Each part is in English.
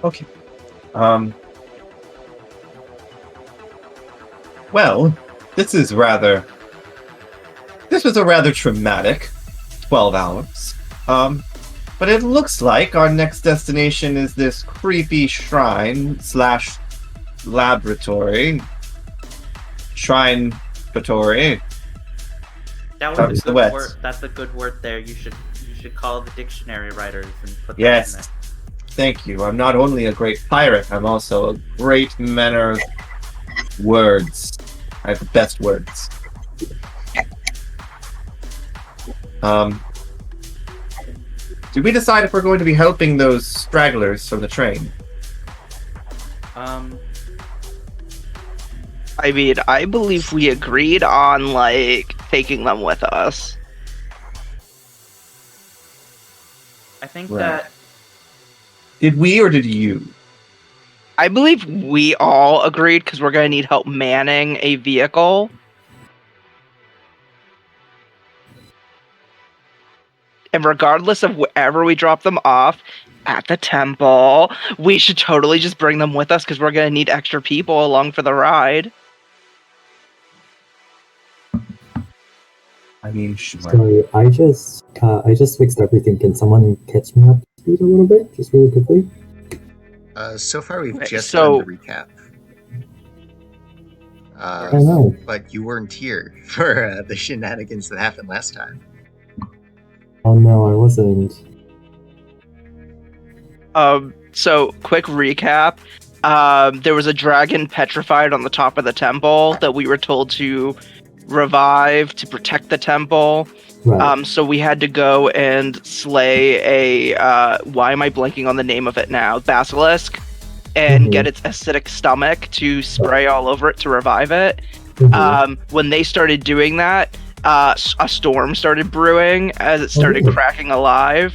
Okay. Well, this was a rather traumatic 12 hours. But it looks like our next destination is this creepy shrine slash laboratory. Shrine-atory. That Comes was a the good west. word. That's a good word there. You should call the dictionary writers and put that in Yes. there. Thank you. I'm not only a great pirate, I'm also a great manner of words. I have the best words. Did we decide if we're going to be helping those stragglers from the train? I mean, I believe we agreed on, taking them with us. I think Right. that Did we or did you? I believe we all agreed because we're going to need help manning a vehicle. And regardless of wherever we drop them off, at the temple, we should totally just bring them with us because we're going to need extra people along for the ride. I mean, sure. Sorry, I just fixed everything. Can someone catch me up to speed a little bit, just really quickly? So far, we've Okay, just so- done the recap. Oh no. But you weren't here for the shenanigans that happened last time. Oh no, I wasn't. So quick recap. There was a dragon petrified on the top of the temple that we were told to revive to protect the temple. Right. So we had to go and slay why am I blanking on the name of it now? Basilisk, and get its acidic stomach to spray all over it to revive it. When they started doing that, a storm started brewing as it started cracking alive.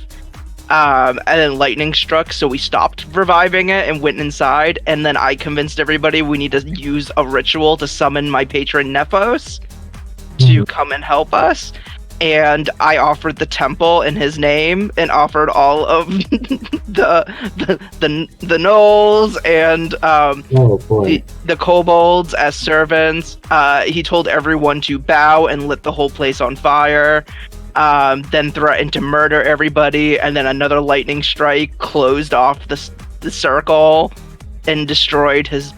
And then lightning struck, so we stopped reviving it and went inside. And then I convinced everybody we need to use a ritual to summon my patron Nephos to come and help us. And I offered the temple in his name and offered all of the gnolls and Oh boy. the kobolds as servants. He told everyone to bow and lit the whole place on fire. Then threatened to murder everybody, and then another lightning strike closed off the circle and destroyed his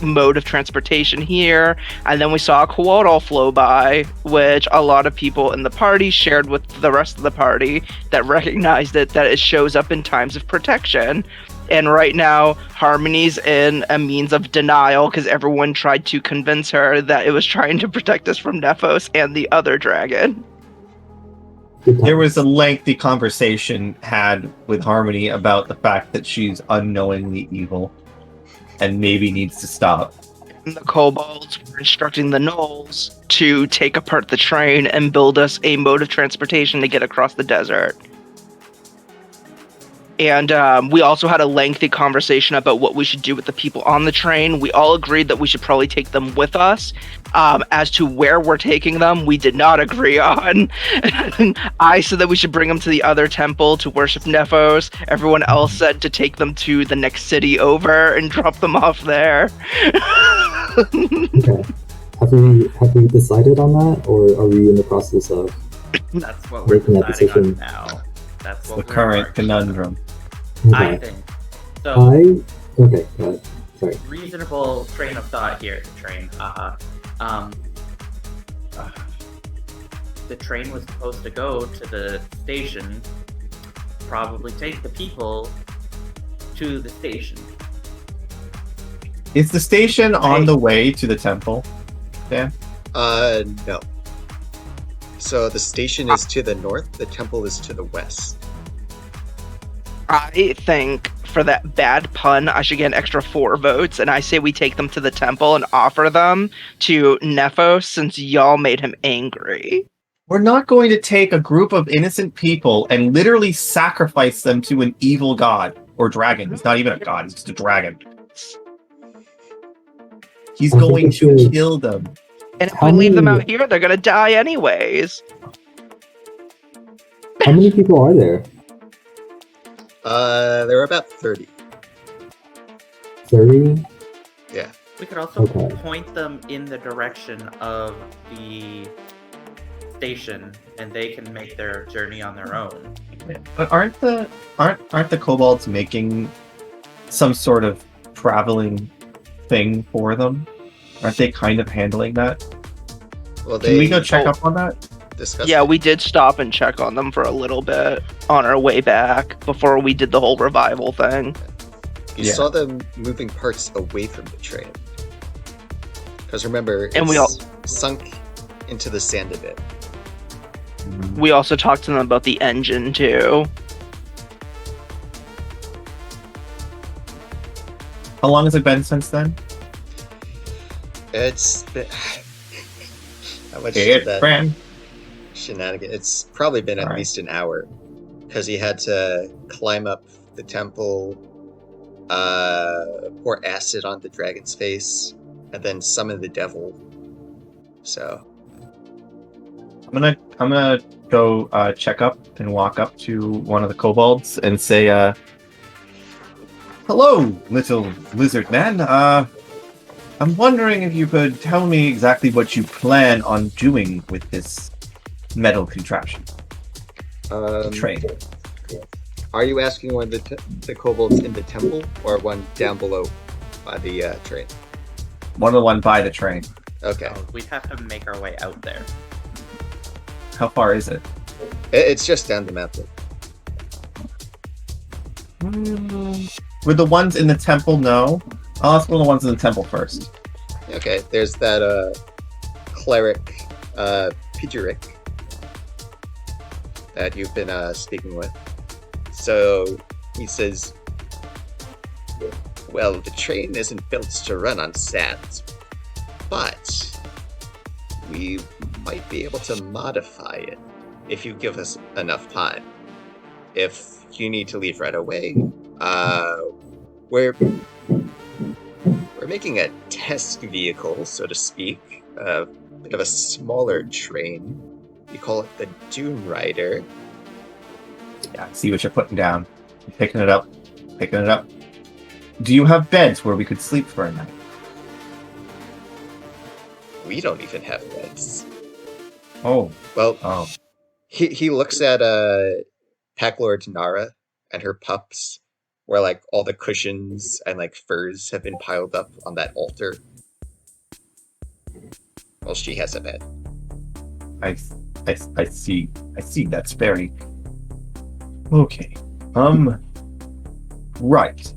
mode of transportation here. And then we saw a quotal flow by, which a lot of people in the party shared with the rest of the party that recognized it, that it shows up in times of protection. And right now, Harmony's in a means of denial because everyone tried to convince her that it was trying to protect us from Nephos and the other dragon. There was a lengthy conversation had with Harmony about the fact that she's unknowingly evil and maybe needs to stop. And the kobolds were instructing the gnolls to take apart the train and build us a mode of transportation to get across the desert. And we also had a lengthy conversation about what we should do with the people on the train. We all agreed that we should probably take them with us. As to where we're taking them, we did not agree on. I said that we should bring them to the other temple to worship Nephos. Everyone else said to take them to the next city over and drop them off there. Okay. Have we decided on that, or are we in the process of that's what we're making that deciding on decision? now. That's what The we're current working conundrum. on, I Okay. think. So, Okay, go ahead. Sorry. reasonable train of thought here at the train. The train was supposed to go to the station, probably take the people to the station. Is the station on the way to the temple? Dan? No. So the station is to the north, the temple is to the west. I think for that bad pun, I should get an extra 4 votes, and I say we take them to the temple and offer them to Nephos since y'all made him angry. We're not going to take a group of innocent people and literally sacrifice them to an evil god or dragon. He's not even a god, he's just a dragon. He's I think going we to should- kill them. And if How we leave them many- out here, they're gonna die anyways. How many people are there? There are about 30. 30? Yeah. We could also Okay. point them in the direction of the station, and they can make their journey on their own. But aren't the kobolds making some sort of traveling thing for them? Aren't they kind of handling that? Well, Can we go check Oh. up on that? discussed Yeah, it. we did stop and check on them for a little bit on our way back before we did the whole revival thing. You Yeah. saw them moving parts away from the train. Because remember, And we it's sunk into the sand a bit. We also talked to them about the engine too. How long has it been since then? It's been... How much It did that ran. shenanigan? It's probably been at Alright. least an hour. Because he had to climb up the temple, pour acid on the dragon's face, and then summon the devil. So, I'm gonna go check up and walk up to one of the kobolds and say, "Hello, little lizard man. I'm wondering if you could tell me exactly what you plan on doing with this metal contraption, train." Are you asking one of the kobolds in the temple, or one down below by the train? One of the one by the train. Okay. Oh, we'd have to make our way out there. How far is it? It's just down the mountain. Would the ones in the temple know? I'll ask one of the ones in the temple first. Okay, there's that cleric, Pijeric, that you've been speaking with. So he says, well, the train isn't built to run on sand, but we might be able to modify it if you give us enough time. If you need to leave right away, we're making a test vehicle, so to speak, a bit of a smaller train. We call it the Dune Rider. Yeah, see what you're putting down. Picking it up. Picking it up. Do you have beds where we could sleep for a night? We don't even have beds. Oh, Well, oh. he looks at Pack Lord Nara and her pups, where like all the cushions and like furs have been piled up on that altar. Well, she has a bed. I see. I see. That's very... Okay. Right.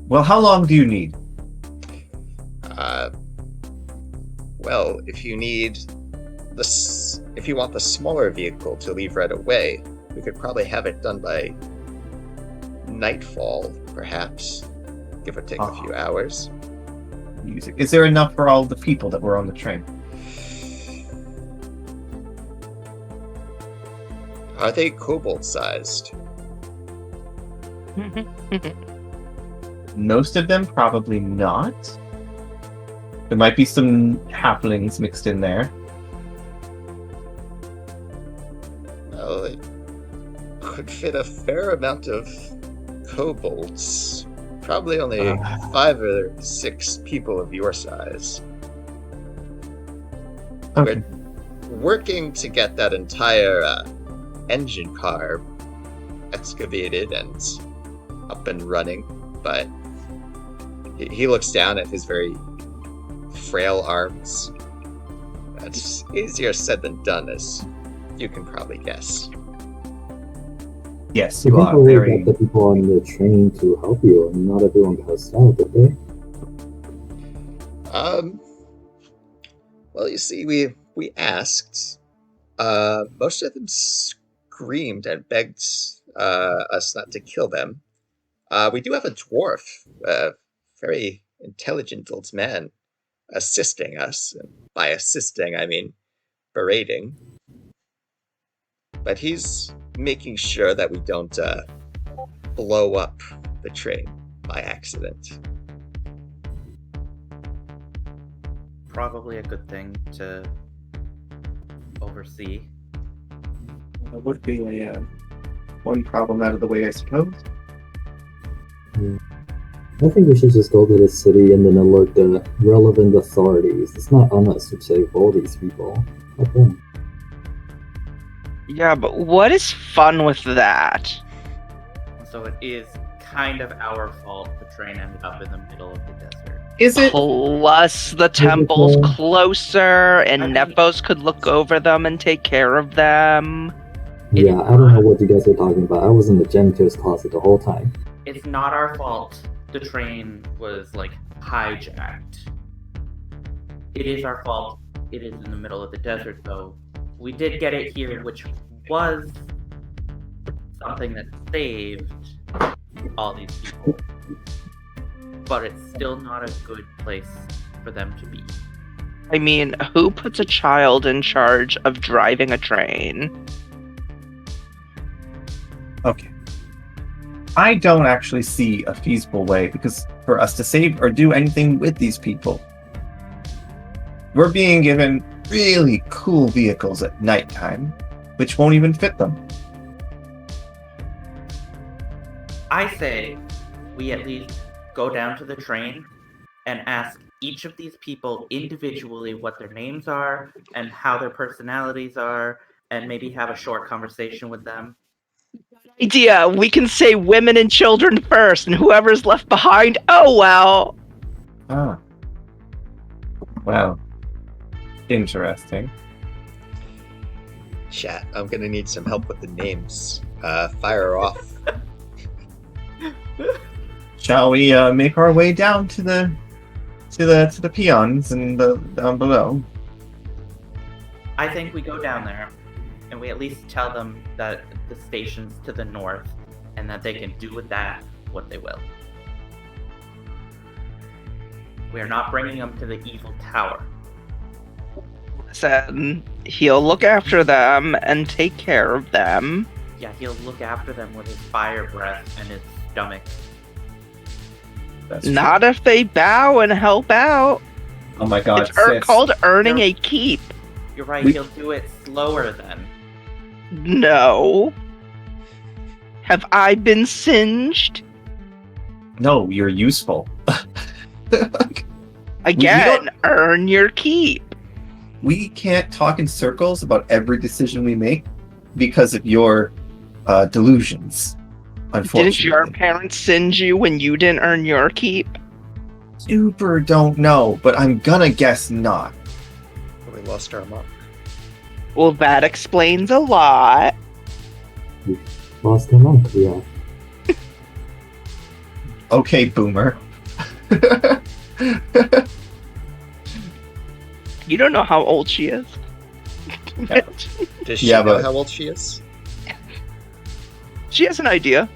Well, how long do you need? Well, if you need this, if you want the smaller vehicle to leave right away, we could probably have it done by nightfall, perhaps, give or take a few hours. Music. Is there enough for all the people that were on the train? Are they kobold-sized? Most of them probably not. There might be some halflings mixed in there. Well, it could fit a fair amount of kobolds. Probably only 5 or 6 people of your size. Okay. We're working to get that entire engine car excavated and up and running, but he looks down at his very frail arms. That's easier said than done, as you can probably guess. Yes, You you can't are really very... get the people on the train to help you, and not everyone passed out, did they? Well, you see, we asked. Most of them screamed and begged us not to kill them. We do have a dwarf, a very intelligent old man, assisting us. And by assisting, I mean berating. But he's making sure that we don't blow up the train by accident. Probably a good thing to oversee. That would be a one problem out of the way, I suppose. I think we should just go to the city and then alert the relevant authorities. It's not on us to save all these people. Let them. Yeah, but what is fun with that? So it is kind of our fault the train ended up in the middle of the desert. Is it? Plus, the temple's Okay. closer, and I mean- Nepos could look over them and take care of them. It Yeah, is I don't know not- what you guys are talking about. I was in the janitor's closet the whole time. It's not our fault the train was, like, hijacked. It is our fault it is in the middle of the desert, though. We did get it here, which was something that saved all these people. But it's still not a good place for them to be. I mean, who puts a child in charge of driving a train? Okay. I don't actually see a feasible way because for us to save or do anything with these people, we're being given really cool vehicles at nighttime, which won't even fit them. I say we at least go down to the train and ask each of these people individually what their names are and how their personalities are, and maybe have a short conversation with them. Idea, we can say women and children first, and whoever's left behind, oh well. Ah. Well, interesting. Chat, I'm gonna need some help with the names. Fire off. Shall we make our way down to the peons and down below? I think we go down there and we at least tell them that the station's to the north and that they can do with that what they will. We are not bringing them to the evil tower. Listen, he'll look after them and take care of them. Yeah, he'll look after them with his fire breath and his stomach. That's Not if they bow and help out. true. Oh my god, It's sis. called earning a keep. You're right, We- he'll do it slower then. No. Have I been singed? No, you're useful. Again, earn your keep. We can't talk in circles about every decision we make because of your delusions. Unfortunately, Didn't your parents singe you when you didn't earn your keep? Super don't know, but I'm gonna guess not. We lost our monk. Well, that explains a lot. Lost a monk, yeah. Okay, boomer. You don't know how old she is. Does she Yeah, know but- how old she is? She has an idea.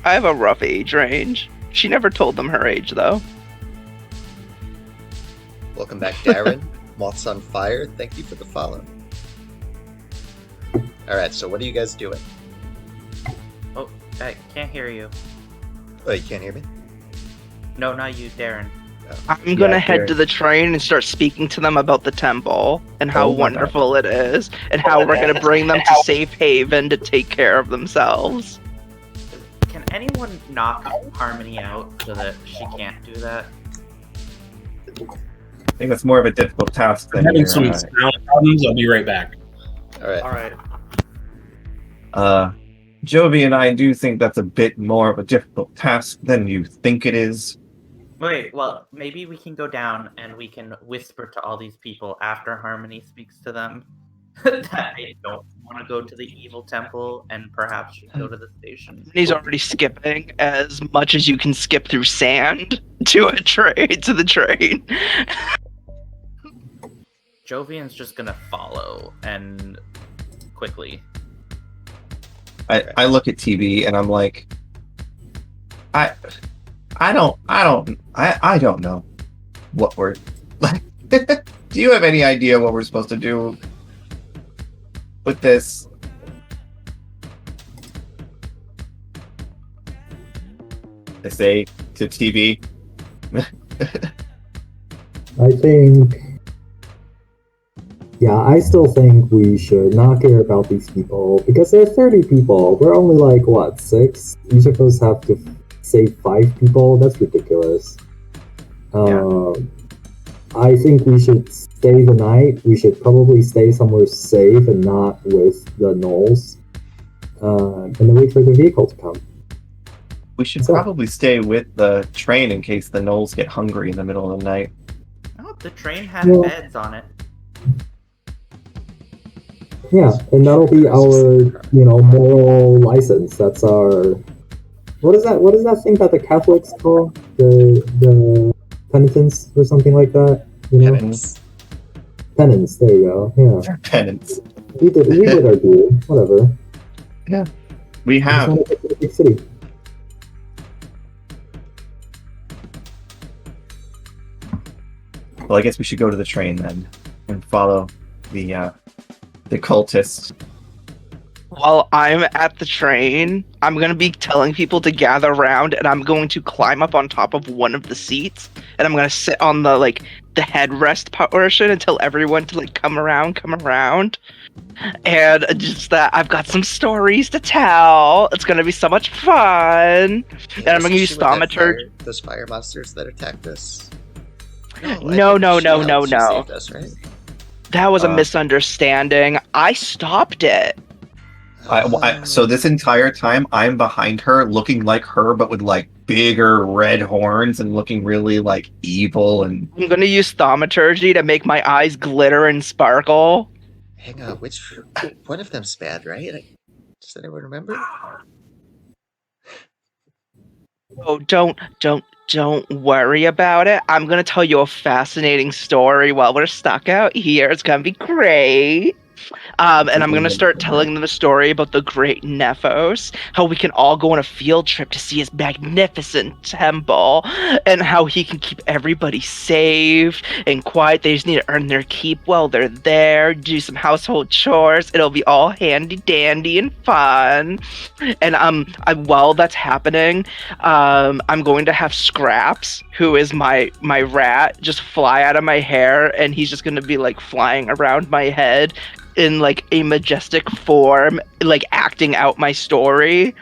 I have a rough age range. She never told them her age, though. Welcome back, Darren. Moths on fire. Thank you for the follow. Alright, so what are you guys doing? Oh, I can't hear you. Oh, you can't hear me? No, not you, Darren. I'm gonna head Darren. to the train and start speaking to them about the temple and how Oh my God. wonderful it is and how we're gonna bring them to safe haven to take care of themselves. Can anyone knock Harmony out so that she can't do that? I think that's more of a difficult task I'm than having your, some sound problems. I'll be right back. Alright. Alright. Jovi and I do think that's a bit more of a difficult task than you think it is. Wait, well, maybe we can go down and we can whisper to all these people after Harmony speaks to them that they don't want to go to the evil temple and perhaps should go to the station. He's already skipping as much as you can skip through sand to a train to the train. Jovian's just gonna follow and quickly. I look at TV and I'm like, I don't know what we're like. Do you have any idea what we're supposed to do with this? I say to TV. I think Yeah, I still think we should not care about these people because there are 30 people. We're only like, what, 6? Each of us have to save 5 people? That's ridiculous. I think we should stay the night. We should probably stay somewhere safe and not with the gnolls. And then wait for the vehicle to come. We should probably stay with the train in case the gnolls get hungry in the middle of the night. Oh, the train has beds on it. Yeah, and that'll be our, moral license. That's our... What is that thing that the Catholics call? The penitence or something like that? Penance, there you go. Yeah. Penance. We did our due. Whatever. Yeah. We have. Big city. Well, I guess we should go to the train then and follow the cultists. While I'm at the train, I'm going to be telling people to gather around, and I'm going to climb up on top of one of the seats, and I'm going to sit on the headrest portion and tell everyone to come around. And just that I've got some stories to tell. It's going to be so much fun. And I'm going to use thaumaturgy. Those fire monsters that attacked us. No. Saved us, right? That was a misunderstanding. I stopped it. So this entire time, I'm behind her, looking like her, but with bigger red horns and looking really evil. And I'm gonna use thaumaturgy to make my eyes glitter and sparkle. Hang on, which one of them's bad, right? Does anyone remember? Oh, don't worry about it. I'm gonna tell you a fascinating story while we're stuck out here. It's gonna be great. And I'm going to start telling them a story about the great Nephos, how we can all go on a field trip to see his magnificent temple, and how he can keep everybody safe and quiet. They just need to earn their keep while they're there, do some household chores. It'll be all handy-dandy and fun. And while that's happening, I'm going to have Scraps, who is my rat, just fly out of my hair, and he's just going to be flying around my head in a majestic form, acting out my story.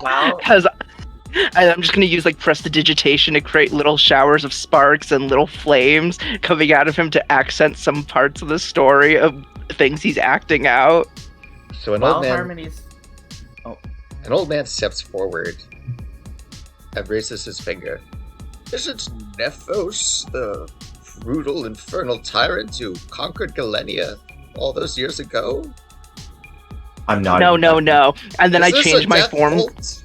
Wow. Because I'm just gonna use prestidigitation to create little showers of sparks and little flames coming out of him to accent some parts of the story of things he's acting out. So an old man steps forward and raises his finger. Isn't Nephos the brutal, infernal tyrant who conquered Galenia all those years ago? I'm not. No. And then I changed my form. Cult?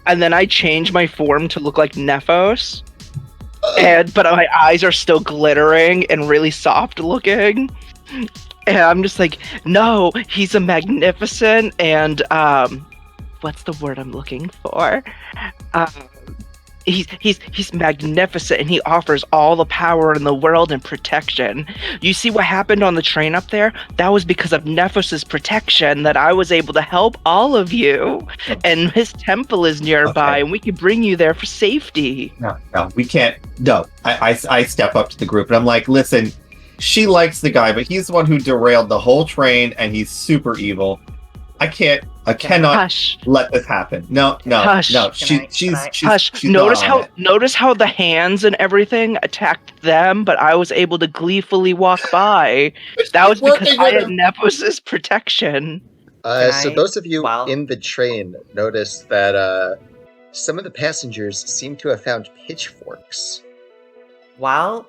And then I changed my form to look like Nephos. But my eyes are still glittering and really soft looking. And I'm just no, he's a magnificent and what's the word I'm looking for? He's magnificent, and he offers all the power in the world and protection. You see what happened on the train up there? That was because of Nephos' protection that I was able to help all of you. And his temple is nearby, and we can bring you there for safety. No, we can't. No, I step up to the group, and I'm like, listen, she likes the guy, but he's the one who derailed the whole train, and he's super evil. I cannot let this happen. No. She's Notice how the hands and everything attacked them, but I was able to gleefully walk by. That was because I had Nephos' protection. So those of you in the train noticed that some of the passengers seem to have found pitchforks. While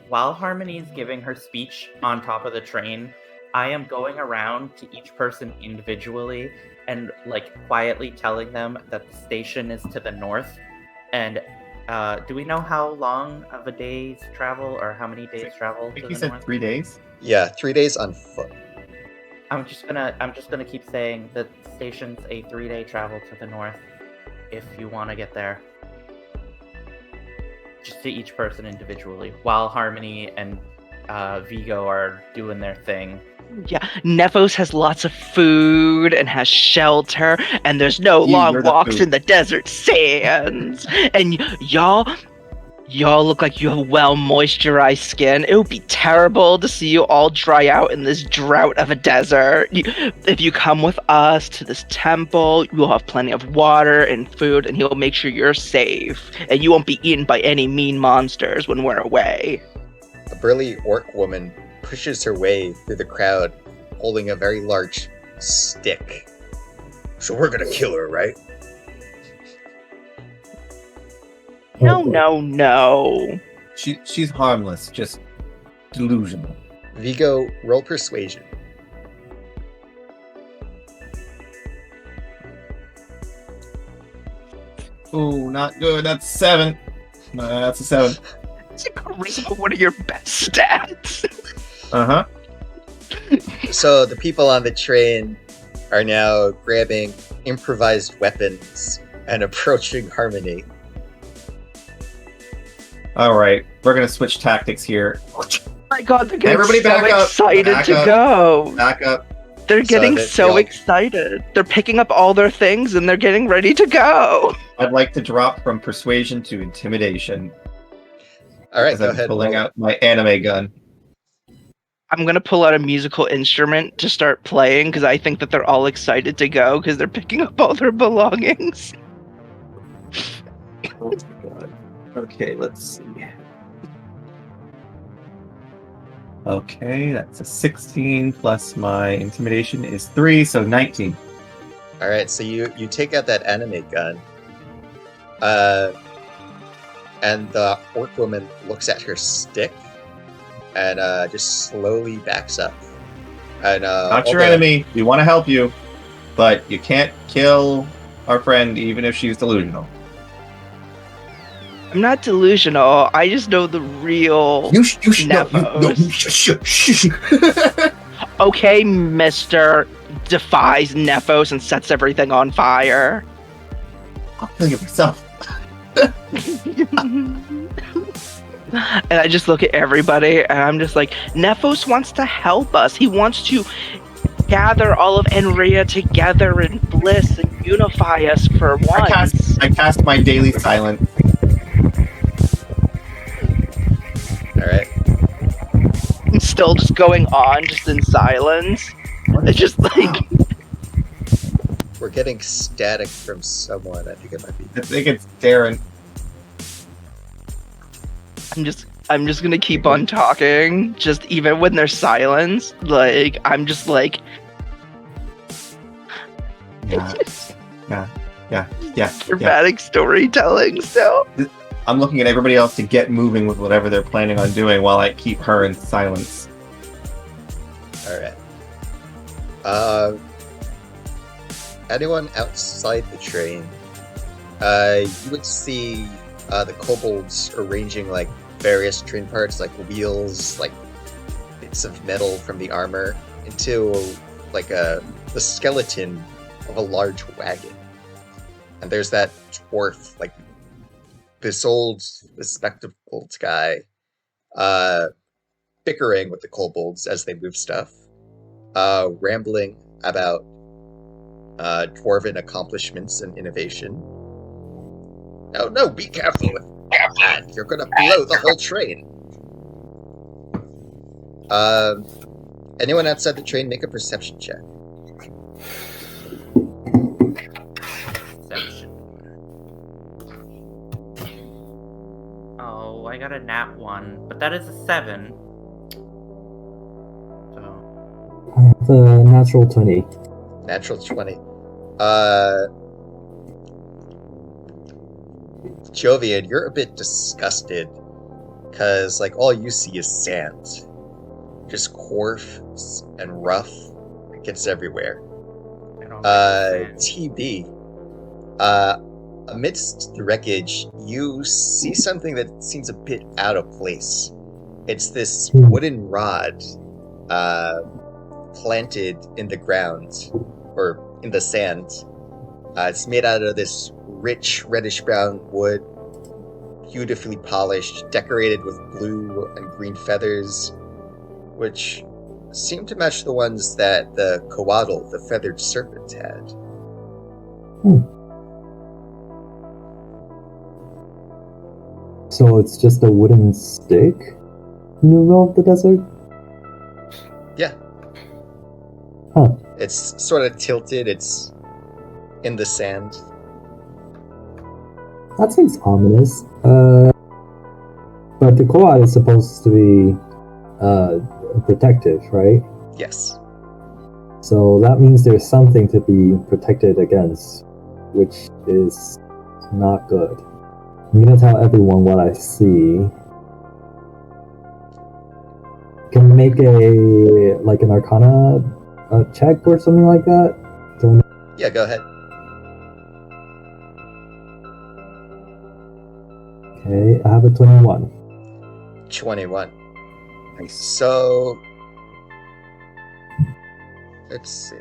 Harmony's giving her speech on top of the train, I am going around to each person individually and quietly telling them that the station is to the north. And do we know how long of a day's travel or how many days travel? I think he said 3 days. Yeah, 3 days on foot. I'm just gonna keep saying that the station's a 3-day travel to the north. If you want to get there, just to each person individually, while Harmony and Vigo are doing their thing. Yeah, Nephos has lots of food and has shelter, and there's no long walks in the desert sands. And y'all Y'all look like you have well moisturized skin. It would be terrible to see you all dry out in this drought of a desert. If you come with us to this temple, you'll have plenty of water and food, and he'll make sure you're safe. And you won't be eaten by any mean monsters when we're away. A burly orc woman pushes her way through the crowd, holding a very large stick. So we're gonna kill her, right? No. She's harmless, just delusional. Vigo, roll persuasion. Ooh, not good. That's 7. That's a 7. It's a charisma, one of your best stats. Uh-huh. So the people on the train are now grabbing improvised weapons and approaching Harmony. All right, we're gonna switch tactics here. Oh my god, they're getting Everybody so back up. excited Back to up. go. Back up. They're getting that so y'all- excited. They're picking up all their things and they're getting ready to go. I'd like to drop from persuasion to intimidation. All right, Because go I'm ahead. pulling roll. out my anime gun. I'm gonna pull out a musical instrument to start playing because I think that they're all excited to go because they're picking up all their belongings. Oh my god. Okay, let's see. Okay, that's a 16 plus my intimidation is 3, so 19. All right, so you take out that anime gun, and the orc woman looks at her stick, and just slowly backs up. And Not all your the- enemy. We want to help you, but you can't kill our friend even if she's delusional. I'm not delusional. I just know the real. You should know. Okay, Mr. Defies Nephos and sets everything on fire. I'll kill you myself. And I just look at everybody and I'm just like, Nephos wants to help us. He wants to gather all of Enria together in bliss and unify us for once. I cast my daily silence. All right. I'm still just going on, just in silence. It's just like, We're getting static from someone. I think it might be. I think it's Darren. I'm just gonna keep on talking, just even when there's silence. Like, I'm just like, Yeah. dramatic storytelling still. I'm looking at everybody else to get moving with whatever they're planning on doing while I keep her in silence. All right. Anyone outside the train? You would see the kobolds arranging like various train parts, like wheels, like bits of metal from the armor, into like the skeleton of a large wagon. And there's that dwarf, like this old bespectacled guy, bickering with the kobolds as they move stuff, rambling about dwarven accomplishments and innovation. No, be careful with that. You're gonna blow the whole train. Anyone outside the train, make a perception check. Perception. Oh, I got a nat 1, but that is a 7. So, I have a natural 20. Natural 20. Jovian, you're a bit disgusted, because, like, all you see is sand. Just coarse and rough. It gets everywhere. I don't understand. TB, amidst the wreckage, you see something that seems a bit out of place. It's this wooden rod, planted in the ground, or in the sand. It's made out of this rich reddish-brown wood, beautifully polished, decorated with blue and green feathers, which seem to match the ones that the Coatl, the feathered serpent, had. So it's just a wooden stick in the middle of the desert? Yeah. Huh. It's sort of tilted. It's in the sand. That seems ominous. But the quad is supposed to be protective, right? Yes. So that means there's something to be protected against, which is not good. I'm gonna tell everyone what I see. Can you make an Arcana check or something like that? Yeah, go ahead. Okay, I have a 21. 21. Nice. So, let's see.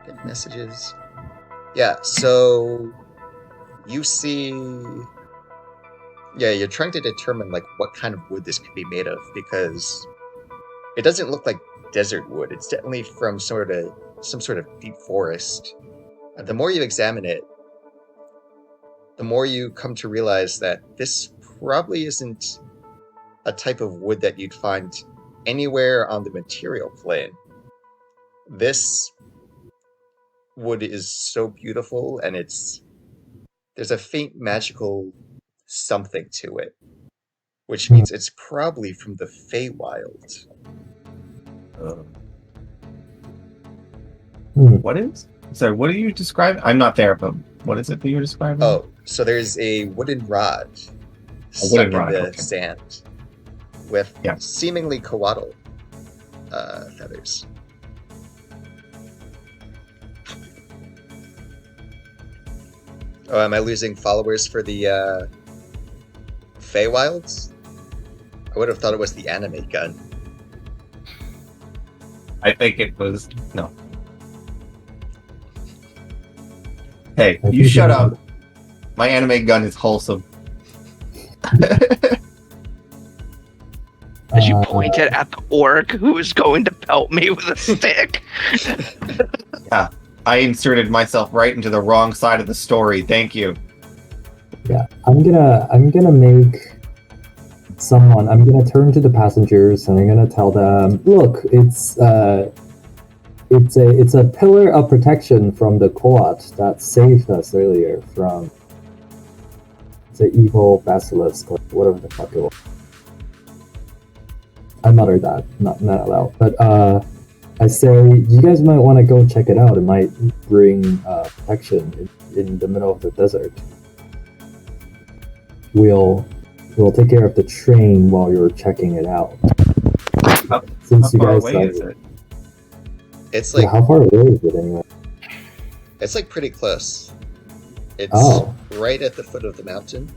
Get messages. Yeah, so you see. Yeah, you're trying to determine like what kind of wood this could be made of because it doesn't look like desert wood. It's definitely from some sort of deep forest. And the more you examine it, the more you come to realize that this probably isn't a type of wood that you'd find anywhere on the material plane. This wood is so beautiful, and there's a faint magical something to it, which means it's probably from the Feywild. What is? So what are you describing? I'm not there, but what is it that you're describing? Oh, so there's a wooden rod stuck in the sand with seemingly coatl feathers. Oh, am I losing followers for the Feywilds? I would have thought it was the anime gun. I think it was no. Hey, you shut up. My anime gun is wholesome. As you pointed at the orc who was going to pelt me with a stick. Yeah, I inserted myself right into the wrong side of the story. Thank you. Yeah, I'm gonna make someone. I'm gonna turn to the passengers and I'm gonna tell them, look, it's a pillar of protection from the Koat that saved us earlier from the evil basilisk or whatever the fuck it was. I muttered that, not out loud. But I say, you guys might want to go check it out. It might bring protection in the middle of the desert. We'll take care of the train while you're checking it out. How Since you far guys away is it? It's like how far away is it anyway? It's like pretty close. It's right at the foot of the mountain.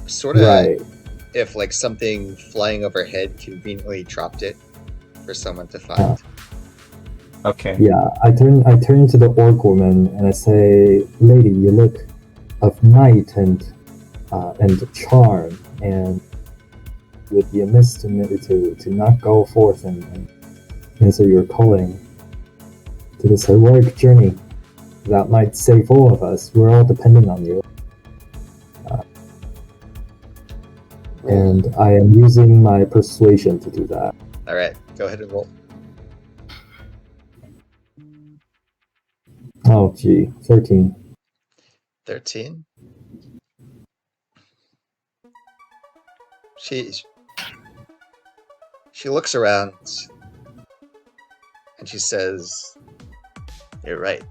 Sort of right. If like something flying overhead conveniently dropped it for someone to find. Okay. Yeah, I turn to the orc woman and I say, lady, you look of might and charm, and it would be amiss to not go forth and answer your calling to this heroic journey that might save all of us. We're all dependent on you. And I am using my persuasion to do that. Alright, go ahead and roll. Oh, gee. 13. 13. She looks around and she says, "You're right.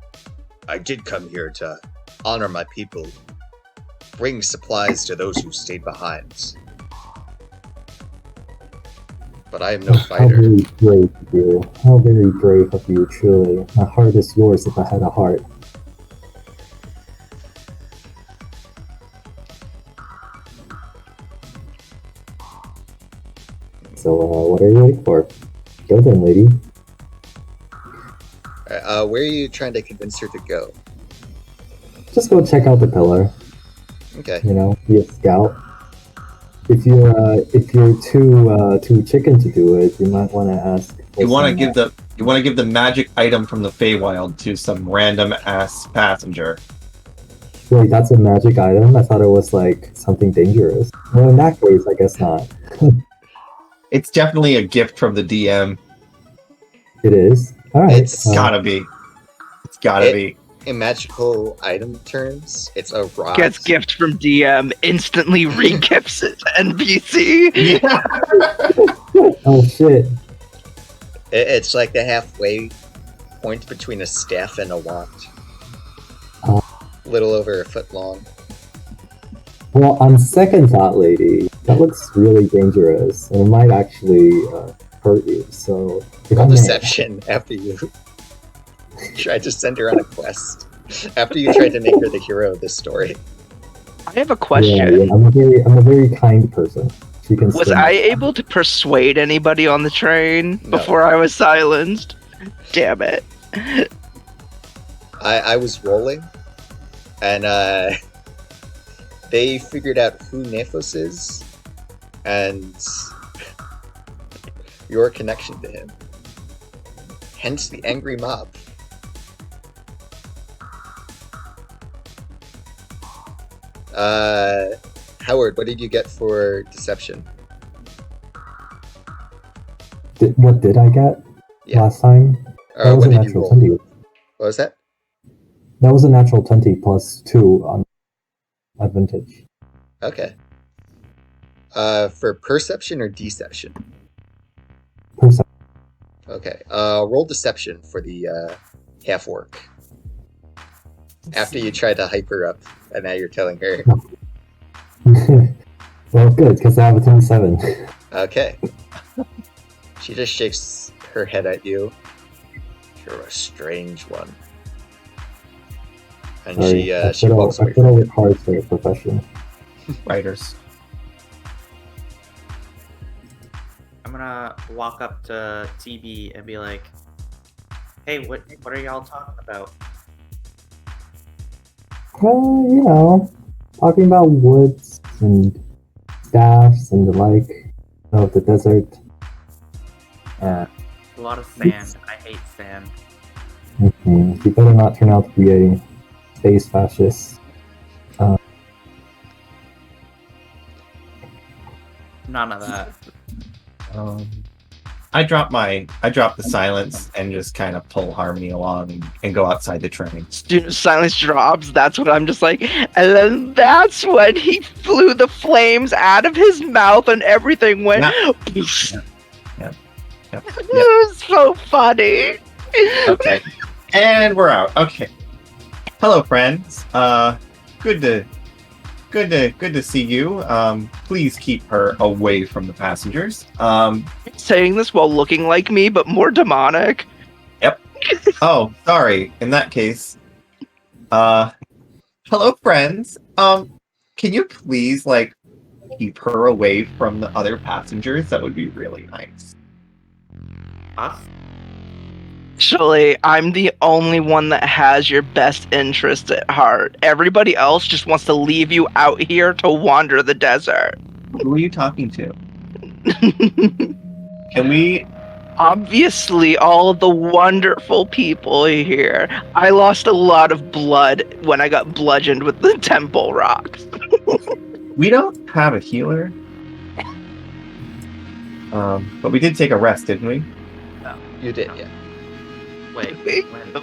I did come here to honor my people, bring supplies to those who stayed behind. But I am no fighter." How very brave of you. How very brave of you, truly. My heart is yours if I had a heart. So, what are you waiting for? Go then, lady. Where are you trying to convince her to go? Just go check out the pillar. Okay. You know, be a scout. If you're too chicken to do it, you might want to ask. You want to give the magic item from the Feywild to some random ass passenger. Wait, that's a magic item? I thought it was like something dangerous. Well, in that case, I guess not. It's definitely a gift from the DM. It is? Alright. It's Gotta be. It's gotta be. In magical item terms, it's a rod. Gets gift from DM, instantly re-gifts it to NPC. Yeah. Oh shit. It's like the halfway point between a staff and a wand. Oh. Little over a foot long. Well, on second thought, lady, that looks really dangerous, and it might actually hurt you, so... if I Roll may- deception after you tried to send her on a quest. After you tried to make her the hero of this story. I have a question. Yeah, I'm a very kind person. She can Was spend- I able to persuade anybody on the train No. before I was silenced? Damn it. I was rolling, and they figured out who Nephos is, and your connection to him. Hence the angry mob. Howard, what did you get for deception? What did I get Yeah. last time? That was What a did you natural roll? 20. What was that? That was a natural 20 plus 2 on advantage. Okay. For perception or deception? Perception. Okay. Roll deception for the half orc. After you tried to hype her up, and now you're telling her. Well, good, because I have a 27. Okay. She just shakes her head at you. You're a strange one. And Sorry, I she put walks away all from the you. cards for a profession. Writers. I'm gonna walk up to TB and be like, "Hey, what are y'all talking about?" You know, talking about woods and staffs and the like of the desert. A lot of sand. I hate sand. You better not turn out to be a space fascist. None of that. I drop the silence and just kind of pull Harmony along and go outside the train. Student silence drops, that's what I'm just like, and then that's when he flew the flames out of his mouth and everything went. Yep. It was so funny. Okay. And we're out. Okay. Hello, friends. Good to see you. Please keep her away from the passengers. Saying this while looking like me, but more demonic. Oh, sorry. In that case, hello, friends. Can you please keep her away from the other passengers? That would be really nice. Us? Actually, I'm the only one that has your best interest at heart. Everybody else just wants to leave you out here to wander the desert. Who are you talking to? Can we? Obviously, all of the wonderful people here. I lost a lot of blood when I got bludgeoned with the temple rocks. We don't have a healer. But we did take a rest, didn't we? You did, yeah. Wait. When?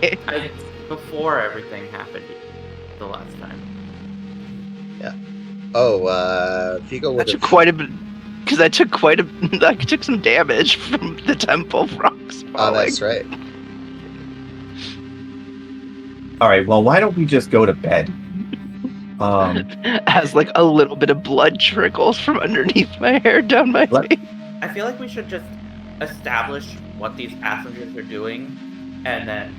Okay. Before everything happened the last time. Oh, Vigo I would took have. quite a bit, because I took some damage from the temple rocks. Oh, that's right. All right. Well, why don't we just go to bed? As a little bit of blood trickles from underneath my hair down my face. I feel like we should just establish what these passengers are doing and then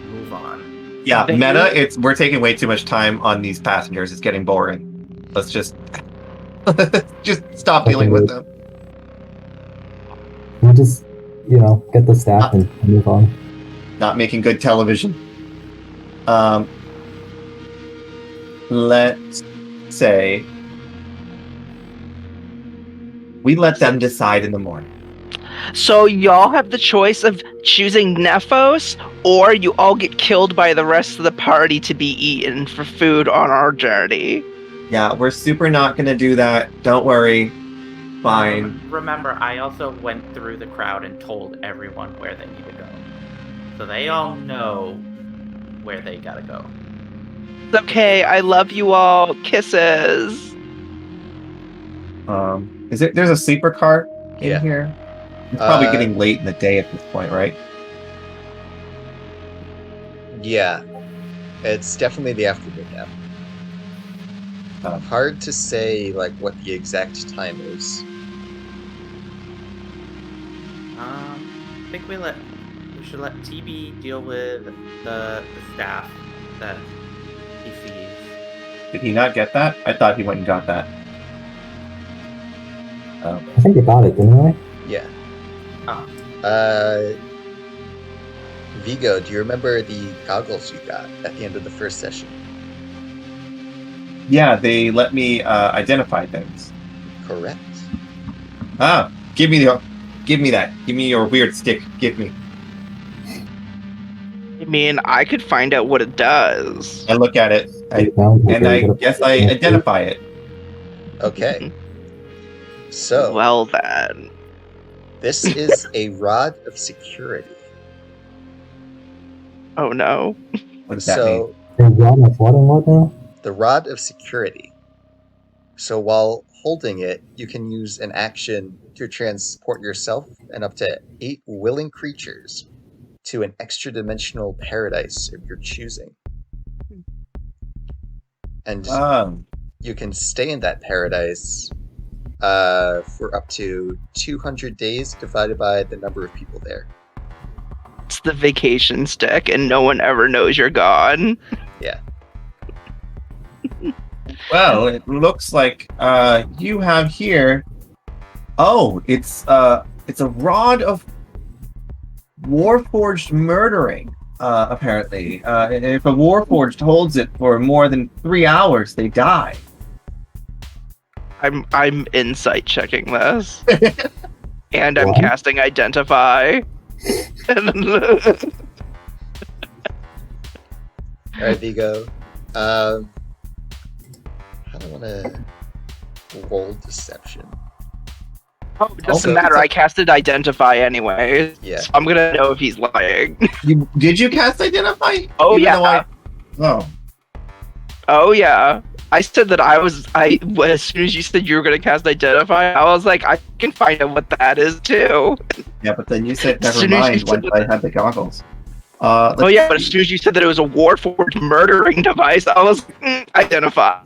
move on. Yeah, They meta. We're taking way too much time on these passengers. It's getting boring. Let's just stop dealing with them. You just, get the staff and move on. Not making good television. Let's say we let them decide in the morning. So y'all have the choice of choosing Nephos, or you all get killed by the rest of the party to be eaten for food on our journey. Yeah, we're super not gonna do that. Don't worry. Fine. Remember, I also went through the crowd and told everyone where they need to go. So they all know where they gotta go. It's okay, I love you all. Kisses. There's a sleeper cart in Yeah. here? It's probably getting late in the day at this point, right? Yeah. It's definitely the afternoon now. Hard to say like what the exact time is. I think we should let TB deal with the staff that he sees. Did he not get that? I thought he went and got that. I think I got it, didn't I? Yeah. Oh. Vigo, do you remember the goggles you got at the end of the first session? Yeah, they let me identify things. Correct. Ah, give me that. Give me your weird stick. Give me. I mean, I could find out what it does. I look at it, I guess I identify it. Okay. So, Well then. this is a rod of security. Oh no. What does that mean? The rod of security. So while holding it, you can use an action to transport yourself and up to 8 willing creatures to an extra-dimensional paradise of your choosing. And you can stay in that paradise for up to 200 days divided by the number of people there. It's the vacation stick, and no one ever knows you're gone. Yeah. Well, it looks like you have here. Oh, it's a rod of Warforged murdering. Apparently, if a Warforged holds it for more than 3 hours, they die. I'm insight checking this, and I'm casting Identify. Alright, Vigo. I don't want to roll deception. Oh, it doesn't matter. I casted Identify anyway. Yeah. So I'm gonna know if he's lying. Did you cast Identify? Oh Even yeah. Oh. Oh yeah. I said that as soon as you said you were gonna cast Identify, I was like, I can find out what that is too. Yeah, but then you said never mind once I had the goggles. Oh yeah, but as soon as you said that it was a Warforged murdering device, I was Identify.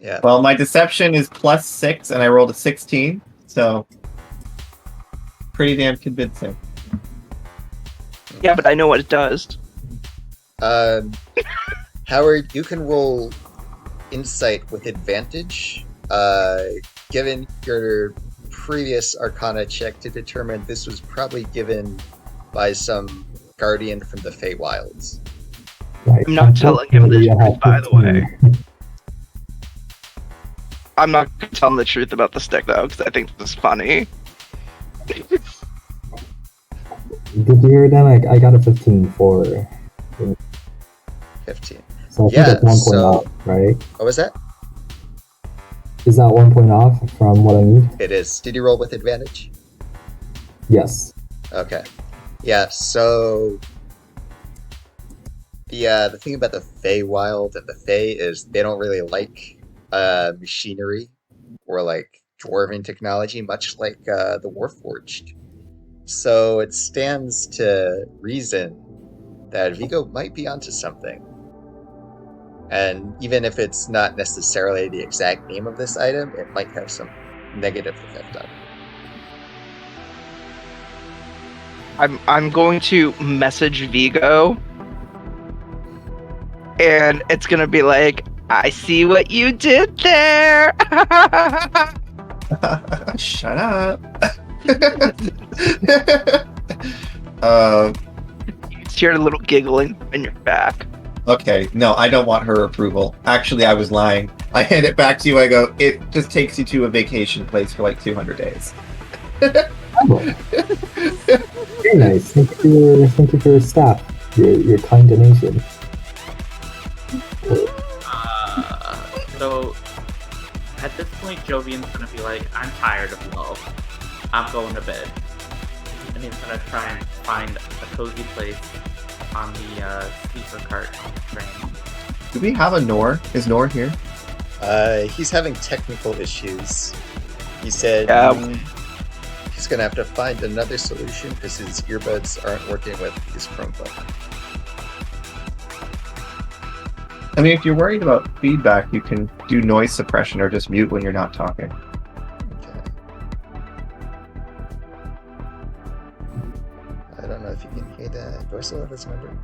Yeah. Well, my deception is +6, and I rolled a 16, so pretty damn convincing. Yeah, but I know what it does. Howard, you can roll insight with advantage, given your previous Arcana check to determine this was probably given by some guardian from the Feywilds. Right. I'm not telling him the truth, by the way. I'm not gonna tell him the truth about the stick though, because I think this is funny. Did you hear that? I got a 15 for 15. So I think that's 1 point off, right? What was that? Is that 1 point off from what I need? It is. Did you roll with advantage? Yes. Okay. Yeah, so the thing about the Feywild and the Fey is they don't really like machinery or like dwarven technology, much like the Warforged. So it stands to reason that Vigo might be onto something. And even if it's not necessarily the exact name of this item, it might have some negative effect on it. I'm going to message Vigo, and it's gonna be like, I see what you did there. Shut up. You hear a little giggling in your back. Okay, no, I don't want her approval. Actually, I was lying. I hand it back to you. I go, it just takes you to a vacation place for like 200 days. Very nice. Thank you for your staff. Your kind donation. So at this point, Jovian's gonna be like, I'm tired of love. I'm going to bed. And he's gonna try and find a cozy place on the sleeper cart train. Do we have a Nor? Is Nor here? He's having technical issues. He said he's gonna have to find another solution because his earbuds aren't working with his Chromebook. I mean, if you're worried about feedback, you can do noise suppression or just mute when you're not talking. Okay. I don't know if you can hear that. Do I still have his number?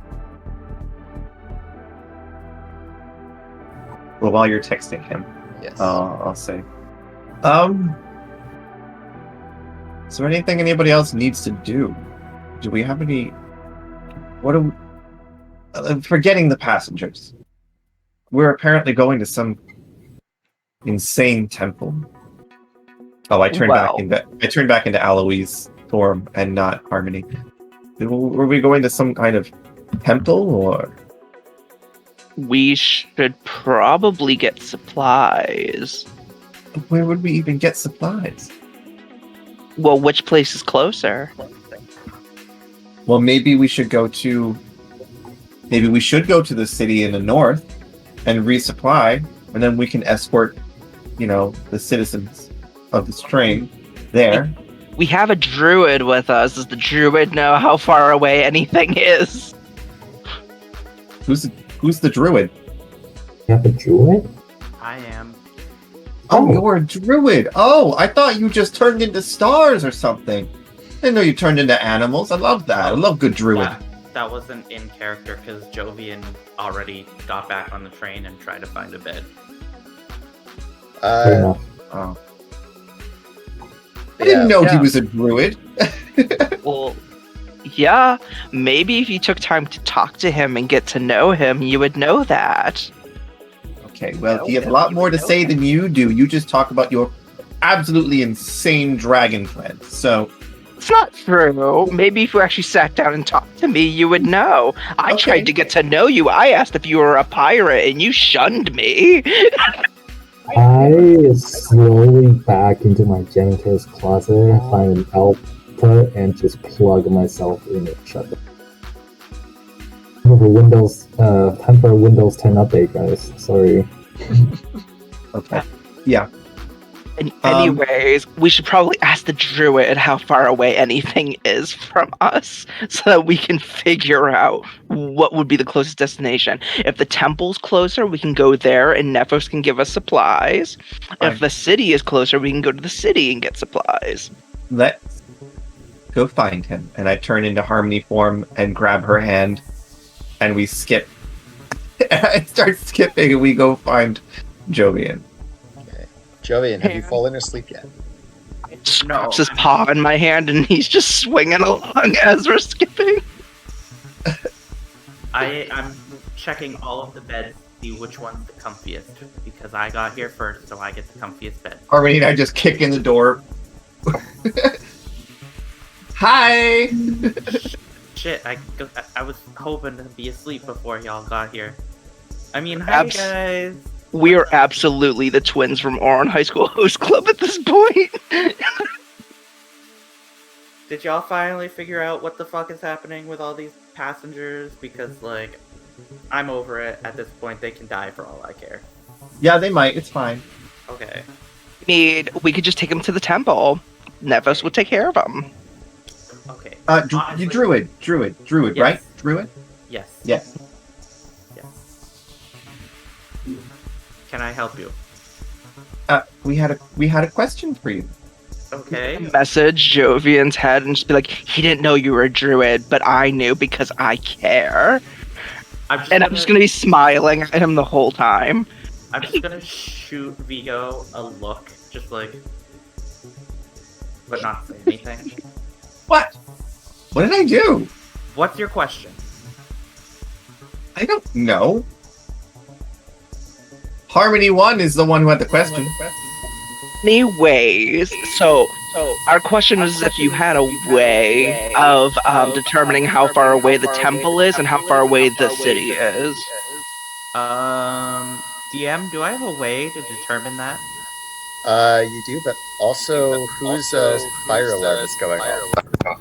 Well, while you're texting him, Yes. I'll say. Is there anything anybody else needs to do? Do we have any? What are we... forgetting the passengers. We're apparently going to some insane temple. Oh, I turned back into Aloe's form and not Harmony. Were we going to some kind of temple or? We should probably get supplies. Where would we even get supplies? Well, which place is closer? Well, maybe we should go to the city in the north and resupply, and then we can escort, the citizens of this train there. We have a druid with us. Does the druid know how far away anything is? Who's the druid? You have a druid? I am. Oh, you're a druid. Oh, I thought you just turned into stars or something. I didn't know you turned into animals. I love that. I love good druid. That wasn't in character because Jovian already got back on the train and tried to find a bed. Fair enough. Oh. I didn't know he was a druid. Well, yeah. Maybe if you took time to talk to him and get to know him, you would know that. Okay, well, he has a lot more to say than you do. You just talk about your absolutely insane dragon plan. So... It's not true. Maybe if you actually sat down and talked to me, you would know. I tried to get to know you. I asked if you were a pirate, and you shunned me. I slowly back into my janitor's closet, find an output, and just plug myself in and shut it. Time for a Windows 10 update, guys. Sorry. Okay. Yeah. And anyways, we should probably ask the druid how far away anything is from us so that we can figure out what would be the closest destination. If the temple's closer, we can go there and Nephos can give us supplies. If the city is closer, we can go to the city and get supplies. Let's go find him. And I turn into Harmony form and grab her hand and we skip. I start skipping and we go find Jovian. Jovian, have you fallen asleep yet? Scraps his paw in my hand and he's just swinging along as we're skipping. I'm checking all of the beds to see which one's the comfiest because I got here first, so I get the comfiest bed. Harmony and I just kick in the door. Hi! Shit, I was hoping to be asleep before y'all got here. I mean, hi guys! We are absolutely the twins from Oran High School Host Club at this point. Did y'all finally figure out what the fuck is happening with all these passengers? Because, I'm over it at this point. They can die for all I care. Yeah, they might. It's fine. Okay. We could just take them to the temple. Nephos will take care of them. Okay. You druid, yes. right? Druid? Yes. Yes. Can I help you? We had a question for you. Okay. Message Jovian's head and just be like, he didn't know you were a druid, but I knew because I care. I'm just gonna be smiling at him the whole time. I'm just gonna shoot Vigo a look, but not say anything. What? What did I do? What's your question? I don't know. Harmony 1 is the one who had the question. Anyways, so our question was if you had a way of determining how far away the temple is and how far away the city is. DM, do I have a way to determine that? You do, but also, whose fire alarm is going off?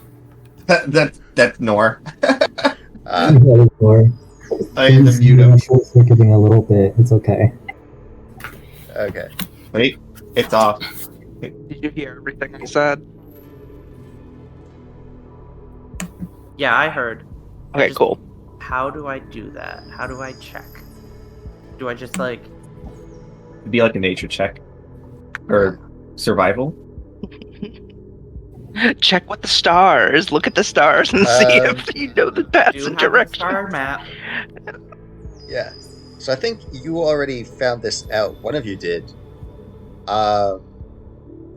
That's Nor. Or I had to mute him. short circuiting a little bit. It's okay. Okay. Wait, it's off. Did you hear everything I said? Yeah, I heard. Okay, cool. How do I do that? How do I check? Do I just like... It'd be like a nature check. Or survival. Check with the stars. Look at the stars and see if you know the path do and have a direction. star map. Yeah. So I think you already found this out. One of you did.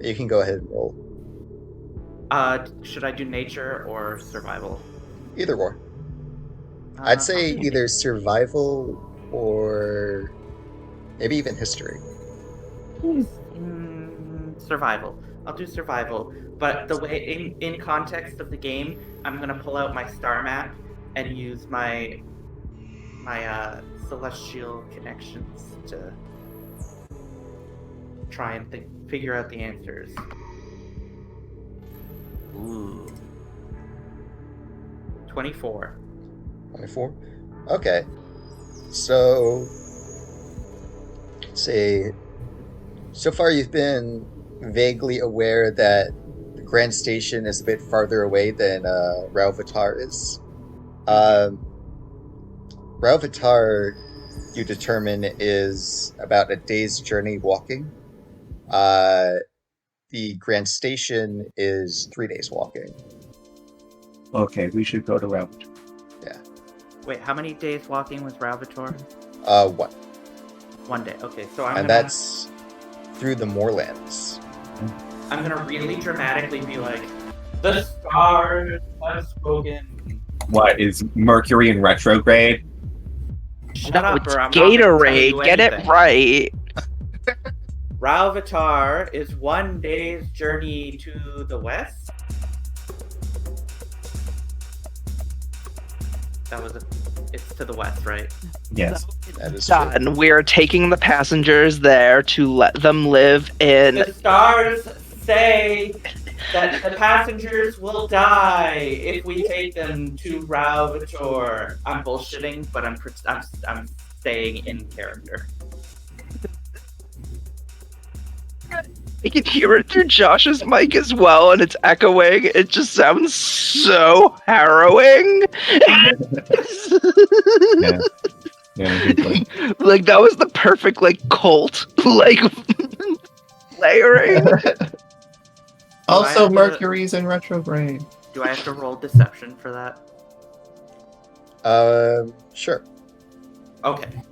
You can go ahead and roll. Should I do nature or survival? Either or. I'd say I'll do either survival or maybe even history. Survival. I'll do survival. But the way in context of the game, I'm gonna pull out my star map and use my celestial connections to try and figure out the answers. Ooh. 24. 24? Okay. So, let's see. So far, you've been vaguely aware that the Grand Station is a bit farther away than Rauvatar is. Rauvatar, you determine, is about a day's journey walking. The Grand Station is 3 days walking. Okay, we should go to Rauvatar. Wait, how many days walking was Rauvatar? 1. 1 day. Okay, so And that's through the moorlands. I'm gonna really dramatically be like, the stars have spoken. What, is Mercury in retrograde? Shut No, up, it's or I'm not gonna tell Gatorade. you Get it anything. right. Rauvatar is 1 day's journey to the west. It's to the west, right? Yes. That is true. Done. We're taking the passengers there to let them live in. The stars say that the passengers will die if we take them to Rauvatar. I'm bullshitting, but I'm staying in character. I can hear it through Josh's mic as well, and it's echoing. It just sounds so harrowing. Yeah. Yeah, good point. Like that was the perfect cult layering. Also, have to- Mercury's in retrograde. Do I have to roll deception for that? Sure. Okay.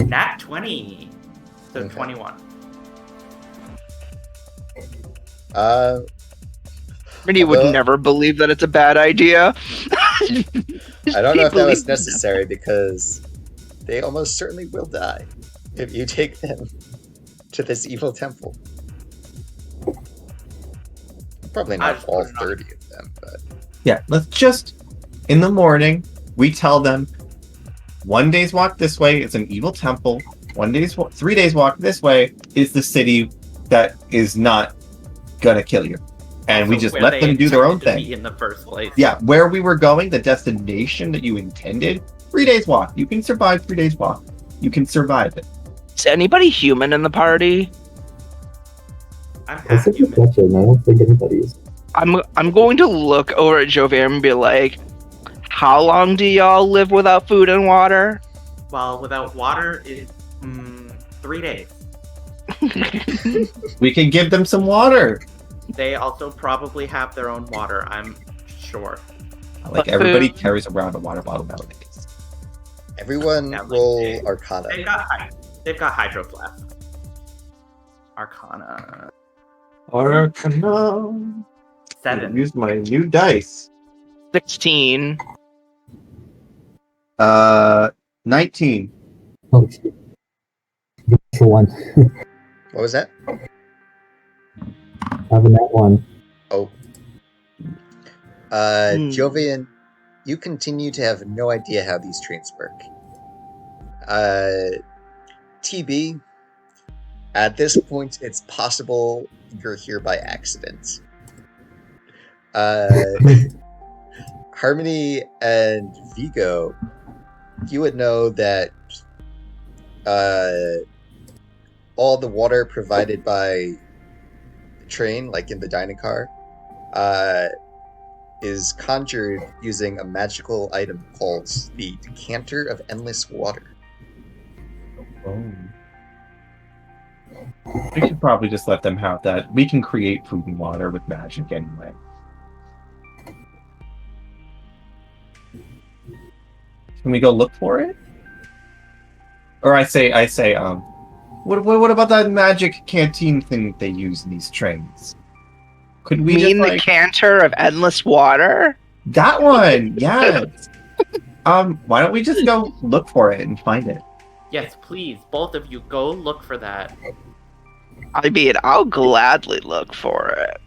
Nat 20. So Okay. 21. Minnie would Well- never believe that it's a bad idea. I don't know if that was necessary because they almost certainly will die if you take them to this evil temple. Probably I not just all put it on. 30 of them, but Yeah, let's just, in the morning, we tell them 1 day's walk this way is an evil temple. 3 days walk this way is the city that is not gonna kill you. And we Also, just where let they them do their own intended to thing. be in the first place. Yeah, where we were going, the destination that you intended, 3 days walk. You can survive 3 days walk. You can survive it. Is anybody human in the party? I'm That's half a good human. question. I don't think anybody's. I'm going to look over at Jovian and be like, how long do y'all live without food and water? Well, without water is 3 days. We can give them some water. They also probably have their own water, I'm sure. Like everybody carries around a water bottle nowadays. everyone Yeah, like roll they- Arcana. They've got hydro flask. Arcana Arcana. 7. Use my new dice. 16. 19. Oh, shit. For one. What was that? have a net one. Oh. Jovian, you continue to have no idea how these trains work. TB, at this point, it's possible you're here by accident. Harmony and Vigo, you would know that all the water provided by the train, like in the dining car, is conjured using a magical item called the Decanter of Endless Water. Oh. We should probably just let them have that. We can create food and water with magic anyway. Can we go look for it? Or I say, what about that magic canteen thing they use in these trains? Could we mean just, the canter of endless water? That one, yes. Why don't we just go look for it and find it? Yes, please, both of you go look for that. I mean, I'll gladly look for it.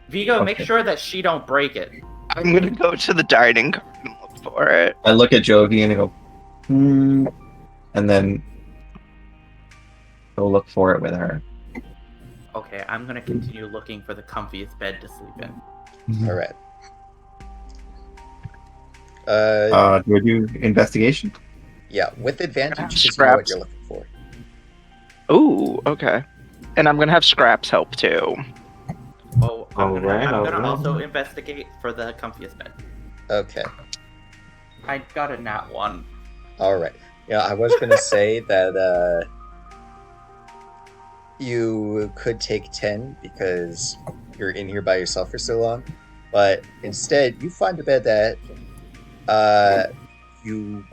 Vigo, Okay. make sure that she don't break it. I'm gonna go to the dining car and look for it. I look at Jovian and go, and then go look for it with her. Okay, I'm gonna continue looking for the comfiest bed to sleep in. All right. Do I do investigation? Yeah, with advantage because you know what Scraps. you're looking for. Ooh, okay. And I'm gonna have Scraps help too. Oh, I'm Alright, gonna alright. also investigate for the comfiest bed. Okay. I got a nat 1. All right. Yeah, I was gonna say that you could take 10 because you're in here by yourself for so long, but instead you find a bed that you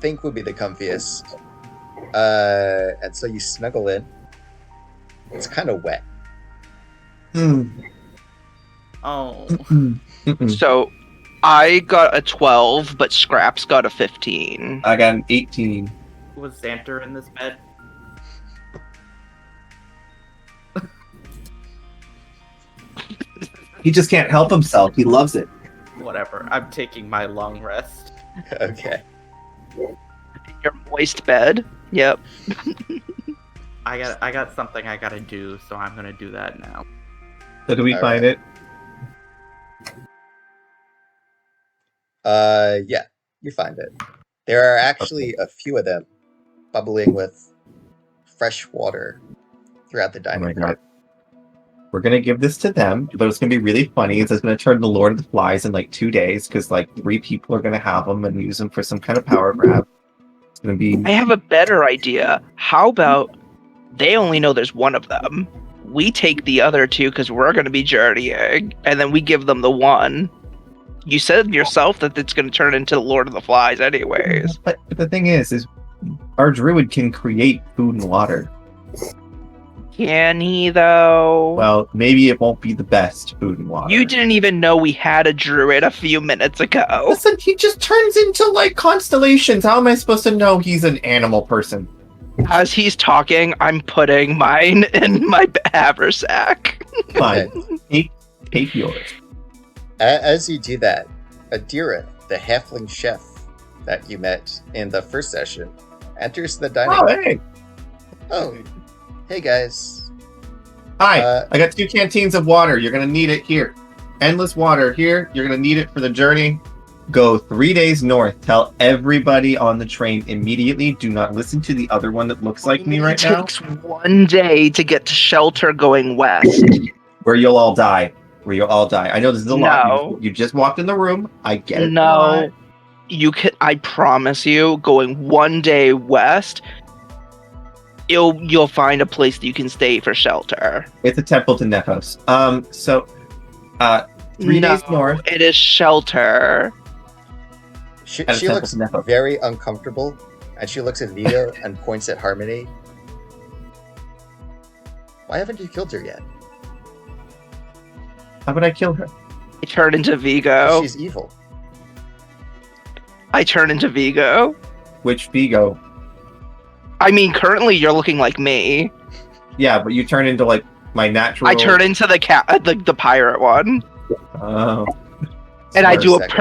think would be the comfiest, and so you snuggle in. It's kind of wet. Oh, So I got a 12, but Scraps got a 15. I got an 18. was Xanter in this bed? He just can't help himself. He loves it. Whatever, I'm taking my long rest. Okay. Your moist bed. Yep. I got something I gotta do, so I'm gonna do that now. So do we All find right. it? Yeah, you find it. There are actually a few of them bubbling with fresh water throughout the Oh dining my car. god. We're gonna give this to them, but it's gonna be really funny. It's gonna turn to Lord of the Flies in like 2 days because like 3 people are gonna have them and use them for some kind of power grab. It's gonna be. I have a better idea. How about they only know there's one of them? We take the other 2 because we're going to be journeying, and then we give them the one. You said yourself that it's going to turn into Lord of the Flies anyways. But the thing is our druid can create food and water. Can he, though? Well, maybe it won't be the best food and water. You didn't even know we had a druid a few minutes ago. Listen, he just turns into like constellations. How am I supposed to know he's an animal person? As he's talking, I'm putting mine in my haversack. Fine. Take yours. As you do that, Adira, the halfling chef that you met in the first session, enters the dining Oh, room. hey. Oh, hey guys. Hi, I got 2 canteens of water. You're gonna need it here. Endless water here. You're gonna need it for the journey. Go 3 days north. Tell everybody on the train immediately. Do not listen to the other one that looks like me right It now. takes 1 day to get to shelter going west. Where you'll all die. I know this is a lot. No. You just walked in the room. I get it. No, you can. I promise you, going 1 day west, you'll find a place that you can stay for shelter. It's a temple to Nephos. 3 days north. It is shelter. She At a temple looks to Nephos. very uncomfortable, and she looks at Vigo and points at Harmony. Why haven't you killed her yet? How would I kill her? I turn into Vigo. She's evil. I turn into Vigo. Which Vigo? I mean, currently you're looking like me. Yeah, but you turn into like My natural. I turn into the cat, the pirate one, Oh. and I do a Second.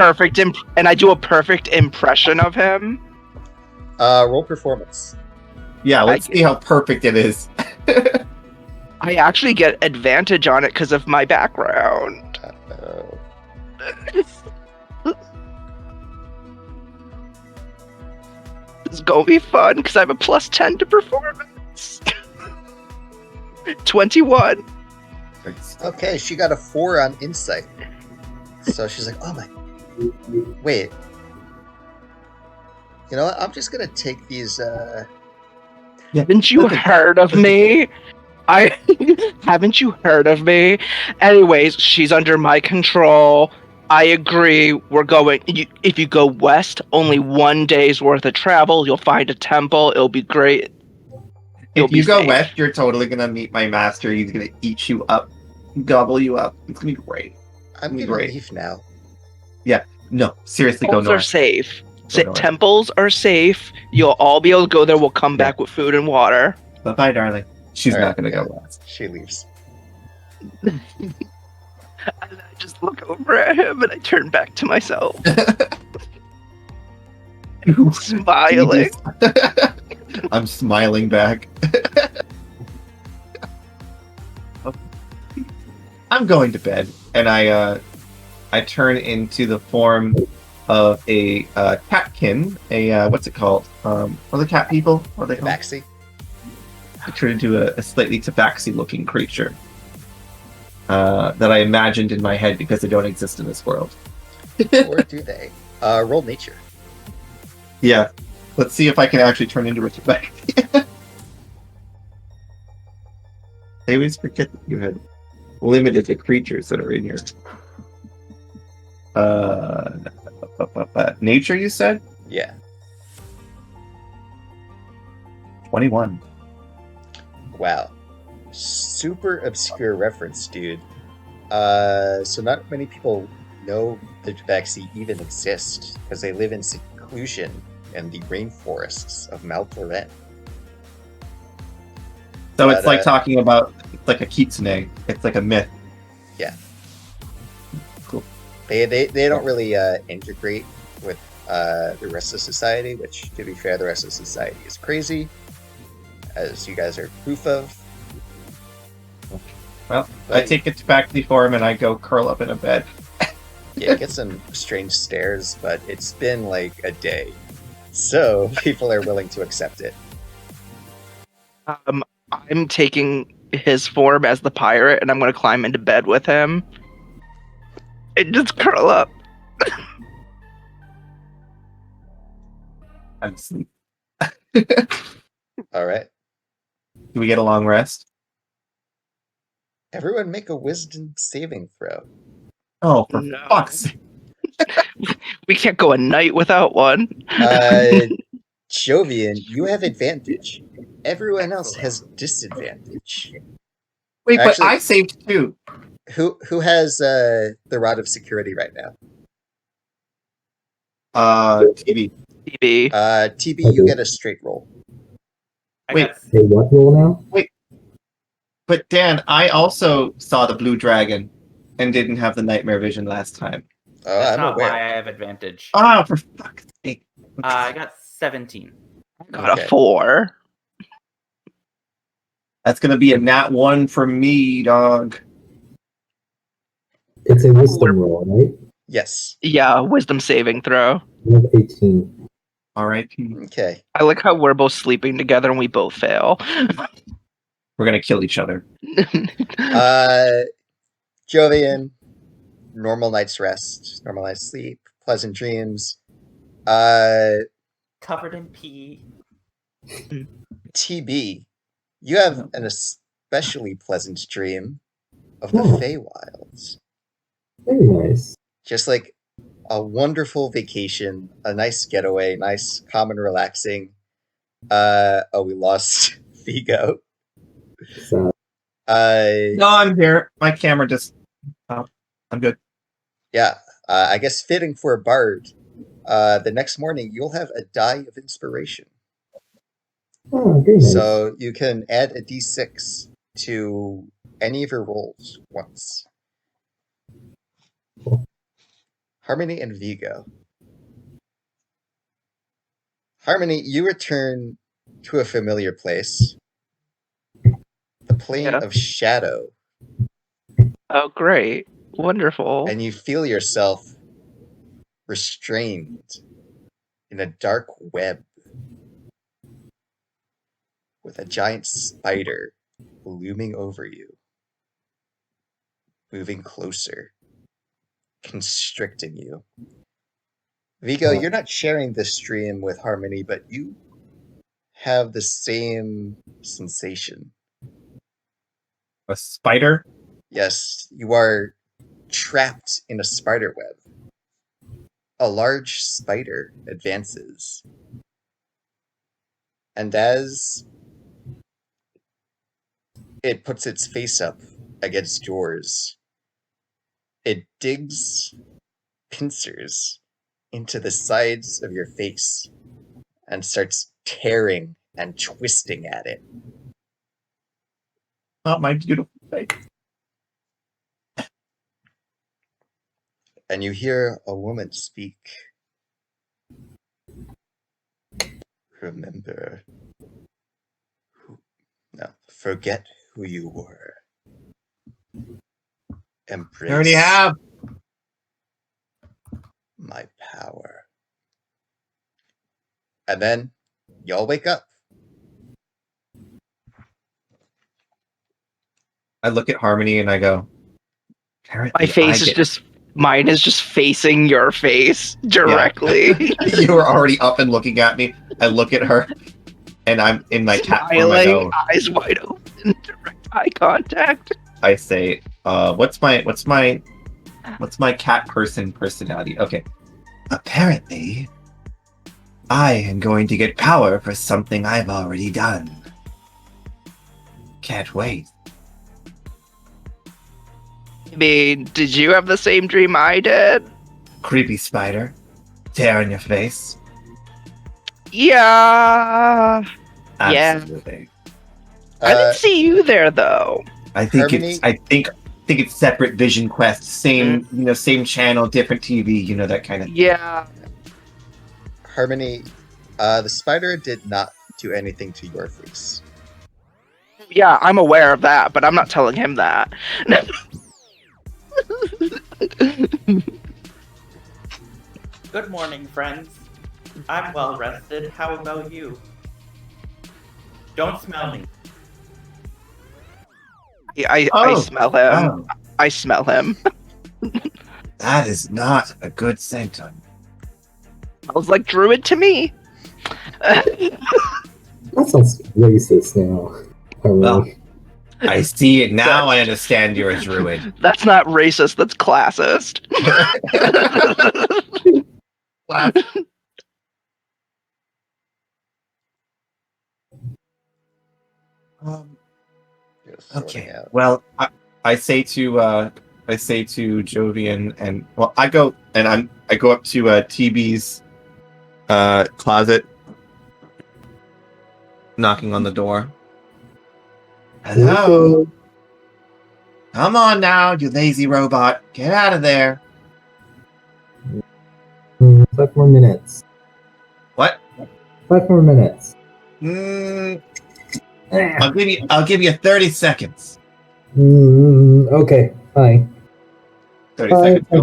perfect impression of him. Roll performance. Yeah, let's see how perfect it is. I actually get advantage on it because of my background. It's gonna be fun because I have a +10 to performance. 21. Okay, she got a 4 on insight. So she's like, oh my. Wait. You know what? I'm just gonna take these. Haven't you heard of me? Haven't you heard of me? Anyways, she's under my control. I agree. We're going. If you go west, only 1 day's worth of travel. You'll find a temple. It'll be great. If you go west, you're totally gonna meet my master. He's gonna eat you up, gobble you up. It's gonna be great. I'm gonna leave now. Yeah. No, seriously, Temples go north. are safe. Go Temples are safe. You'll all be able to go there. We'll come back with food and water. Bye, darling. She's All not right, gonna yeah. go west. She leaves. And I just look over at him and I turn back to myself, smiling. I'm smiling back. I'm going to bed, and I turn into the form of a catkin. What's it called? What are the cat people? What are they called? Tabaxi. I turn into a slightly tabaxi-looking creature that I imagined in my head because they don't exist in this world. Or do they? Roll nature. Yeah. Let's see if I can actually turn into a tabaxi. I always forget that you had limited the creatures that are in here. Nature, you said? Yeah. 21. Wow. Super obscure reference, dude. So not many people know the Tabaxi even exist because they live in seclusion in the rainforests of Mount Loren. So it's like talking about, it's like a kitsune. It's like a myth. Yeah. Cool. They don't really integrate with the rest of society, which, to be fair, the rest of society is crazy, as you guys are proof of. Well, I take it back to the form and I go curl up in a bed. Yeah, get some strange stares, but it's been like a day, so people are willing to accept it. I'm taking his form as the pirate, and I'm going to climb into bed with him and just curl up. I'm asleep. All right. Do we get a long rest? Everyone make a wisdom saving throw. Oh, for No. fuck's sake. We can't go a night without one. Jovian, you have advantage. Everyone else has disadvantage. Wait, Actually- but I saved too. Who has the Rod of Security right now? TB. TB. TB, you get a straight roll. Wait. Hey, what roll now? But Dan, I also saw the blue dragon and didn't have the nightmare vision last time. Oh, That's I'm not aware. why I have advantage. Ah, for fuck's sake. I got 17. Got Okay. a 4. That's gonna be a nat 1 for me, dog. It's a wisdom roll, right? Yes. Yeah, wisdom saving throw. I have 18. Alright. Okay. I like how we're both sleeping together and we both fail. We're gonna kill each other. Jovian, normal night's rest, normal night's sleep, pleasant dreams. Covered in pee. TB, you have an especially pleasant dream of the Oh. Feywilds. Very nice. Just like a wonderful vacation, a nice getaway, nice, calm and relaxing. We lost Vigo. Sad. No, I'm here. My camera just. Oh, I'm good. Yeah, I guess fitting for a bard. The next morning, you'll have a die of inspiration. Oh, very nice. So you can add a d6 to any of your rolls once. Harmony and Vigo. Harmony, you return to a familiar place. The plane Yeah. of shadow. Oh, great. Wonderful. And you feel yourself restrained in a dark web with a giant spider looming over you, moving closer, constricting you. Vigo, you're not sharing this stream with Harmony, but you have the same sensation. A spider? Yes, you are trapped in a spider web. A large spider advances. And as it puts its face up against yours, it digs pincers into the sides of your face and starts tearing and twisting at it. Not my beautiful face. And you hear a woman speak. Remember forget who you were. Embrace I already have. my power. And then y'all wake up. I look at Harmony and I go, My face is just mine is just facing your face directly. Yeah. You were already up and looking at me. I look at her and I'm in my cat form. I go, eyes wide open, direct eye contact. I say, what's my cat person personality? Okay. Apparently, I am going to get power for something I've already done. Can't wait. I mean, did you have the same dream I did? Creepy spider. Tear in your face. Yeah. Absolutely. I didn't see you there though. I think Harmony? I think it's separate Vision Quest, same same channel, different TV, that kind of thing. Yeah. Harmony, the spider did not do anything to your face. Yeah, I'm aware of that, but I'm not telling him that. Good morning, friends. I'm well rested. How about you? Don't smell me. I smell him. I smell him. That is not a good scent on. Smells like druid to me. That sounds racist now. Well, I see it now. I understand you're a druid. That's not racist. That's classist. Okay. Well, I say to Jovian and I go up to TB's closet, knocking on the door. Hello. Come on now, you lazy robot. Get out of there. 5 more minutes. What? 5 more minutes. I'll give you 30 seconds. Okay, fine. 30 seconds go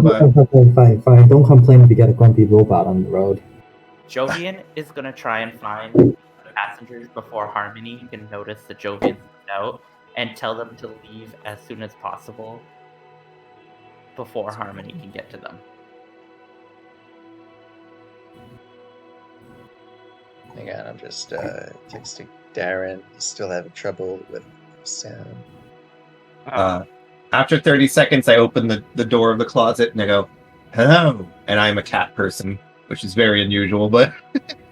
by. Fine. Don't complain if you get a grumpy robot on the road. Jovian is gonna try and find the passengers before Harmony can notice that Jovian's out and tell them to leave as soon as possible before Harmony can get to them. Hang on, I'm just texting Darren. He's still having trouble with sound. After 30 seconds, I open the door of the closet and I go, hello. And I'm a cat person, which is very unusual, but...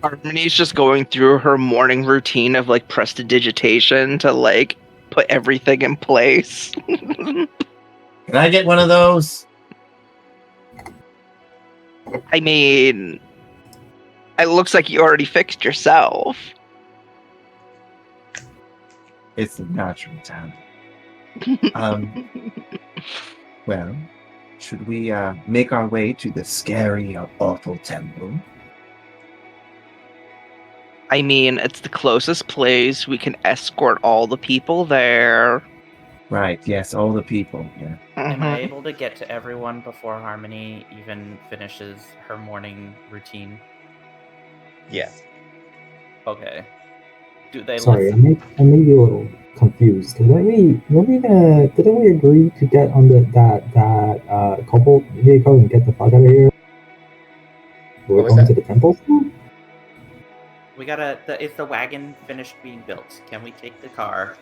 Harmony's just going through her morning routine of, prestidigitation to, put everything in place. Can I get one of those? I mean... It looks like you already fixed yourself. It's the natural talent. Well, should we make our way to the scary or awful temple? I mean, it's the closest place. We can escort all the people there. Right, yes, all the people, yeah. Am I Mhm. able to get to everyone before Harmony even finishes her morning routine? Yeah. Okay. Do they Sorry, I listen? may be a little confused. Didn't we agree to get on that cobalt vehicle and get the fuck out of here? We're What was going that? to the temple still? We gotta. Is the wagon finished being built? Can we take the car?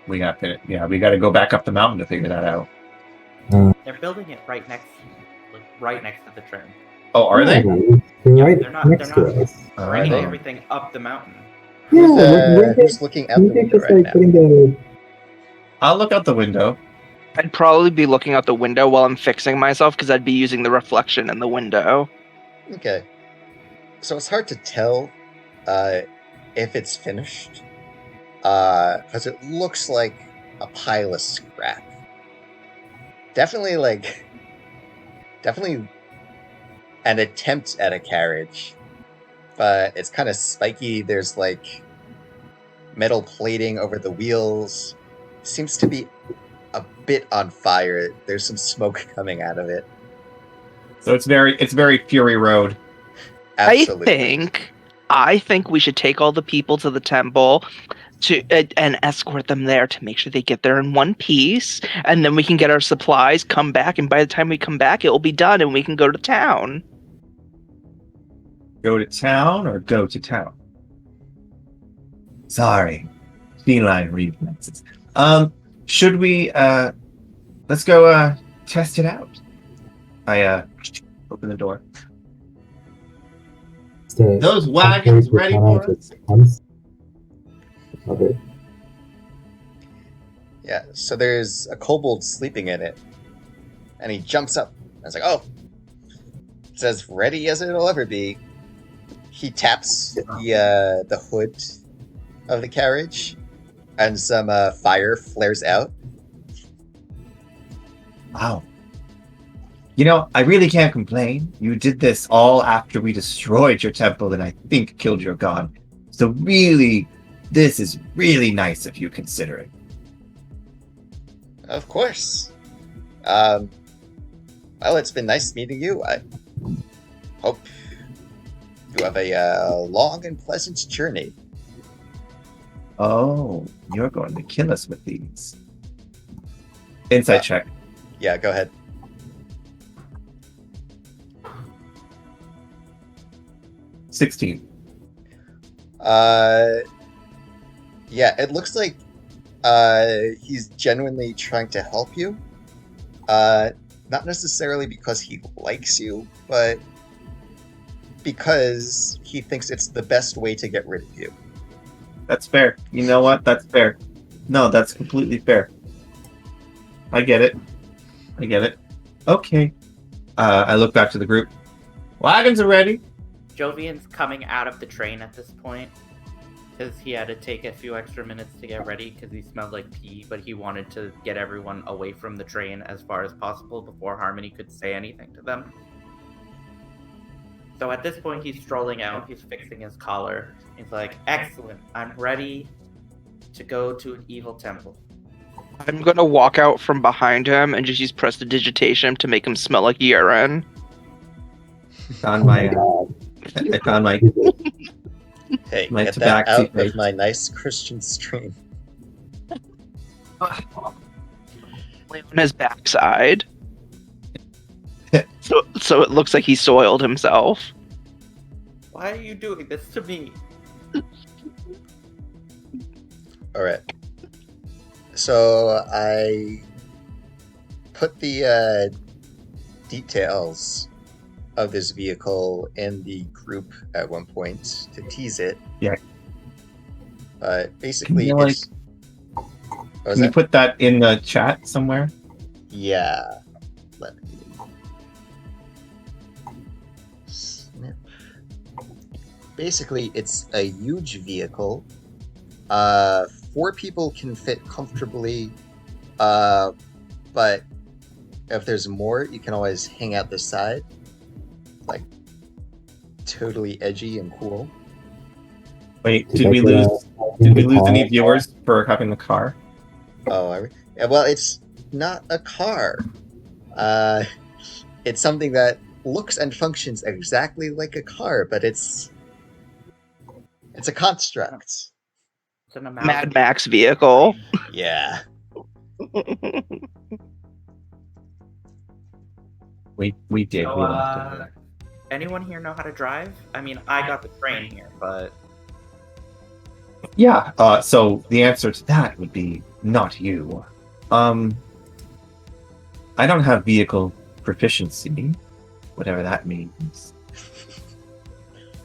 We got to go back up the mountain to figure that out. They're building it right next to the train. Oh, are they? They're Yeah, right they're not- next they're to not- us. Bringing Oh. everything up the mountain. Who's looking out the window just right like now? putting the I'll look out the window. I'd probably be looking out the window while I'm fixing myself because I'd be using the reflection in the window. Okay. So it's hard to tell if it's finished because it looks like a pile of scrap. Definitely an attempt at a carriage, but it's kind of spiky. There's like metal plating over the wheels. Seems to be a bit on fire. There's some smoke coming out of it. So it's very Fury Road. Absolutely. I think we should take all the people to the temple and escort them there to make sure they get there in one piece, and then we can get our supplies, come back, and by the time we come back, it will be done, and we can go to town. Go to town or go to town? Sorry. Feline reflexes. Should we let's go test it out. I open the door. Those wagons ready for us? Okay. Yeah, so there's a kobold sleeping in it. And he jumps up. I was like, oh. It's as ready as it'll ever be. He taps the hood of the carriage, and some fire flares out. Wow. You know, I really can't complain. You did this all after we destroyed your temple and I think killed your god. So really, this is really nice of you considering. Of course. Well, it's been nice meeting you. I hope you have a long and pleasant journey. Oh, you're going to kill us with these. Insight check. Yeah, go ahead. $16. Yeah, it looks like he's genuinely trying to help you. Not necessarily because he likes you, but because he thinks it's the best way to get rid of you. That's fair. You know what? That's fair. No, that's completely fair. I get it. Okay. I look back to the group. Wagons are ready. Jovian's coming out of the train at this point because he had to take a few extra minutes to get ready because he smelled like pee, but he wanted to get everyone away from the train as far as possible before Harmony could say anything to them. So at this point, he's strolling out, he's fixing his collar. He's like, excellent, I'm ready to go to an evil temple. I'm gonna walk out from behind him and just use prestidigitation to make him smell like urine. Found Oh my, my god. I found my Hey, My get that tabaxi out face. of my nice Christian stream. On his backside. So it looks like he soiled himself. Why are you doing this to me? Alright. So I put the details of this vehicle in the group at one point to tease it. Yeah. Basically, Can you, it's... What was Can you that? put that in the chat somewhere? Yeah. Let me... Snip. Basically, it's a huge vehicle. 4 people can fit comfortably But if there's more, you can always hang out the side. Like, totally edgy and cool. Wait, did we lose any viewers for having a car? Oh, well, it's not a car. It's something that looks and functions exactly like a car, but it's a construct. It's an Mad Max vehicle. Yeah. We did. So, we lost it. anyone here know how to drive? I mean, I got the train here, but Yeah. So the answer to that would be not you. I don't have vehicle proficiency, whatever that means.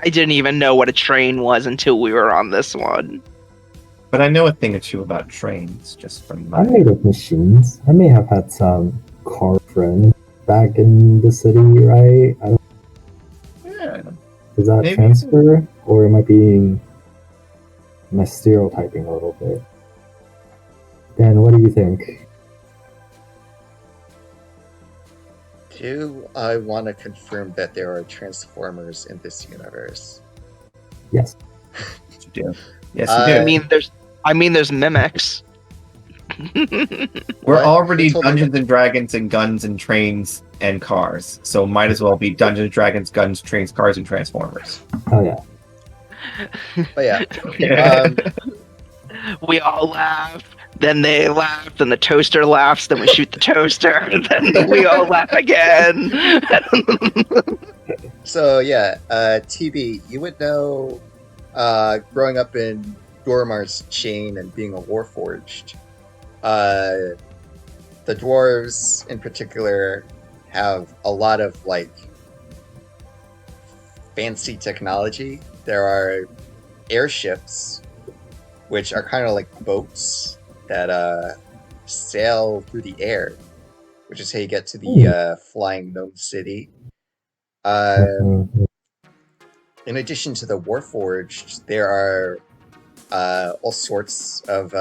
I didn't even know what a train was until we were on this one. But I know a thing or two about trains, just from my... I'm made of machines. I may have had some car friends back in the city, right? I don't... Yeah. Does that Maybe. transfer? Or am I being... Am I stereotyping a little bit? Dan, what do you think? Do I want to confirm that there are Transformers in this universe? Yes. You do. Yes, you do. I mean, there's mimics. We're What? already Who told you Dungeons and Dragons and guns and trains and cars, so might as well be Dungeons and Dragons, guns, trains, cars, and Transformers. Oh yeah. But yeah. We all laugh, then they laugh, then the toaster laughs, then we shoot the toaster, then we all laugh again. So yeah, TB, you would know, growing up in Dormar's chain and being a warforged, the dwarves in particular have a lot of like fancy technology. There are airships, which are kind of like boats that sail through the air, which is how you get to the flying gnome city. Mhm. In addition to the Warforged, there are all sorts of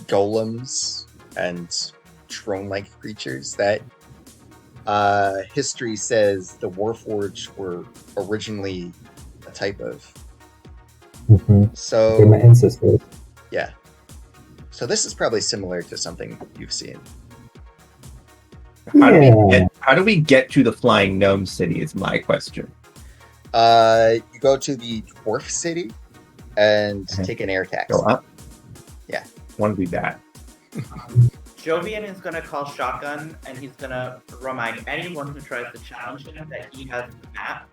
golems and drone-like creatures that history says the Warforged were originally a type of. Mhm. So They're my ancestors. yeah. So this is probably similar to something you've seen. How do we get to the flying gnome city is my question. You go to the dwarf city and Okay. take an air taxi. Go up? Yeah. Want to do that. Jovian is gonna call shotgun, and he's gonna remind anyone who tries to challenge him that he has the map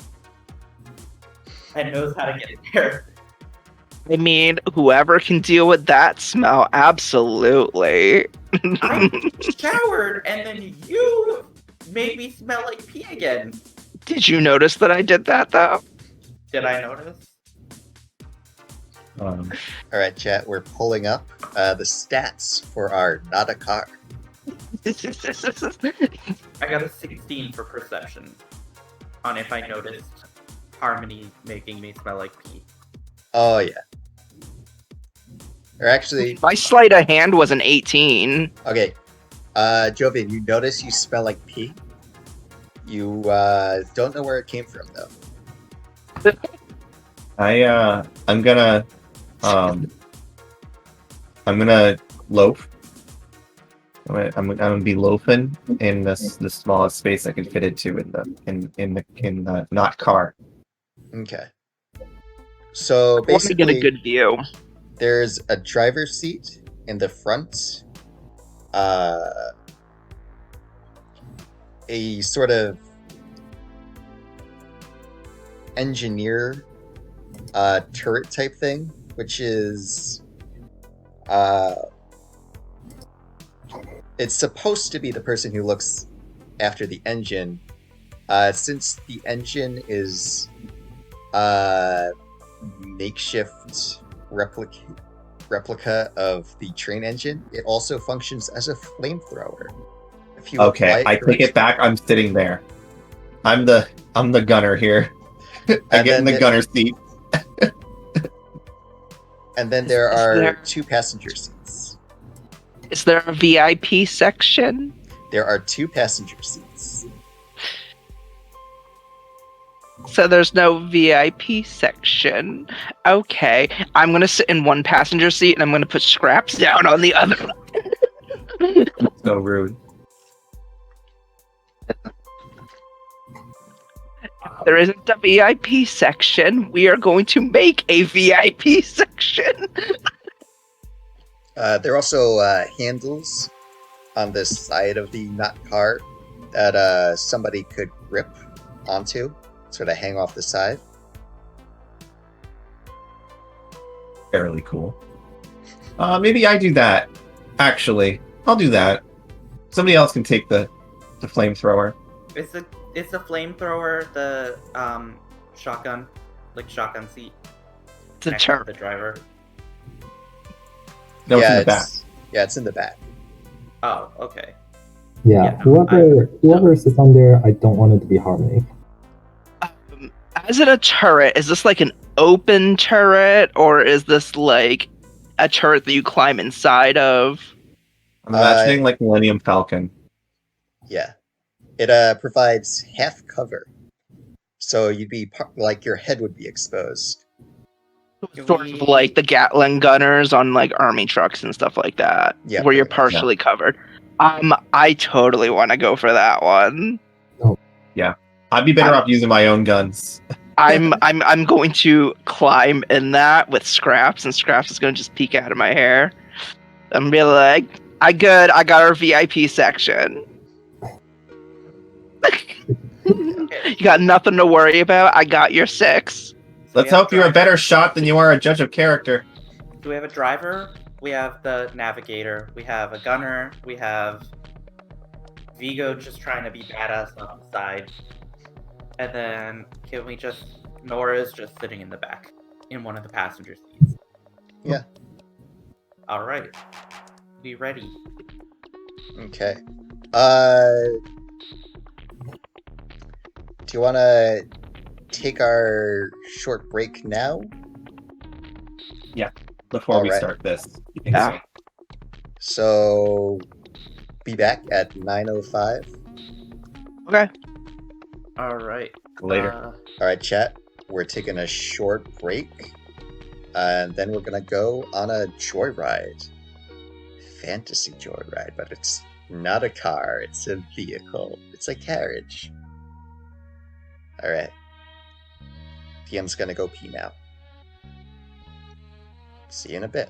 and knows how to get there. I mean, whoever can deal with that smell, absolutely. I showered, and then you made me smell like pee again. Did you notice that I did that, though? Did I notice? All right, chat. We're pulling up the stats for our not a car. I got a 16 for perception on if I noticed Harmony making me smell like pee. Oh yeah. Or actually, My sleight of hand was an 18. okay. Jovian, you notice you smell like pee. You don't know where it came from though. I'm gonna loaf. I'm gonna be loafing in the smallest space I can fit into in the not car. Okay. So I want to basically, get a good view. there's a driver's seat in the front. A sort of engineer turret type thing, which is it's supposed to be the person who looks after the engine. Since the engine is makeshift replica of the train engine, it also functions as a flamethrower. If you Okay, apply I take it back. I'm sitting there. I'm the gunner here. I get in the gunner seat. And then there are there- 2 passenger seats. Is there a VIP section? There are 2 passenger seats. So there's no VIP section. Okay, I'm gonna sit in one passenger seat and I'm gonna put scraps down on the other. So rude. There isn't a VIP section. We are going to make a VIP section. There are also handles on this side of the not car that somebody could grip onto, sort of hang off the side. Fairly cool. Maybe I do that. Actually, I'll do that. Somebody else can take the flamethrower. Is the flamethrower the shotgun, like shotgun seat? It's a next to turret. the driver. No, it's yeah, in the back. Yeah, it's in the back. Oh, okay. Yeah, Yeah, whoever sits on there, I don't want it to be harming. As in a turret, is this like an open turret, or is this like a turret that you climb inside of? I'm imagining like Millennium Falcon. Yeah. It provides half cover. So you'd be like your head would be exposed. Sort of like the Gatling gunners on like army trucks and stuff like that, Yeah, where you're pretty much. partially covered. I totally want to go for that one. Yeah, I'd be better off using my own guns. I'm going to climb in that with Scraps, and Scraps is going to just peek out of my hair. I'm gonna be like, I got our VIP section. You got nothing to worry about. I got your 6. Let's hope you're a better shot than you are a judge of character. Do we have a driver? We have the navigator. We have a gunner. We have Vigo just trying to be badass on the side. And then can we just... Nora's just sitting in the back in one of the passenger seats. Yeah. Alright. Be ready. Okay. Do you want to take our short break now? Before we Alright. start this. You think Yeah. So, be back at 9:05. Okay. Alright. Later. Alright, chat. We're taking a short break. And then we're going to go on a joyride. Fantasy joyride, but it's not a car, it's a vehicle. It's a carriage. Alright. PM's gonna go pee now. See you in a bit.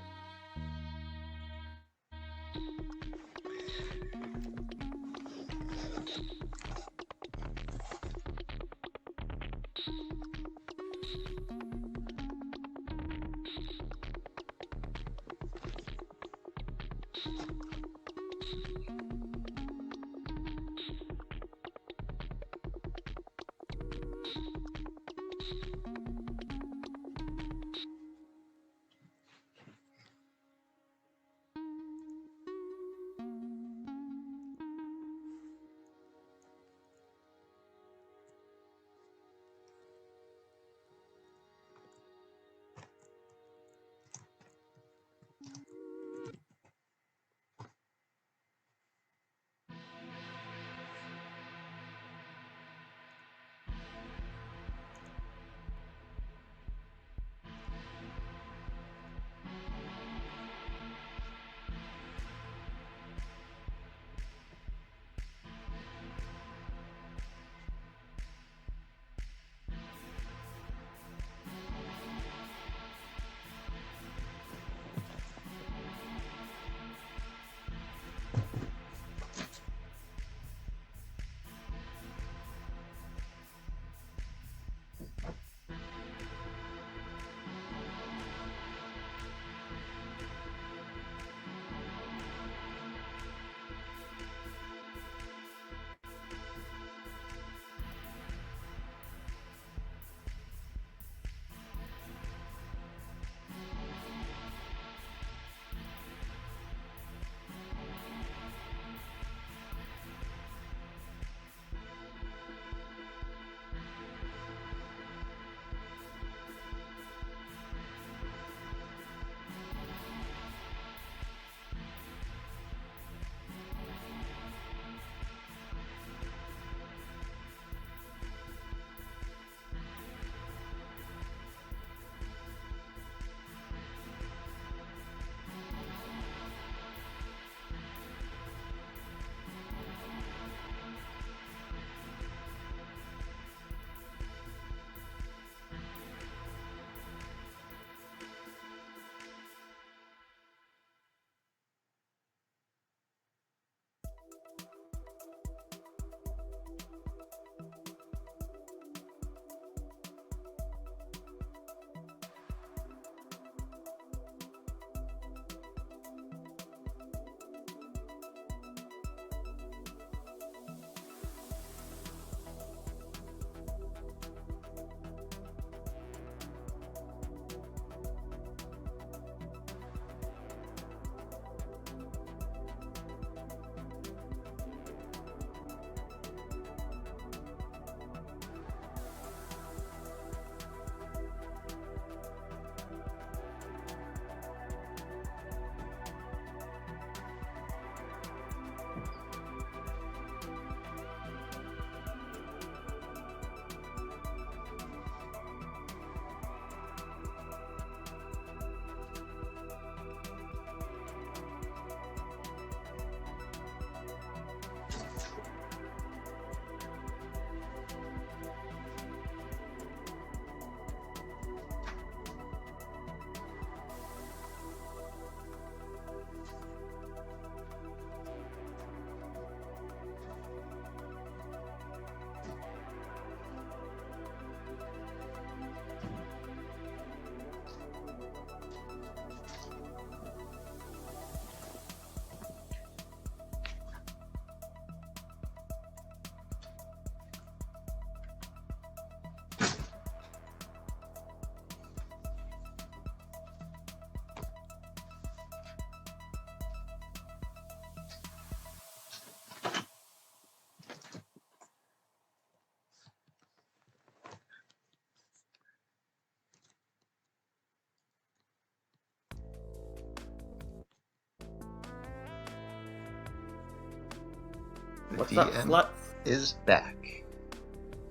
What's The up, DM sluts? is back.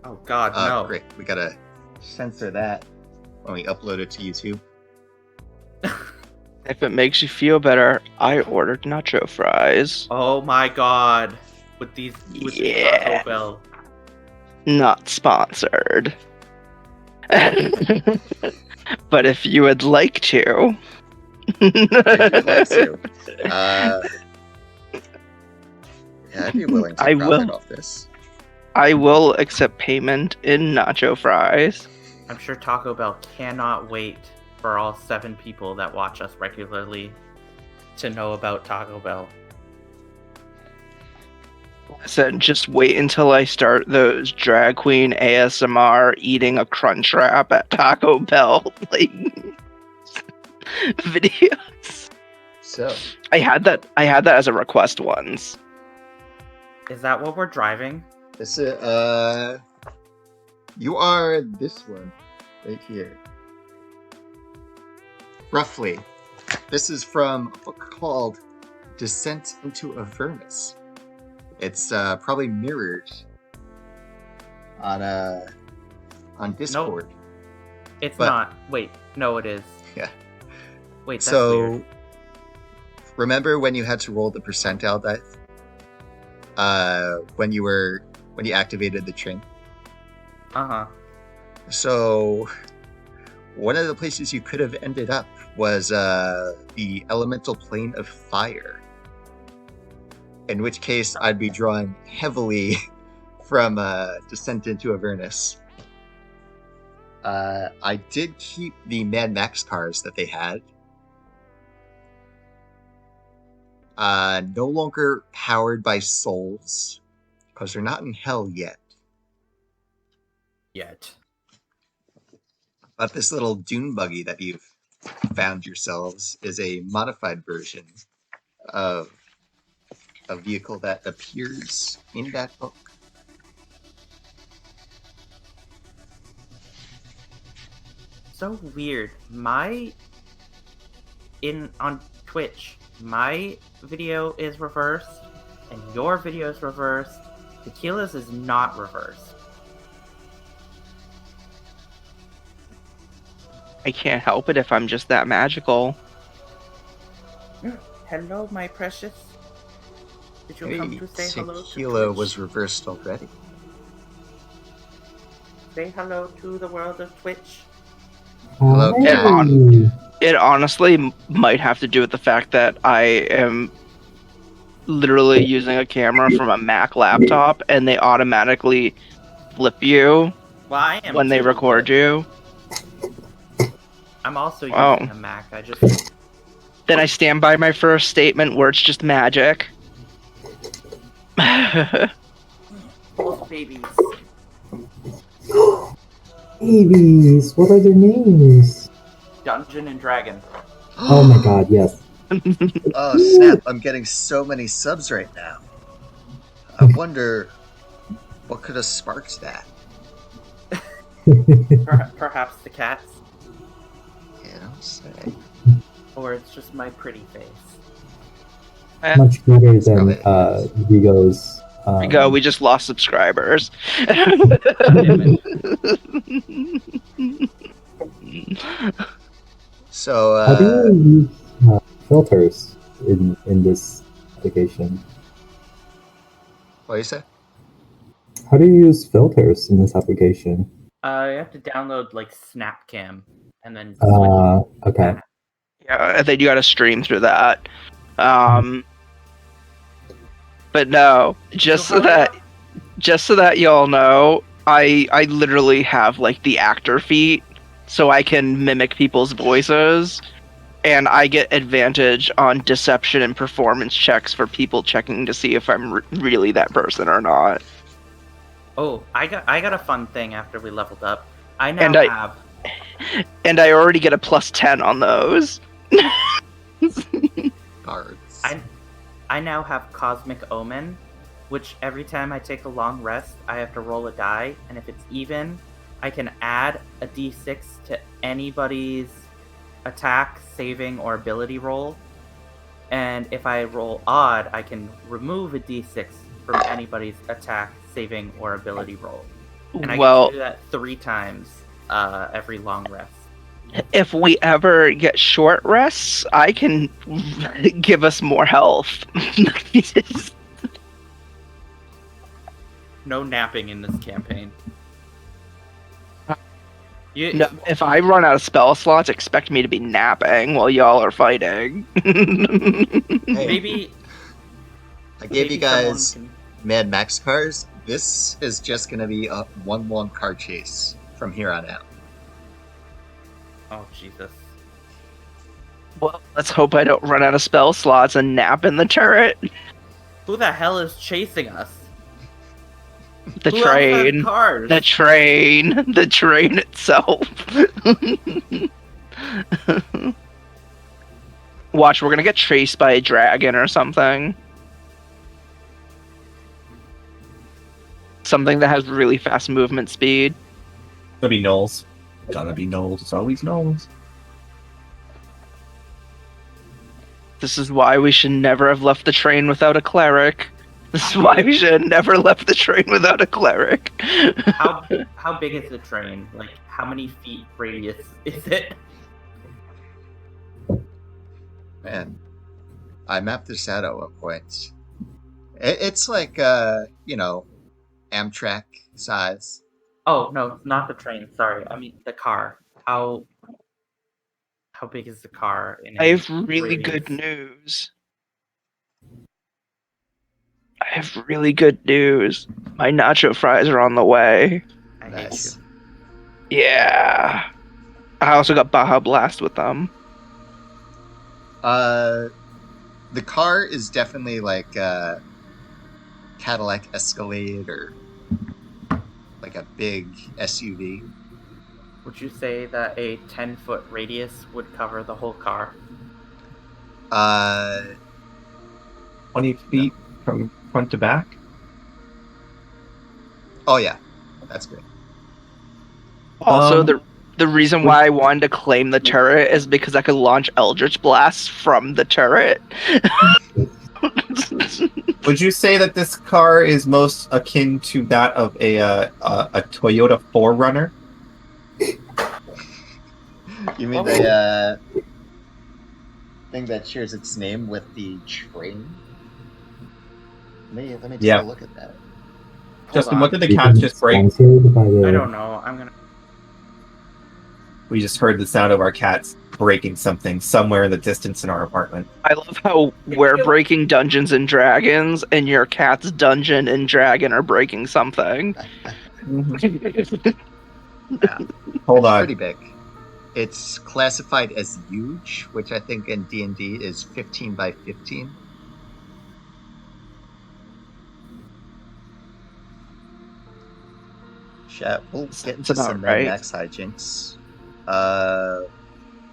Oh God, no! Great. We gotta censor that when we upload it to YouTube. If it makes you feel better, I ordered nacho fries. Oh my God! With this Taco Bell. Not sponsored. But if you would like to. If you'd like to. Yeah, I'd be willing to I profit will. off this. I will accept payment in nacho fries. I'm sure Taco Bell cannot wait for all 7 people that watch us regularly to know about Taco Bell. I said, just wait until I start those drag queen ASMR eating a crunch wrap at Taco Bell like videos. So, I had that as a request once. Is that what we're driving? this is, you are this one right here. Roughly. This is from a book called Descent into Avernus. It's probably mirrored on Discord. It's But- not. Wait, no, it is. Yeah. Wait, that's So, weird. remember when you had to roll the percentile dice? When you activated the train? Uh-huh. So, one of the places you could have ended up was the elemental plane of fire. In which case, I'd be drawing heavily from Descent into Avernus. I did keep the Mad Max cars that they had. No longer powered by souls, because they're not in hell yet. But this little dune buggy that you've found yourselves is a modified version of a vehicle that appears in that book. So weird. On Twitch, my video is reversed, and your video is reversed. Tequila's is not reversed. I can't help it if I'm just that magical. Hello, my precious. Did you come Hey, to say hello to Tequila Twitch? was reversed already. Say hello to the world of Twitch. Hello, Hi. Cat. It honestly might have to do with the fact that I am literally using a camera from a Mac laptop, and they automatically flip you Well, I am when they too, record but you. I'm also Oh. using a Mac. I just Then I stand by my first statement where it's just magic. both babies. Babies, what are their names? Dungeon and Dragon. Oh my god, yes. Oh snap, I'm getting so many subs right now. I wonder what could have sparked that. Perhaps the cats, Yeah, don't say. or it's just my pretty face. Much better than Probably. Vigo's. Vigo, we just lost subscribers. So, How do you use filters in this application? what do you say? How do you use filters in this application? You have to download like Snapcam, and then Okay. Yeah, I think you gotta stream through that. But no, just so that y'all know, I literally have like the actor feat, so I can mimic people's voices, and I get advantage on deception and performance checks for people checking to see if I'm really that person or not. Oh, I got a fun thing after we leveled up. I now And I already get a +10 on those. Guards. I now have Cosmic Omen, which every time I take a long rest, I have to roll a die, and if it's even, I can add a d6 to anybody's attack, saving, or ability roll. And if I roll odd, I can remove a d6 from anybody's attack, saving, or ability roll. And I get Well, to do that 3 times every long rest. if we ever get short rests, I can give us more health. No napping in this campaign. No, if I run out of spell slots, expect me to be napping while y'all are fighting. Hey, Maybe I gave you maybe guys someone Mad Max cars. This is just gonna be a one long car chase from here on out. Oh Jesus! Well, let's hope I don't run out of spell slots and nap in the turret. Who the hell is chasing us? The Who else has train. cars? The train. The train itself. Watch, we're gonna get chased by a dragon or something. Something that has really fast movement speed. Gotta be Knowles. Gotta be Knowles. It's always Knowles. This is why we should never have left the train without a cleric. This is why we should have never left the train without a cleric. How big is the train? Like, how many feet radius is it? Man, I mapped this out at one point. It's like Amtrak size. Oh no, not the train. Sorry, I mean the car. How big is the car? I have really radius? good news. I have really good news. My nacho fries are on the way. I Nice. hate you. Yeah. I also got Baja Blast with them. The car is definitely like a Cadillac Escalade or like a big SUV. Would you say that a 10-foot radius would cover the whole car? 20 feet from front to back. Oh yeah, that's great. Also, the reason why I wanted to claim the turret is because I could launch Eldritch Blasts from the turret. Would you say that this car is most akin to that of a Toyota 4Runner? You mean the thing that shares its name with the train? Let me take Yeah. a look at that. Justin, on. what did the cats just break? Sponsored by the... I don't know. I'm gonna. We just heard the sound of our cats breaking something somewhere in the distance in our apartment. I love how we're breaking Dungeons and Dragons, and your cat's dungeon and dragon are breaking something. Yeah, Hold it's on. pretty big. It's classified as huge, which I think in D&D is 15 by 15. Chat, we'll get It's to about some right. Max hijinks.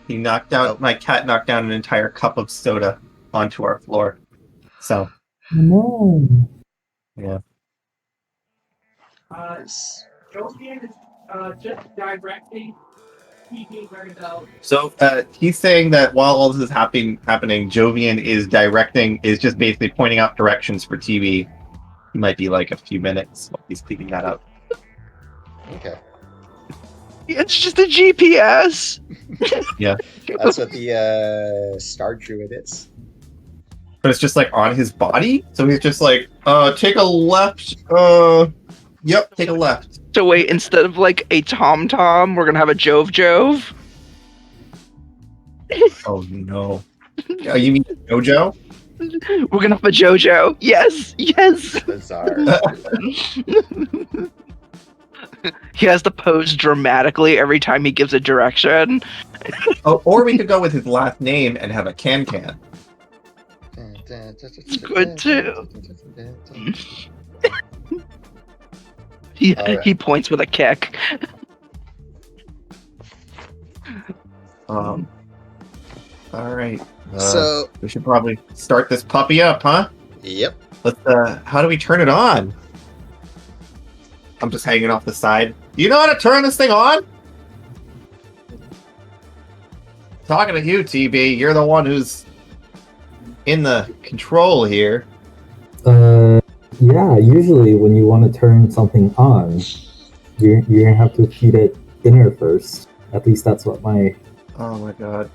He knocked down Oh. my cat knocked down an entire cup of soda onto our floor. So No. yeah. Jovian is just directing TV where to go. So he's saying that while all this is happening, Jovian is just basically pointing out directions for TV. He might be like a few minutes while he's cleaning that up. Okay. It's just a GPS. That's what the Star Druid is. But it's just like on his body, so he's just like, take a left. Yep, take a left. So wait, instead of like a TomTom, we're gonna have a Jove. Oh no. You mean Jojo? We're gonna have a JoJo. Yes. Bizarre. He has to pose dramatically every time he gives a direction. Oh, or we could go with his last name and have a can. It's good too. He Alright. he points with a kick. All right. So, We should probably start this puppy up, huh? yep. Let's. How do we turn it on? I'm just hanging off the side. You know how to turn this thing on? Talking to you, TB. You're the one who's in the control here. Yeah, usually when you want to turn something on, you're gonna have to feed it dinner first. At least that's what my. Oh my god.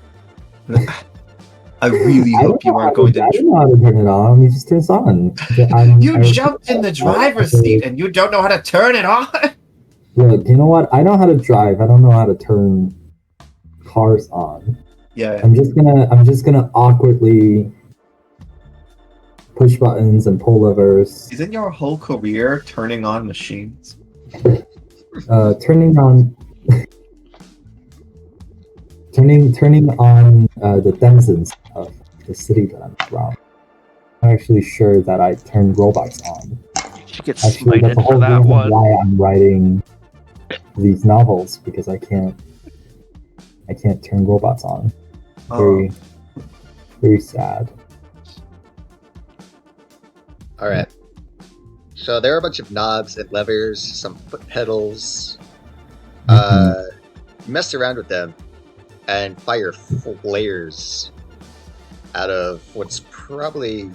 I really hope you aren't going to. I don't know how to turn it on. It just turns on. You jumped in the driver's seat and you don't know how to turn it on? Look, you know what? I know how to drive. I don't know how to turn cars on. Yeah. I'm just gonna awkwardly push buttons and pull levers. Isn't your whole career turning on machines? Turning on the denizens of the city that I'm around. I'm actually sure that I turned robots on. She gets Actually, that's smited the whole for that reason one. why I'm writing these novels, because I can't turn robots on. Very, very sad. All right. So there are a bunch of knobs and levers, some foot pedals. You mess around with them, and fire flares out of what's probably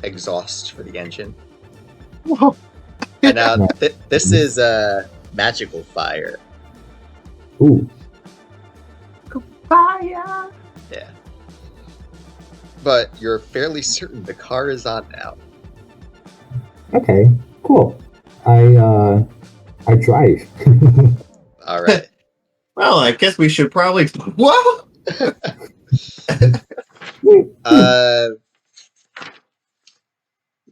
exhaust for the engine. Whoa. And now this is magical fire. Ooh. Fire! Yeah. But you're fairly certain the car is on now. Okay. Cool. I drive. All right. Well, I guess we should probably. Whoa!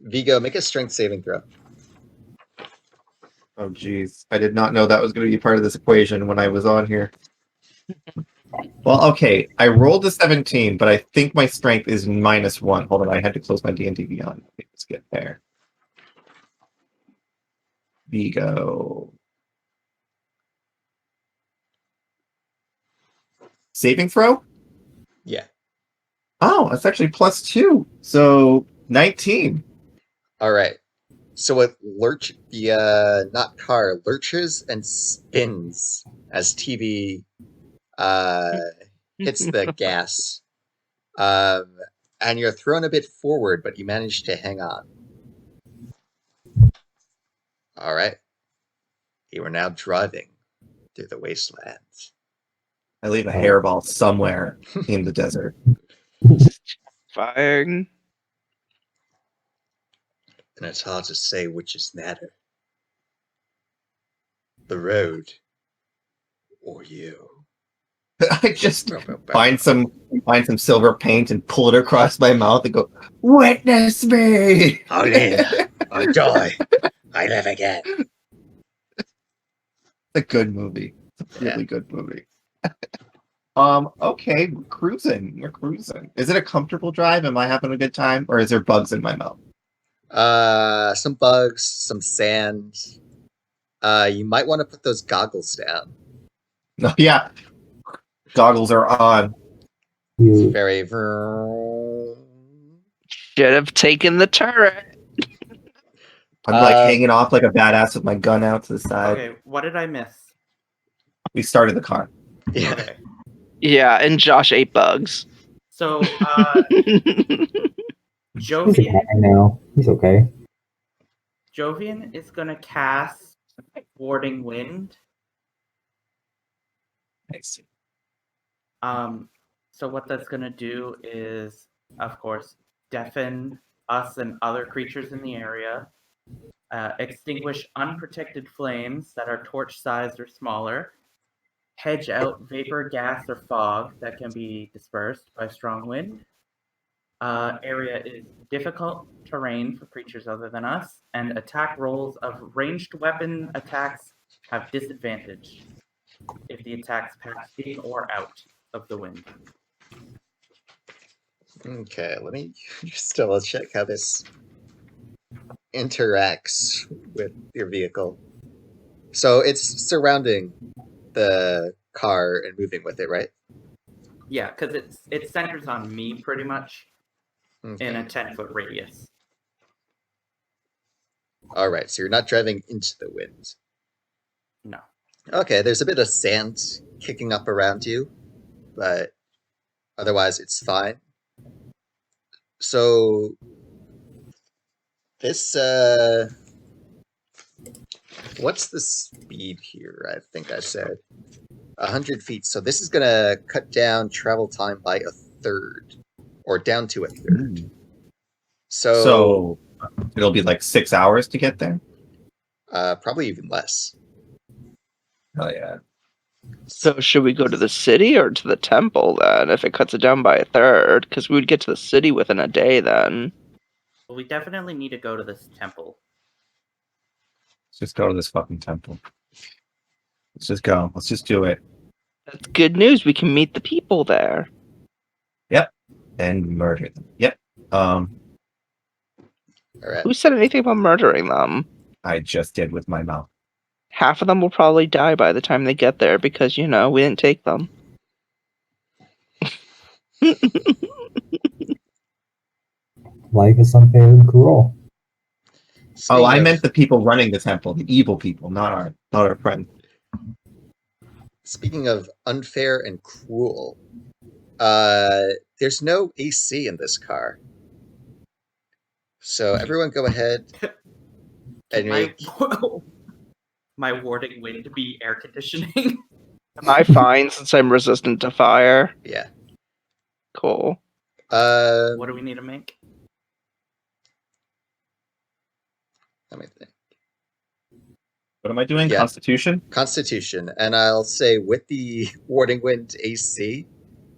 Vigo, make a strength saving throw. Oh, jeez. I did not know that was going to be part of this equation when I was on here. Well, okay. I rolled a 17, but I think my strength is -1. Hold on. I had to close my D&D Beyond. Let's get there. Vigo. Saving throw? Yeah. Oh, that's actually +2. So 19. All right. So it not car, lurches and spins as TV hits the gas. And you're thrown a bit forward, but you manage to hang on. All right. You are now driving through the wastelands. I leave a hairball somewhere in the desert. Fine. And it's hard to say which is madder. The road or you. I just find some silver paint and pull it across my mouth and go, "Witness me! I'll live or die. I live again." It's a good movie. It's a really good movie. Okay, we're cruising. Is it a comfortable drive? Am I having a good time? Or is there bugs in my mouth? Some bugs, some sand. You might want to put those goggles down. No, yeah. Goggles are on. It's very. Should have taken the turret. I'm like hanging off like a badass with my gun out to the side. Okay, what did I miss? We started the car. Yeah. Okay. Yeah, and Josh ate bugs. So, He's Jovian, okay now. He's okay. Jovian is gonna cast Warding Wind. Nice. So what that's gonna do is, of course, deafen us and other creatures in the area, extinguish unprotected flames that are torch-sized or smaller, hedge out vapor, gas, or fog that can be dispersed by strong wind. Area is difficult terrain for creatures other than us, and attack rolls of ranged weapon attacks have disadvantage if the attacks pass in or out of the wind. Okay, let me just double check how this interacts with your vehicle. So it's surrounding the car and moving with it, right? Yeah, because it centers on me pretty much Okay. in a 10-foot radius. All right, so you're not driving into the wind. No. Okay, there's a bit of sand kicking up around you, but otherwise it's fine. So This, what's the speed here? I think I said 100 feet. So this is going to cut down travel time by a third, or down to a third. So it'll be like 6 hours to get there? Probably even less. Oh, yeah. So should we go to the city or to the temple then, if it cuts it down by a third? Because we would get to the city within a day then. Well, we definitely need to go to this temple. Let's just go to this fucking temple. Let's just go. Let's just do it. That's good news. We can meet the people there. Yep. And murder them. Yep. All right. Who said anything about murdering them? I just did with my mouth. Half of them will probably die by the time they get there because, we didn't take them. Life is unfair and cruel. Oh, I meant the people running the temple, the evil people, not our friend. Speaking of unfair and cruel, there's no AC in this car. So everyone go ahead and make... My warding wind to be air conditioning. Am I fine since I'm resistant to fire? Yeah. Cool. What do we need to make? Let me think. What am I doing? Yeah. Constitution? Constitution. And I'll say with the warding wind AC,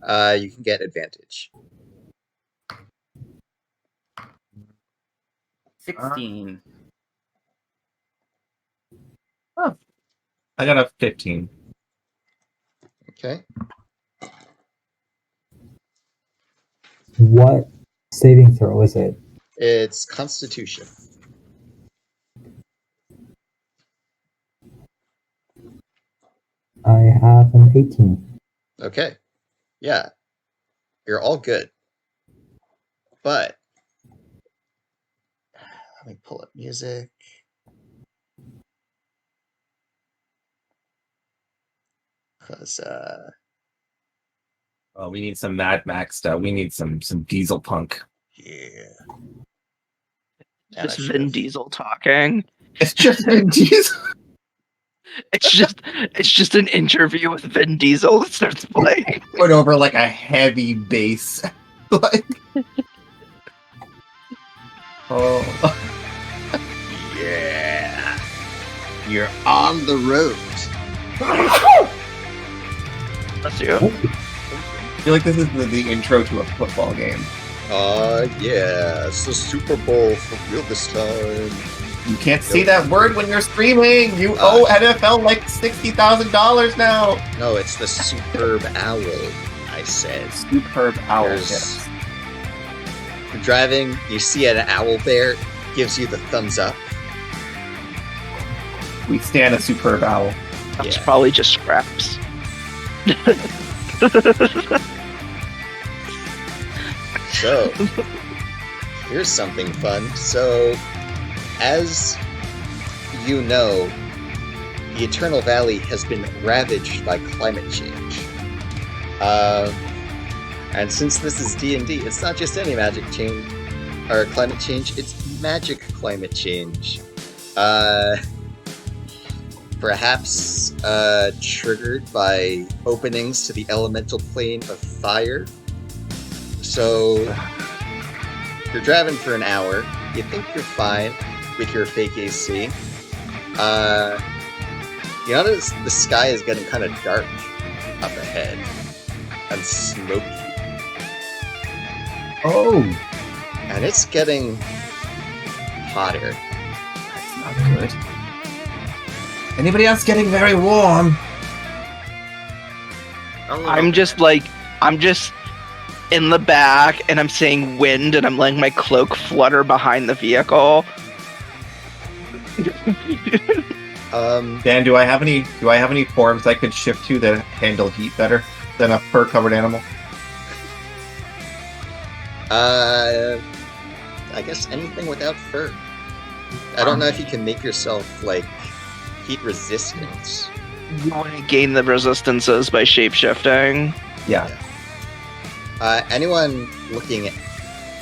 you can get advantage. 16. Oh. I got a 15. Okay. What saving throw is it? It's Constitution. I have an 18. Okay. Yeah. You're all good. But let me pull up music. Because Oh, we need some Mad Max stuff. We need some diesel punk. yeah. Just Vin Diesel talking. It's just Vin Diesel. It's just an interview with Vin Diesel that starts playing. Put over like a heavy bass. Like, oh. Yeah. You're on the road. That's you. I feel like this is the intro to a football game. Yeah. It's the Super Bowl for real this time. You can't say that word when you're streaming. You owe NFL like $60,000 now. No, it's the Superb Owl, I said. Superb owl. Yes. You're driving, you see an owl there, gives you the thumbs up. We stand a superb owl. That's Yeah. probably just scraps. So, here's something fun. So, as you know, the Eternal Valley has been ravaged by climate change. And since this is D&D, it's not just any magic change or climate change, it's magic climate change. Perhaps triggered by openings to the elemental plane of fire. So, you're driving for an hour. You think you're fine with your fake AC. You notice the sky is getting kind of dark up ahead and smoky. Oh, And it's getting hotter. that's not good. Anybody else getting very warm? I'm just in the back and I'm saying wind and I'm letting my cloak flutter behind the vehicle. Dan, do I have any forms I could shift to that handle heat better than a fur-covered animal? I guess anything without fur. I don't know if you can make yourself, like, heat resistance. You want to gain the resistances by shape-shifting. Yeah. Anyone looking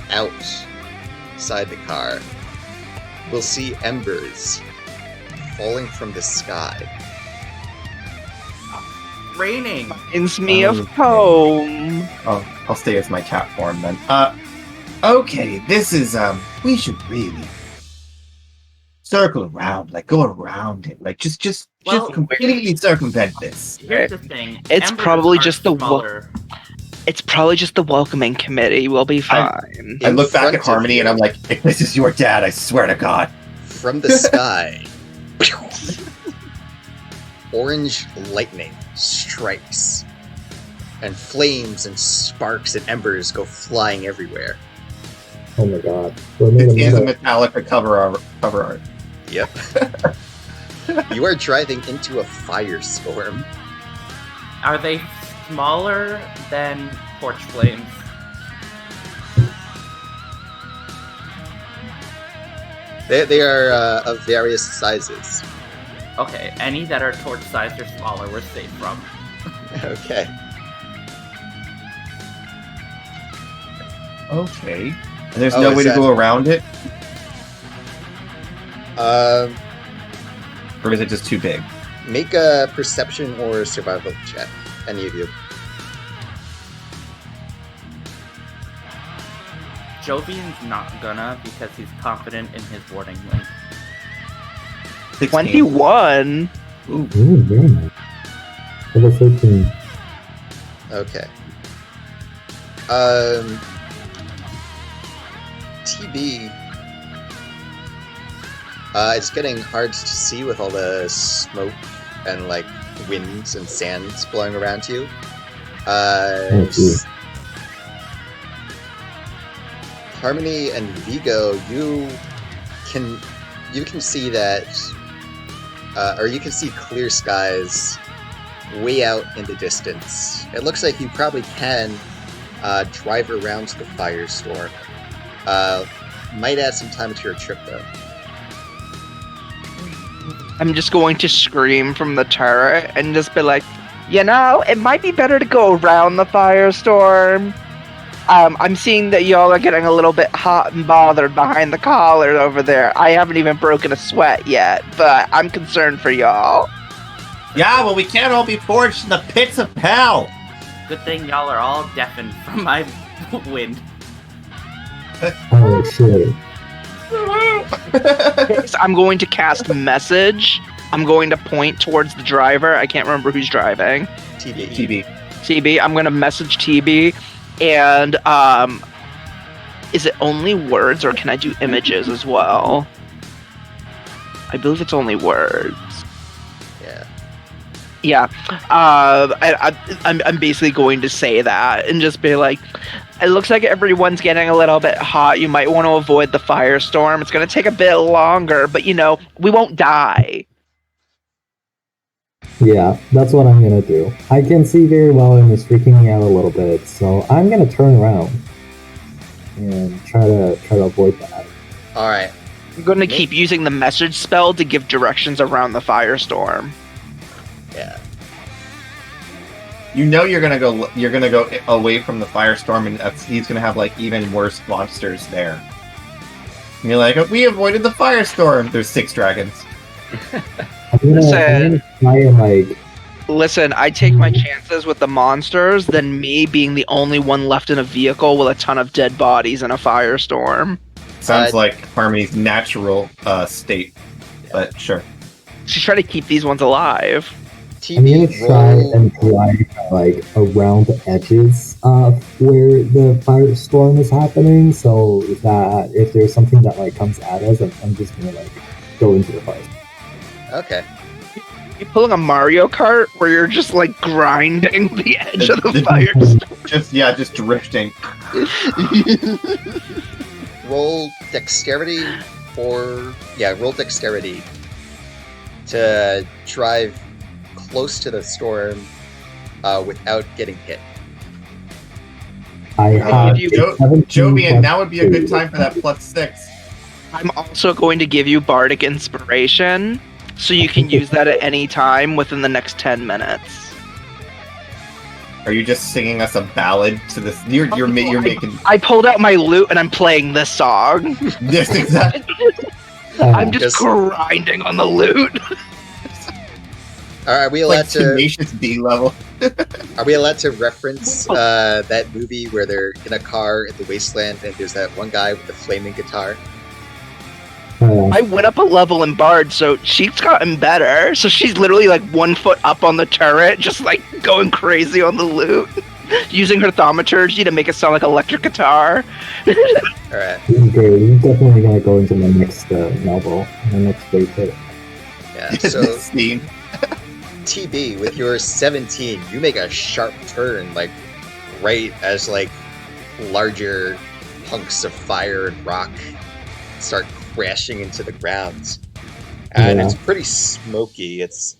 outside the car, will see embers falling from the sky. Raining. Reminds me of home. I'll stay as my cat form then. Okay, this is we should really circle around, like go around it, like just completely circumvent this. Here's the thing. It's embers probably are just the smaller. It's probably just the welcoming committee. We'll be fine. I look back front at of Harmony you. and I'm like, if this is your dad, I swear to God. From the sky, orange lightning strikes, and flames and sparks and embers go flying everywhere. Oh my god. We're made of It is a metal. Metallica cover art. Yep. You are driving into a firestorm. Are they smaller than torch flames? They are of various sizes. Okay, any that are torch-sized or smaller, we're safe from. Okay. Okay. And there's Oh, no is way to that- go around it? Um, Or is it just too big? make a perception or survival check. Any of you. Jovian's not gonna because he's confident in his warding link. 16. 21. Ooh, very nice. Level 13. Okay. TB. It's getting hard to see with all the smoke and like winds and sands blowing around you. geez. Harmony and Vigo, you can see that, or you can see clear skies way out in the distance. It looks like you probably can drive around the firestorm. Might add some time to your trip though. I'm just going to scream from the turret and just be like, you know, it might be better to go around the firestorm. I'm seeing that y'all are getting a little bit hot and bothered behind the collar over there. I haven't even broken a sweat yet, but I'm concerned for y'all. Yeah, well, we can't all be forged in the pits of hell. Good thing y'all are all deafened from my wind. Oh shit. So I'm going to cast message. I'm going to point towards the driver. I can't remember who's driving. TB. TB. I'm going to message TB. And is it only words or can I do images as well? I believe it's only words. Yeah. Yeah. I'm basically going to say that and just be like, it looks like everyone's getting a little bit hot. You might want to avoid the firestorm. It's going to take a bit longer, but you know, we won't die. Yeah, that's what I'm gonna do. I can see very well and it's freaking me out a little bit, so I'm gonna turn around and try to avoid that. All right. I'm going to keep using the message spell to give directions around the firestorm. Yeah. You know you're gonna go away from the firestorm, and he's gonna have like even worse monsters there. And you're like, we avoided the firestorm. There's 6 dragons. I'm gonna try and like. Listen, I take my chances with the monsters than me being the only one left in a vehicle with a ton of dead bodies in a firestorm. Sounds like Harmony's natural state, but sure. She's trying to keep these ones alive. I'm gonna TB try roll. and drive like around the edges of where the firestorm is happening, so that if there's something that like comes at us, I'm just gonna like go into the fire. Okay. You pulling a Mario Kart where you're just like grinding the edge of the firestorm. Just drifting. Roll dexterity roll dexterity to drive close to the storm without getting hit. I have you- 17 Jovian, plus now would be a good 2. time for that +6. I'm also going to give you Bardic Inspiration, so you can use that at any time within the next 10 minutes. Are you just singing us a ballad to this? You're making I pulled out my lute and I'm playing this song. this exact. I'm just grinding on the loot. Are we allowed Like to? tenacious B level. Are we allowed to reference that movie where they're in a car in the wasteland and there's that one guy with the flaming guitar? I went up a level in Bard, so she's gotten better. So she's literally like 1 foot up on the turret, just like going crazy on the loot, using her thaumaturgy to make it sound like electric guitar. Alright. Okay, we're definitely gonna go into the next novel, the next big hit. Yeah, so Scene. TB, with your 17, you make a sharp turn, like, right as, like, larger hunks of fire and rock start crashing into the ground. And Yeah. it's pretty smoky. It's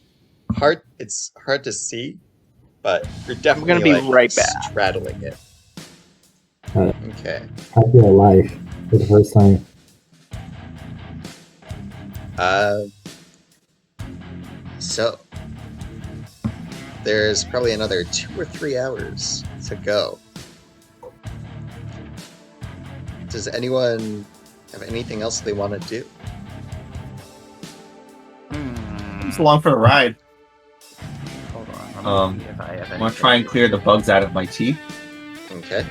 hard to see, but you're definitely gonna be like, right back. straddling it. Alright. Okay. I feel alive for the first time. So there's probably another 2 or 3 hours to go. Does anyone have anything else they want to do? It's along for the ride. Hold on. Let me see if I have I'm gonna try and clear the bugs out of my teeth. Okay.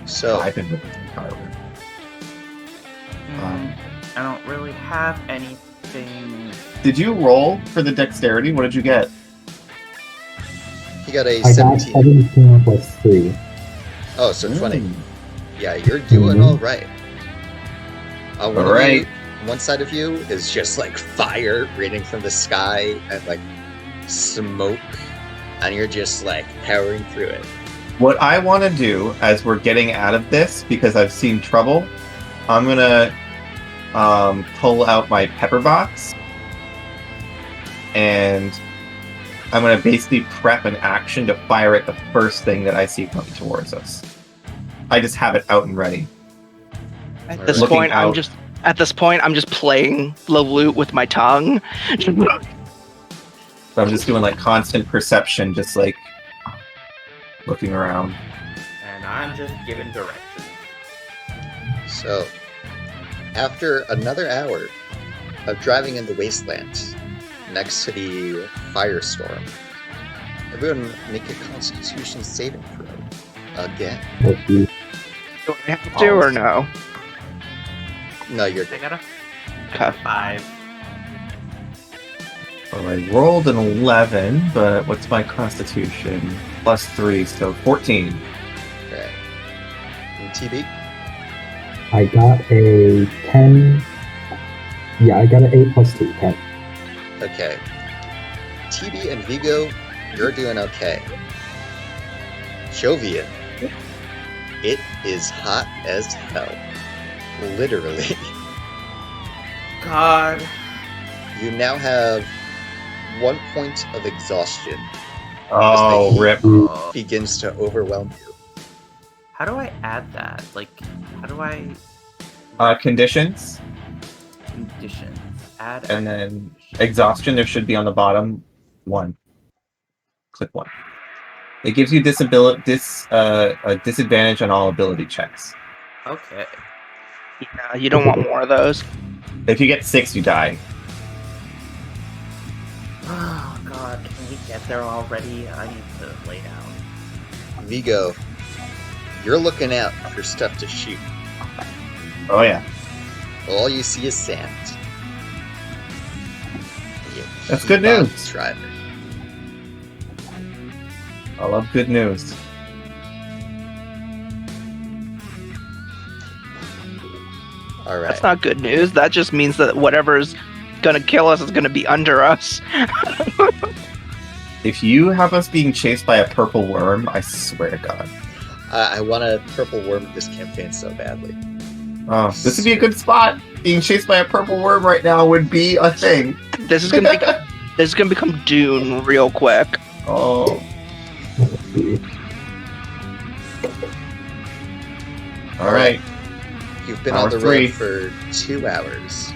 So I've been with Tyler. I don't really have anything. Did you roll for the dexterity? What did you get? he got a I got 17. 17 plus 3. Oh, so 20. Mm. Yeah, you're doing Mhm. all right. One of Alright. you, one side of you is just like fire raining from the sky and like smoke, and you're just like powering through it. What I want to do as we're getting out of this, because I've seen trouble, I'm gonna pull out my pepper box, and I'm gonna basically prep an action to fire at the first thing that I see coming towards us. I just have it out and ready. At this Looking point, out. I'm just playing the loot with my tongue. So I'm just doing like constant perception, just like looking around. And I'm just giving directions. So, after another hour of driving in the wasteland next to the firestorm, everyone make a Constitution saving throw again. Let's see. Do I have to or no? No, you're I good. got a Okay. 5. Well, I rolled an 11, but what's my constitution? Plus 3, so 14. Okay. And TB? I got a 10. Yeah, I got an 8 plus 2, 10. Okay. TB and Vigo, you're doing okay. Jovian, it is hot as hell. Literally. God. You now have 1 point of exhaustion. Oh, rip. Oh. Begins to overwhelm you. How do I add that? Like, how do I Conditions, conditions? Add and then exhaustion, there should be on the bottom 1. Click 1. It gives you a disadvantage on all ability checks. Okay. Yeah, you don't want more of those. If you get 6, you die. Oh God, can we get there already? I need to lay down. Vigo, you're looking out for stuff to shoot. Oh yeah. All you see is sand. You That's keep good on news. driving. I love good news. All right. That's not good news. That just means that whatever's gonna kill us is gonna be under us. If you have us being chased by a purple worm, I swear to God. I want a purple worm this campaign so badly. Oh, this would be a good spot. Being chased by a purple worm right now would be a thing. This is gonna become Dune real quick. Oh. Let's see. All right. You've been Hour on the 3. road for 2 hours.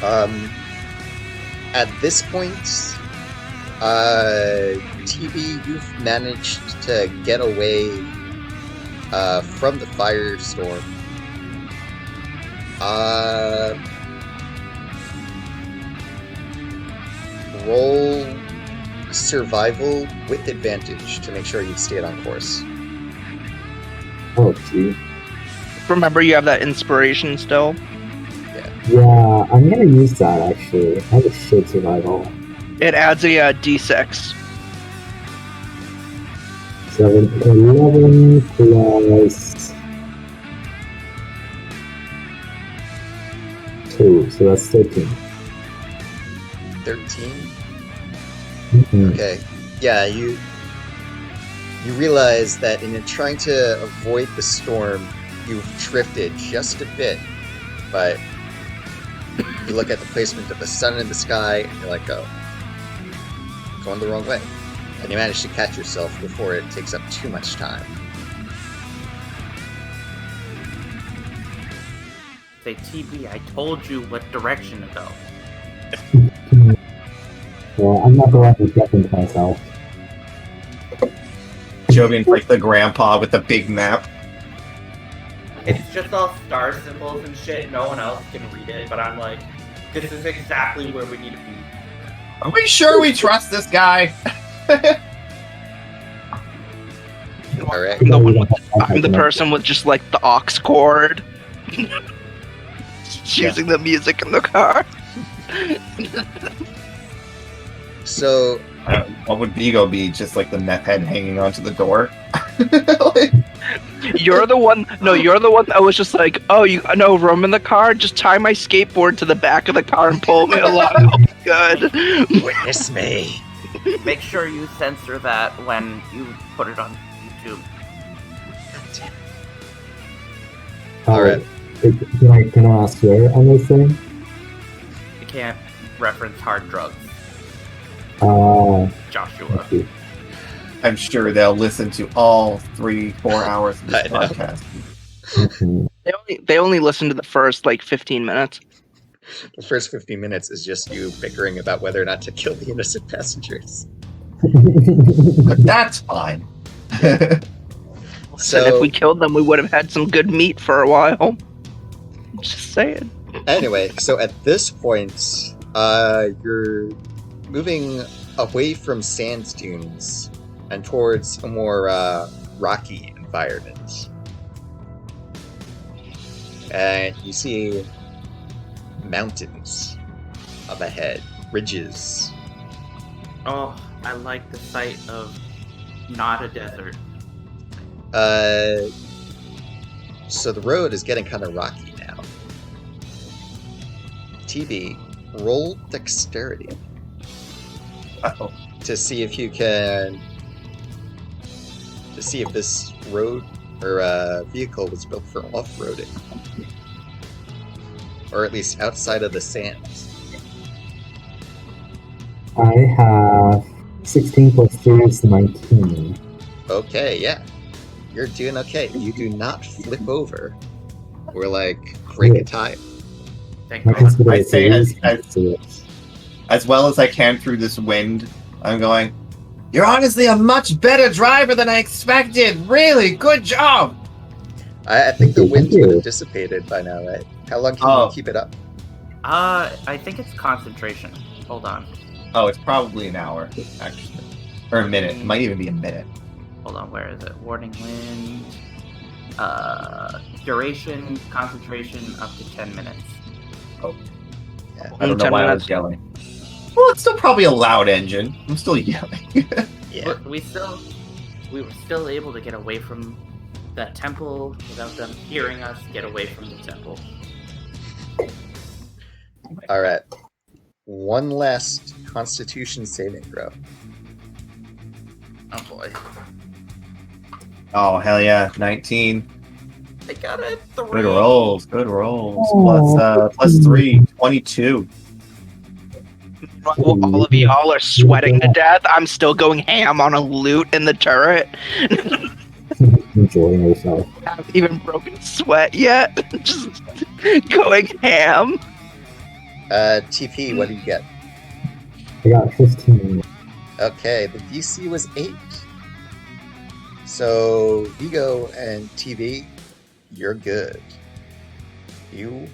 At this point, TB, you've managed to get away from the firestorm. Roll survival with advantage to make sure you've stayed on course. Oh, gee. Remember, you have that inspiration still. Yeah, I'm gonna use that actually. I have a shit survival. It adds a d6. 11 plus 2, so that's 13. 13? Mhm. Okay. Yeah, you realize that in trying to avoid the storm, you've drifted just a bit, but you look at the placement of the sun in the sky, and you're like, oh, going the wrong way. And you manage to catch yourself before it takes up too much time. Say, TB, I told you what direction to go. Well, I'm not going to get into myself. Jovian's like the grandpa with the big map. It's just all star symbols and shit. No one else can read it, but I'm like, this is exactly where we need to be. Are we sure we trust this guy? Alright. I'm the person with just like the aux cord. Choosing the music in the car. So, What would Vigo be? Just like the meth head hanging onto the door? You're the one. No, you're the one that was just like, oh, you no room in the car. Just tie my skateboard to the back of the car and pull me along. I'll be good. witness me. Make sure you censor that when you put it on YouTube. Alright. Can I swear on this thing? You can't reference hard drugs, Joshua. I'm sure they'll listen to all 3-4 hours of this I know. podcast. Mhm. They only listen to the first like 15 minutes. The first 15 minutes is just you bickering about whether or not to kill the innocent passengers. That's fine. So if we killed them, we would have had some good meat for a while. Just saying. Anyway, so at this point, you're moving away from sand dunes and towards a more rocky environment. And you see mountains up ahead, ridges. Oh, I like the sight of not a desert. So the road is getting kind of rocky now. TB, roll dexterity Uh-oh. to see if you can, to see if this road or vehicle was built for off-roading, or at least outside of the sand. I have 16 plus 3 is 19. Okay, yeah, you're doing okay. You do not flip over or like break a tire. Thank I God. consider I it say a as well as I can through this wind, I'm going, you're honestly a much better driver than I expected. Really, good job. I think the Thank wind you. would have dissipated by now, right? How long can Oh. you keep it up? I think it's concentration. Hold on. Oh, it's probably an hour, actually. Or a minute. It might even be a minute. Hold on, where is it? Warning wind. Duration, concentration, up to 10 minutes. I don't know 10 why I minutes. was yelling. Well, it's still probably a loud engine. I'm still yelling. Yeah. We were still able to get away from that temple without them hearing us get away from the temple. All right. One last Constitution saving throw. Oh boy. Oh, hell yeah. 19. I got a 3. Good rolls. Good rolls. Aw. Plus 3. 22. While all of y'all are sweating to death, I'm still going ham on a loot in the turret. Enjoying yourself. I haven't even broken sweat yet. Just going ham. TP, what do you get? I got 15. Okay, the DC was 8. So, Vigo and TV, you're good. You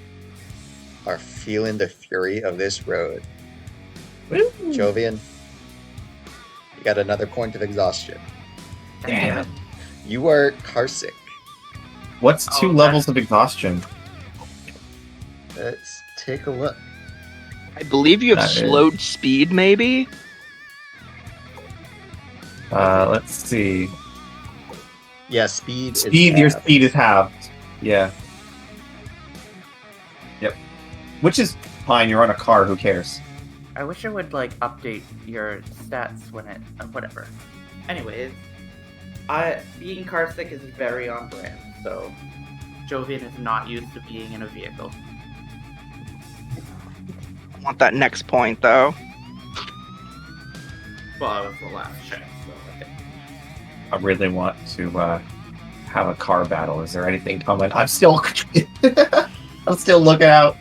are feeling the fury of this road. Woo. Jovian, you got another point of exhaustion. Damn it. You are carsick. What's 2 Oh, levels of exhaustion? Let's take a look. I believe you have That is- slowed speed, maybe? Let's see. Yeah, speed. Your halved. speed is halved. Yeah. Yep. Which is fine. You're on a car. Who cares? I wish it would like update your stats when it whatever. Anyways, being car sick is very on brand, so Jovian is not used to being in a vehicle. I want that next point, though. Well, that was the last check, so okay. I really want to have a car battle. Is there anything coming? I'm still looking out.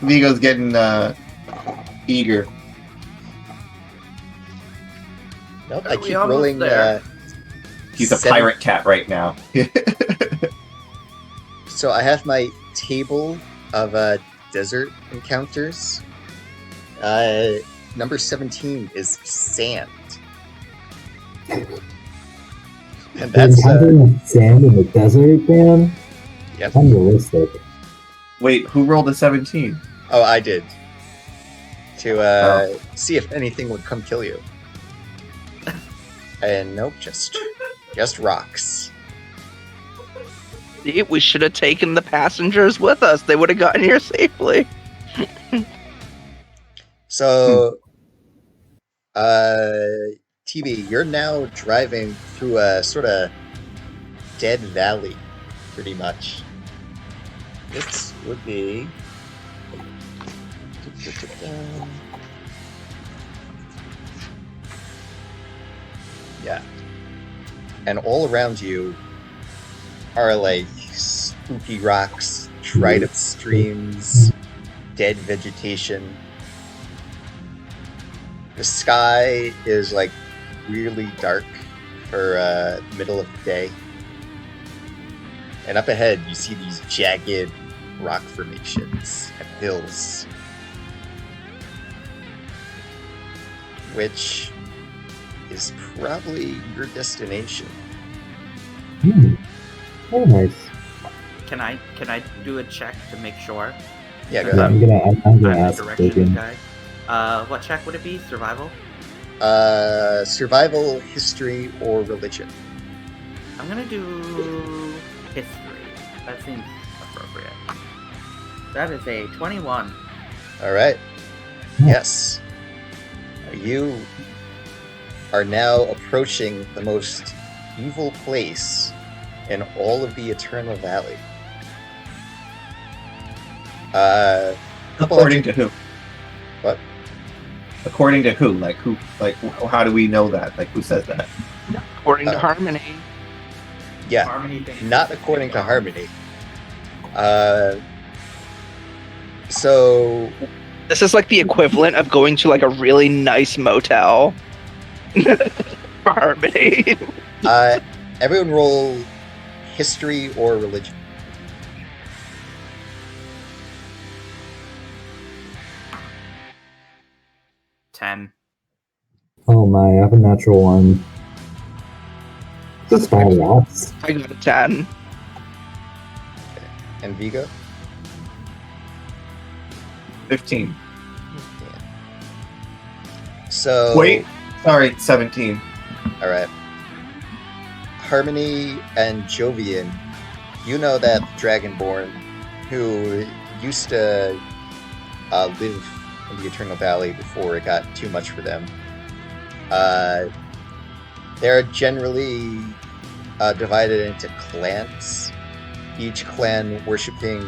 Vigo's getting eager. Nope, Are I we keep almost rolling. there? He's a pirate cat right now. So I have my table of desert encounters. Number 17 is sand. And that's Encountering sand in the desert, man? yep. Unrealistic. Wait, who rolled a 17? Oh, I did. To see if anything would come kill you. And nope, just rocks. See, we should have taken the passengers with us. They would have gotten here safely. So, TV, you're now driving through a sort of dead valley, pretty much. This would be. Yeah. And all around you are like spooky rocks, dried up streams, dead vegetation. The sky is like really dark for middle of the day. And up ahead you see these jagged rock formations and hills. Which is probably your destination. Very nice. Can I do a check to make sure? Yeah, go Since ahead. I'm I'm gonna the ask directions Bacon. guy. What check would it be? Survival? Survival, history, or religion. I'm gonna do history. That seems appropriate. That is a 21. All right. Yes. You are now approaching the most evil place in all of the Eternal Valley. According to who? What? According to who? Like who? Like how do we know that? Like who says that? According to Harmony. Yeah, Harmony thing. not according to Harmony. So This is like the equivalent of going to like a really nice motel. For Harmony. everyone roll history or religion. Ten. Oh my, I have a natural one. Just all rocks. I got a 10. And Vigo? 15. So Wait, sorry, 17. all right. Harmony and Jovian, you know that Dragonborn who used to live in the Eternal Valley before it got too much for them. They're generally divided into clans, each clan worshipping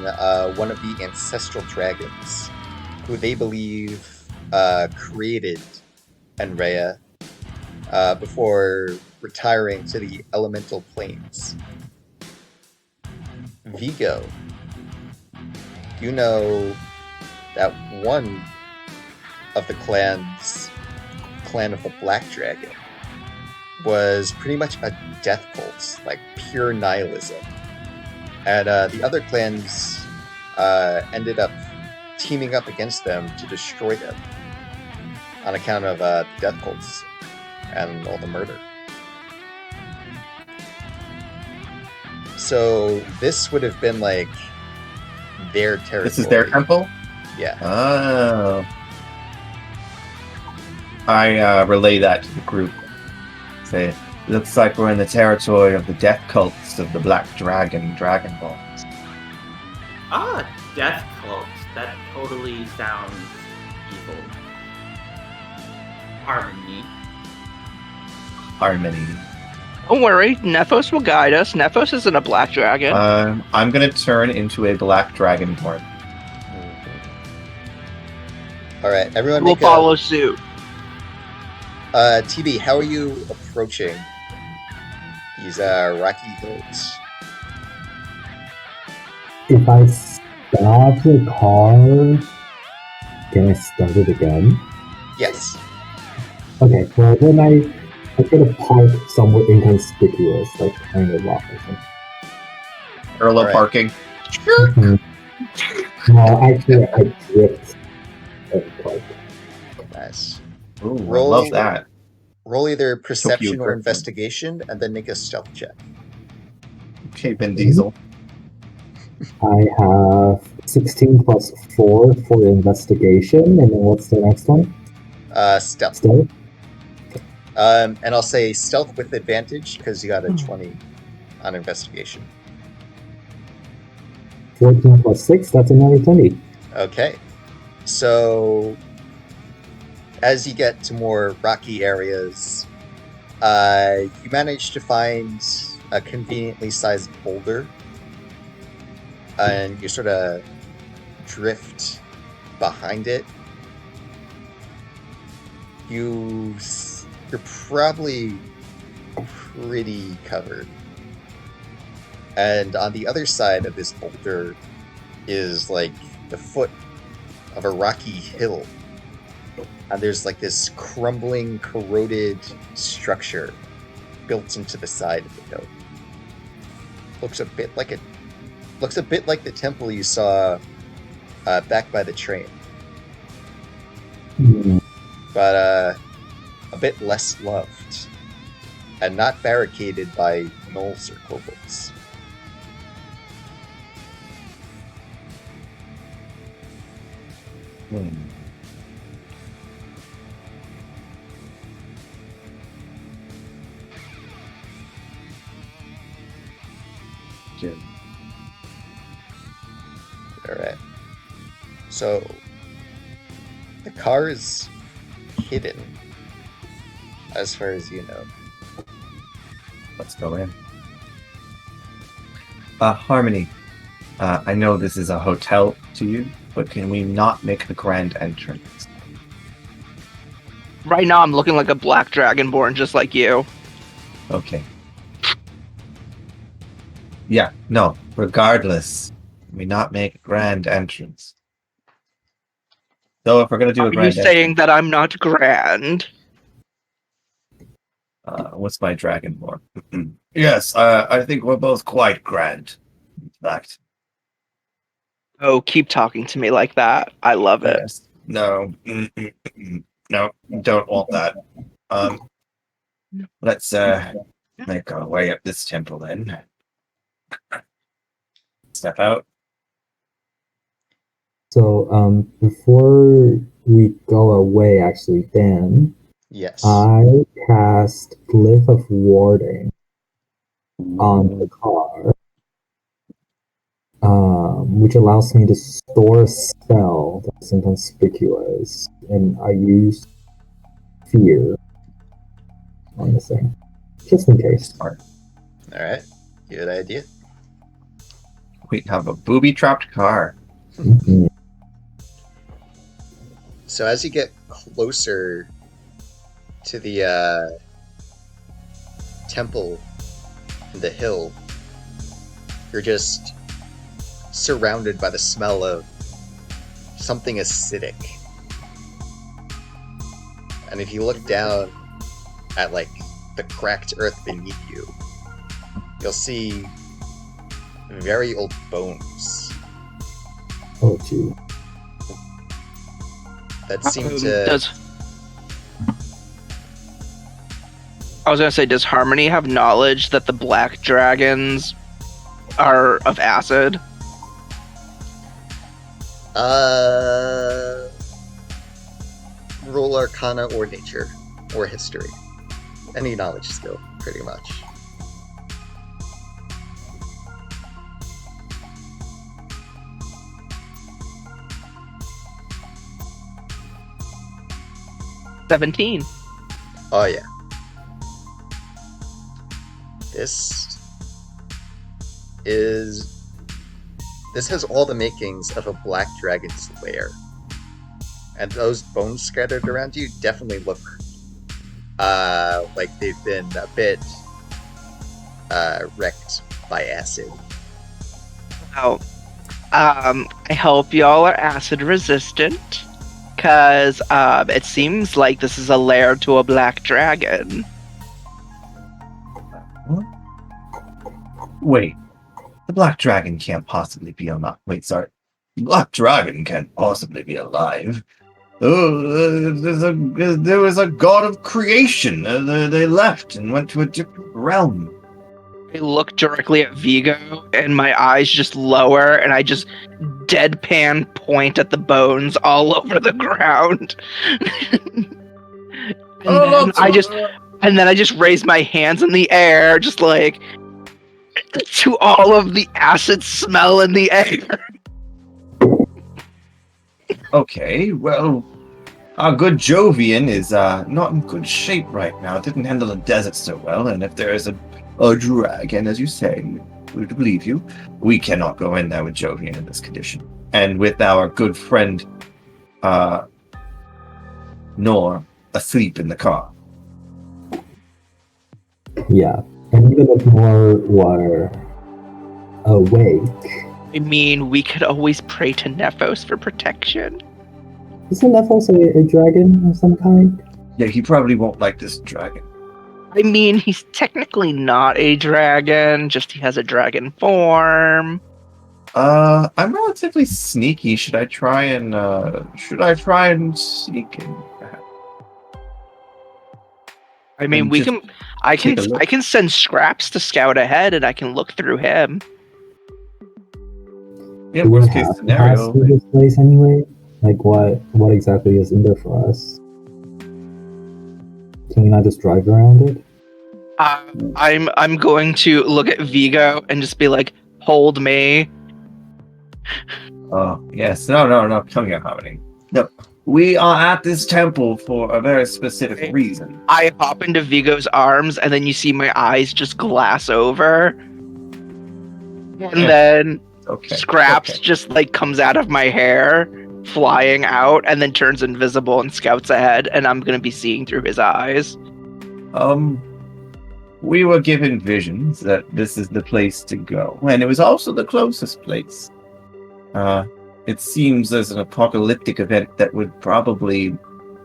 one of the ancestral dragons, who they believe created Enrea before retiring to the elemental planes. Vigo, you know that one of the clans, clan of the Black Dragon, was pretty much a death cult, like pure nihilism. And the other clans ended up teaming up against them to destroy them on account of the death cults and all the murder. So this would have been like their territory. This is their temple? Yeah. Oh. I relay that to the group. Say, looks like we're in the territory of the death cults of the Black Dragon, Dragon Balls. Ah, death cults. That totally sounds evil. Harmony. Don't worry, Nephos will guide us. Nephos isn't a black dragon. I'm gonna turn into a Black Dragonborn. All right, everyone. We'll follow suit. TB, how are you approaching these rocky hills? If I stop the car, can I start it again? Yes. Okay, well then I could have parked somewhere inconspicuous, like behind a rock or something. Parallel Alright. parking. No, actually I drift and park. Nice. Ooh, Roll- I love that. Roll either perception or Tokyo investigation, and then make a stealth check. Okay, Vin Diesel. I have 16 plus 4 for investigation, and then what's the next one? Stealth. Stealth? And I'll say stealth with advantage because you got a 20 on investigation. 14 plus 6, that's another 20. Okay. So as you get to more rocky areas, you manage to find a conveniently sized boulder, and you sort of drift behind it. You're probably pretty covered. And on the other side of this boulder is like the foot of a rocky hill. And there's like this crumbling, corroded structure built into the side of the hill. Looks a bit like the temple you saw back by the train, but a bit less loved, and not barricaded by gnolls or kobolds. Jim. Alright. So, the car is hidden, as far as you know. Let's go in. Harmony. I know this is a hotel to you, but can we not make the grand entrance? Right now, I'm looking like a black dragonborn, just like you. Okay. Yeah, no, regardless, can we not make a grand entrance? Though if we're going to do a Are you grand saying that I'm not grand? what's my dragonborn? Yes, I think we're both quite grand. In fact. Oh, keep talking to me like that. I love it. Yes. No. No, don't want that. Let's make our way up this temple then. Step out. So, before we go away, actually, Dan, Yes. I cast Glyph of Warding on the car, which allows me to store a spell that's inconspicuous, and I use Fear on the thing, just in case. Smart. Alright. Good idea. We have a booby-trapped car. Mhm. So as you get closer to the temple in the hill, you're just surrounded by the smell of something acidic. And if you look down at like the cracked earth beneath you, you'll see very old bones Oh, gee. that seem to. I was gonna say, does Harmony have knowledge that the black dragons are of acid? Roll Arcana or Nature or History. Any knowledge skill, pretty much. $17. Oh yeah. This has all the makings of a black dragon's lair. And those bones scattered around you definitely look like they've been a bit wrecked by acid. Now, I hope y'all are acid resistant, because it seems like this is a lair to a black dragon. What? Wait. The black dragon can't possibly be alive. Wait, sorry. The black dragon can't possibly be alive. Oh, there was a god of creation. They left and went to a different realm. I look directly at Vigo, and my eyes just lower, and I just deadpan point at the bones all over the ground. And then I just raise my hands in the air, just like, to all of the acid smell in the air. Okay, well, our good Jovian is not in good shape right now. Didn't handle the desert so well, and if there is a dragon, as you say, we would believe you. We cannot go in there with Jovian in this condition. And with our good friend, Nor, asleep in the car. Yeah. And even if more were awake, I mean, we could always pray to Nephos for protection. isn't Nephos a dragon of some kind? Yeah, he probably won't like this dragon. I mean, he's technically not a dragon, just he has a dragon form. I'm relatively sneaky. Should I try and sneak in? I mean, I can send Scraps to scout ahead, and I can look through him. Yeah, Do we worst case have to scenario. pass through this place anyway? Like, what exactly is in there for us? Can we not just drive around it? I'm going to look at Vigo and just be like, hold me. Oh, yes. No. Come here, Harmony. No. We are at this temple for a very specific reason. I hop into Vigo's arms, and then you see my eyes just glass over. And then Scraps just like comes out of my hair, flying out, and then turns invisible and scouts ahead, and I'm gonna be seeing through his eyes. We were given visions that this is the place to go, and it was also the closest place. It seems there's an apocalyptic event that would probably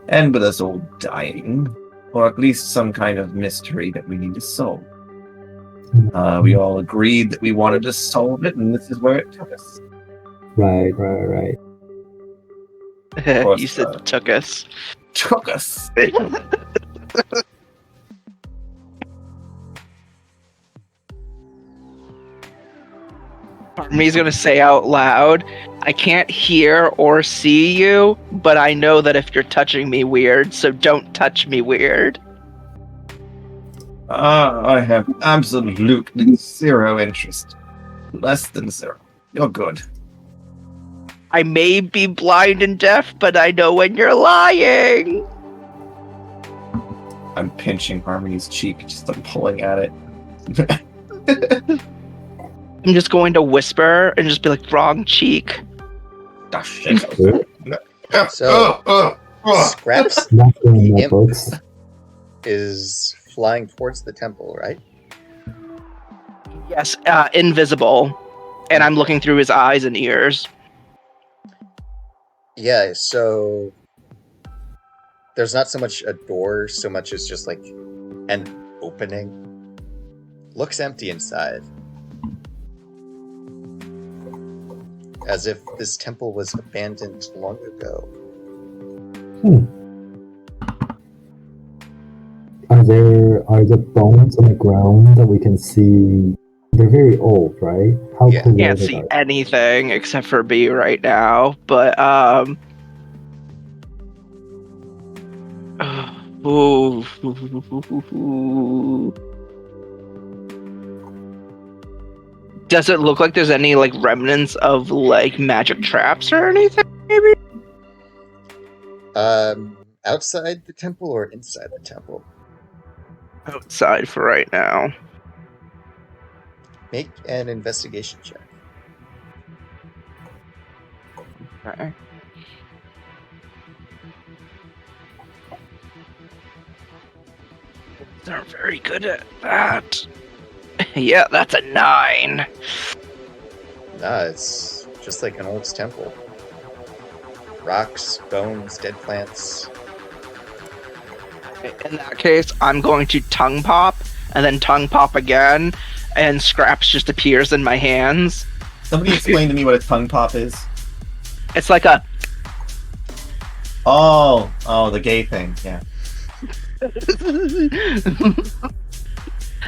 end with us all dying, or at least some kind of mystery that we need to solve. We all agreed that we wanted to solve it, and this is where it took us. Right. course, You said took us. Took us. Part of me's gonna say out loud, I can't hear or see you, but I know that if you're touching me weird, so don't touch me weird. I have absolutely zero interest. Less than zero. You're good. I may be blind and deaf, but I know when you're lying. I'm pinching Harmony's cheek, just like pulling at it. I'm just going to whisper and just be like, wrong cheek. Oh, shit. So, Scraps, Not doing the that, imp, folks. is flying towards the temple, right? Yes, invisible. And I'm looking through his eyes and ears. Yeah, so there's not so much a door, so much as just like an opening. Looks empty inside. As if this temple was abandoned long ago. Are the bones on the ground that we can see? They're very old, right? How Yeah. corroded Can't see are they? anything except for B right now, but ooh. Does it look like there's any like remnants of like magic traps or anything? Maybe Outside the temple or inside the temple? outside for right now. Make an investigation check. Okay. They're very good at that. Yeah, that's a 9. Nah, it's just like an old temple. Rocks, bones, dead plants. In that case, I'm going to tongue pop and then tongue pop again, and scraps just appears in my hands. Somebody explain to me what a tongue pop is. It's like a Oh, the gay thing. Yeah.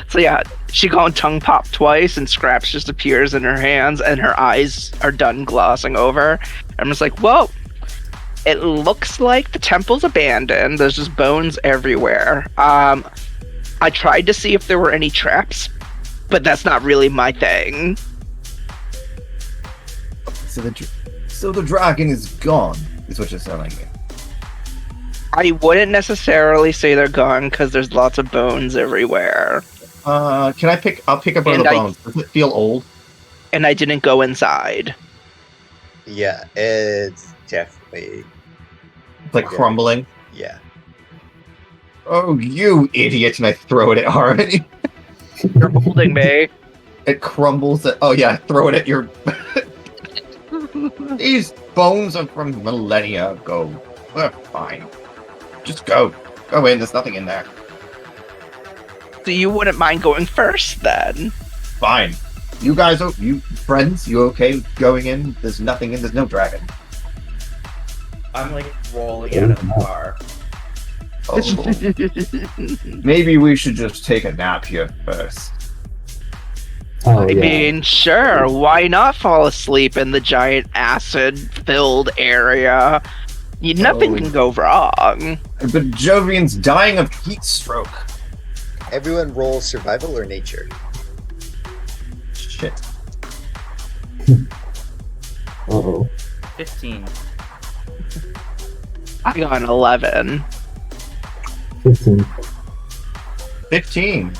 So yeah, she going tongue pop twice, and scraps just appears in her hands, and her eyes are done glossing over. I'm just like, whoa. It looks like the temple's abandoned. There's just bones everywhere. I tried to see if there were any traps, but that's not really my thing. So the dragon is gone, is what you're telling me. I wouldn't necessarily say they're gone because there's lots of bones everywhere. I'll pick up one of the bones. Does it feel old? And I didn't go inside. Yeah, it's definitely... It's like crumbling? Yeah. Oh, you idiot! And I throw it at Harmony. You're holding me. It crumbles. Oh yeah, throw it at your... These bones are from millennia ago. We're fine. Just go. Go in, there's nothing in there. So you wouldn't mind going first, then? Fine. You guys, you friends, you okay going in? There's nothing in, there's no dragon. I'm like rolling out of the car. Oh. Maybe we should just take a nap here first. Oh, I yeah. mean, sure, why not fall asleep in the giant acid-filled area? Nothing can go wrong. But Jovian's dying of heat stroke. Everyone roll survival or nature. Shit. Uh-oh. 15. I got an 11. 15. 15.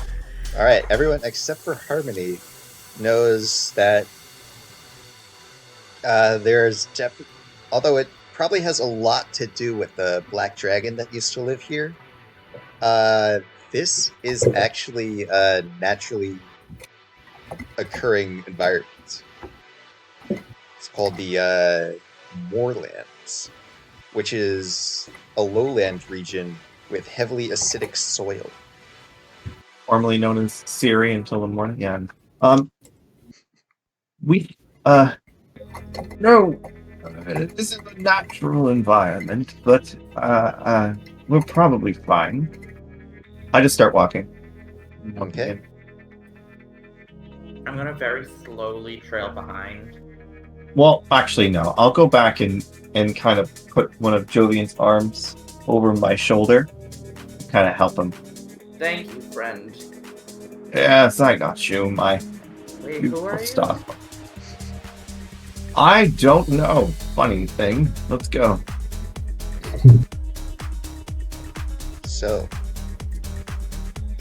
Alright, everyone except for Harmony knows that there's definitely... Although it probably has a lot to do with the black dragon that used to live here, this is actually a naturally occurring environment. It's called the Moorlands, which is a lowland region with heavily acidic soil. Formerly known as Siri until the morning. Yeah. No, this is a natural environment, but we're probably fine. I just start walking. Okay. I'm gonna very slowly trail behind. Well, actually, no. I'll go back and kind of put one of Jovian's arms over my shoulder, kind of help him. Thank you, friend. Yes, I got you, my Wait, who beautiful are you? stuff. I don't know. Funny thing. Let's go. So...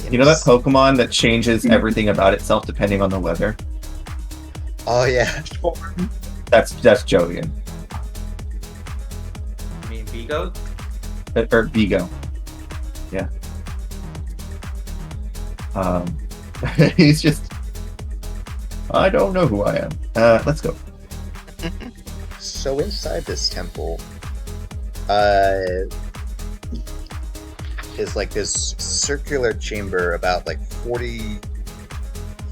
You know that Pokemon that changes everything about itself depending on the weather? Oh, yeah. That's Jovian. You mean Vigo? Or Vigo. Yeah. He's just... I don't know who I am. Let's go. So inside this temple, is like this circular chamber about like 40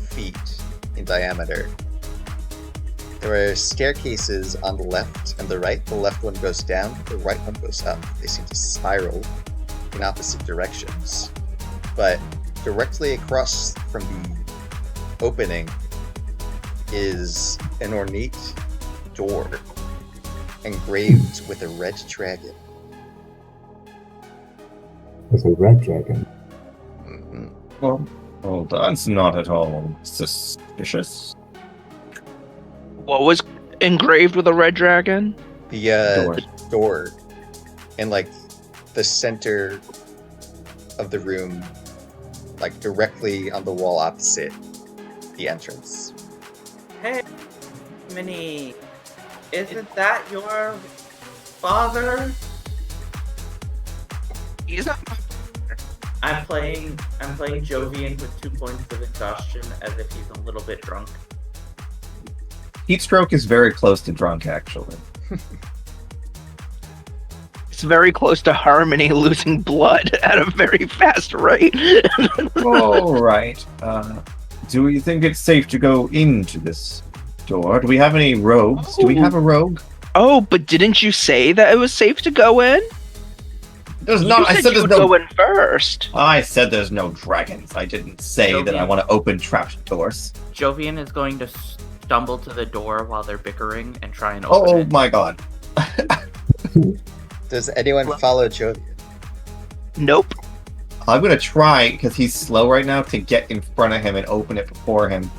feet in diameter. There are staircases on the left and the right. The left one goes down, the right one goes up. They seem to spiral in opposite directions. But directly across from the opening is an ornate door engraved with a red dragon. There's a red dragon. Mm-hmm. Well, that's not at all suspicious. What was engraved with a red dragon? The door in like the center of the room, like directly on the wall opposite the entrance. Hey, Minnie, isn't that your father? He's not. I'm playing Jovian with 2 points of exhaustion as if he's a little bit drunk. Heat stroke is very close to drunk, actually. It's very close to Harmony losing blood at a very fast rate. All right. Do you think it's safe to go into this door? Do we have any rogues? Do we have a rogue? Oh, but didn't you say that it was safe to go in? There's not. You I said said you there's would no. go in first. I said there's no dragons. I didn't say that I want to open trap doors. Jovian is going to stumble to the door while they're bickering and try and open Oh it. my god. Does anyone follow Jovian? Nope. I'm gonna try, because he's slow right now, to get in front of him and open it before him.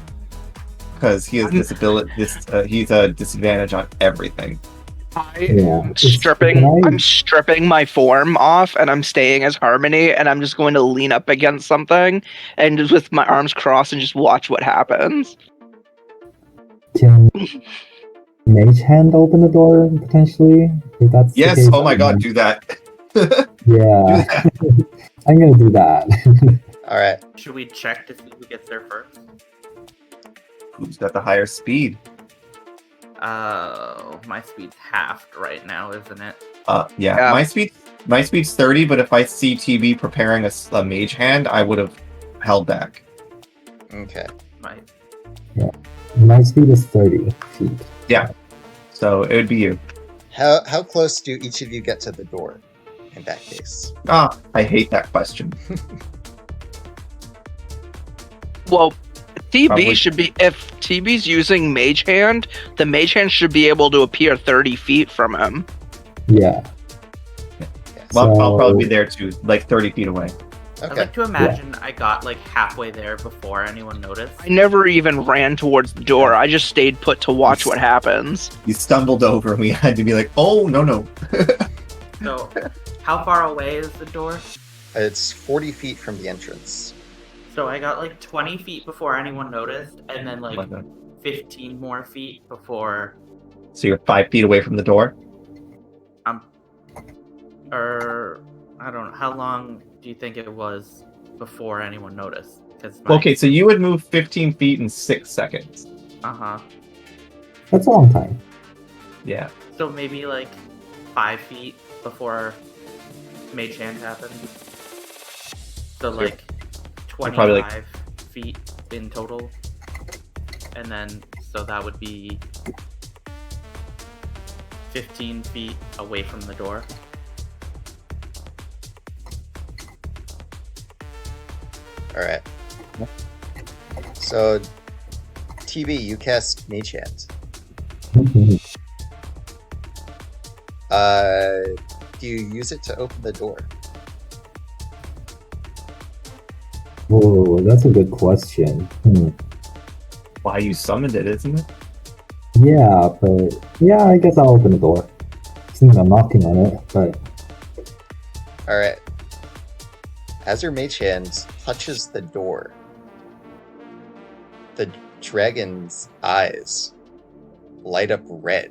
Because he has he's a disadvantage on everything. I'm stripping my form off, and I'm staying as Harmony, and I'm just going to lean up against something, and just with my arms crossed, and just watch what happens. Can Mage Hand open the door potentially? If that's the Yes. case, Oh my god. Do that. Yeah. I'm gonna do that. All right. Should we check to see who gets there first? Who's got the higher speed? My speed's halved right now, isn't it? Yeah. My speed's 30, but if I see TB preparing a mage hand, I would have held back. Okay. My speed is 30 feet. Yeah. So it would be you. How close do each of you get to the door in that case? I hate that question. Well, TB Probably. should be, if TB's using Mage Hand, the Mage Hand should be able to appear 30 feet from him. Yeah. Well, I'll probably be there too, like 30 feet away. I'd Okay. like to imagine I got like halfway there before anyone noticed. I never even ran towards the door. I just stayed put to watch what happens. You stumbled over and we had to be like, oh, no. So, how far away is the door? It's 40 feet from the entrance. So I got like 20 feet before anyone noticed, and then like 15 more feet before. So you're 5 feet away from the door? I don't know. How long do you think it was before anyone noticed? Okay, so you would move 15 feet in 6 seconds. Uh-huh. That's a long time. Yeah. So maybe like 5 feet before Mage Hand happened. So like 25 probably, like, feet in total. And then, so that would be 15 feet away from the door. Alright. So, TB, you cast Mage Hand. Do you use it to open the door? Whoa, that's a good question. Why you summoned it, isn't it? Yeah, but yeah, I guess I'll open the door. Seems I'm knocking on it, but Alright. As your Mage Hand touches the door, the dragon's eyes light up red.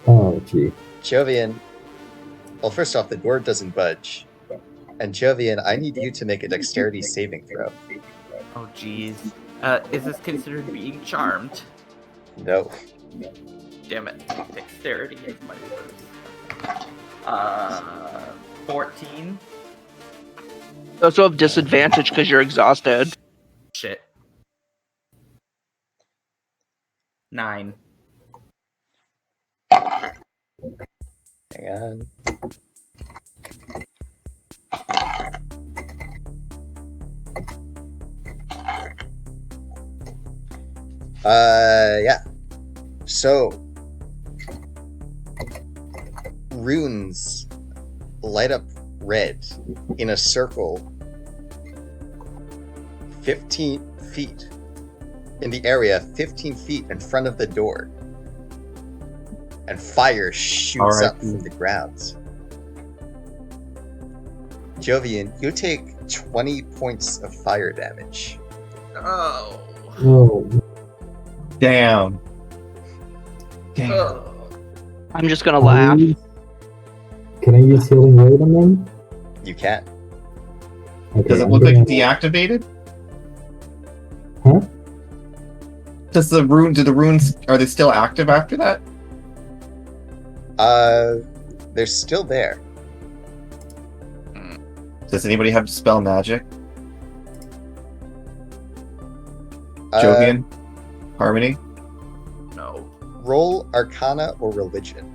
oh gee. Jovian, well, first off, the door doesn't budge. And Jovian, I need you to make a dexterity saving throw. Oh jeez. Is this considered being charmed? No. Damn it. Dexterity is my worst. 14. You also have disadvantage because you're exhausted. Shit. 9. Hang on. Yeah. So, runes light up red in a circle 15 feet in the area 15 feet in front of the door. And fire shoots up from the ground. Jovian, you take 20 points of fire damage. Oh. Oh, Damn. Oh. I'm just gonna laugh. Can I use healing word on them? You can. Okay, Does it I'm look like gonna- deactivated? Huh? Do the runes, are they still active after that? They're still there. Does anybody have spell magic? Uh, Jovian? Harmony? No. Roll Arcana or Religion.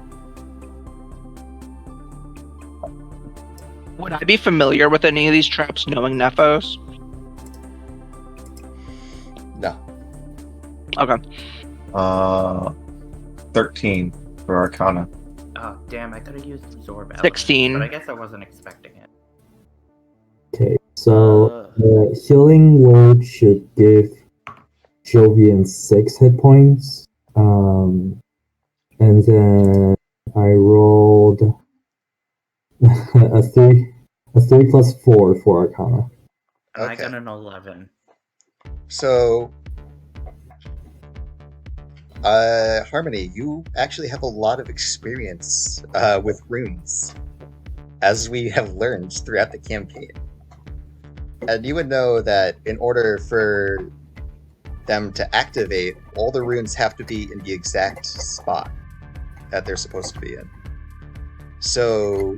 Would I be familiar with any of these traps knowing Nephos? No. Okay. 13 for Arcana. Oh, damn, I could have used Absorb Element, 16. but I guess I wasn't expecting it. Okay, so Uh, the healing word should give Jovian 6 hit points. And then I rolled a 3 plus 4 for Arcana. and I Okay. got an 11. So, Harmony, you actually have a lot of experience with runes, as we have learned throughout the campaign. And you would know that in order for them to activate, all the runes have to be in the exact spot that they're supposed to be in. So,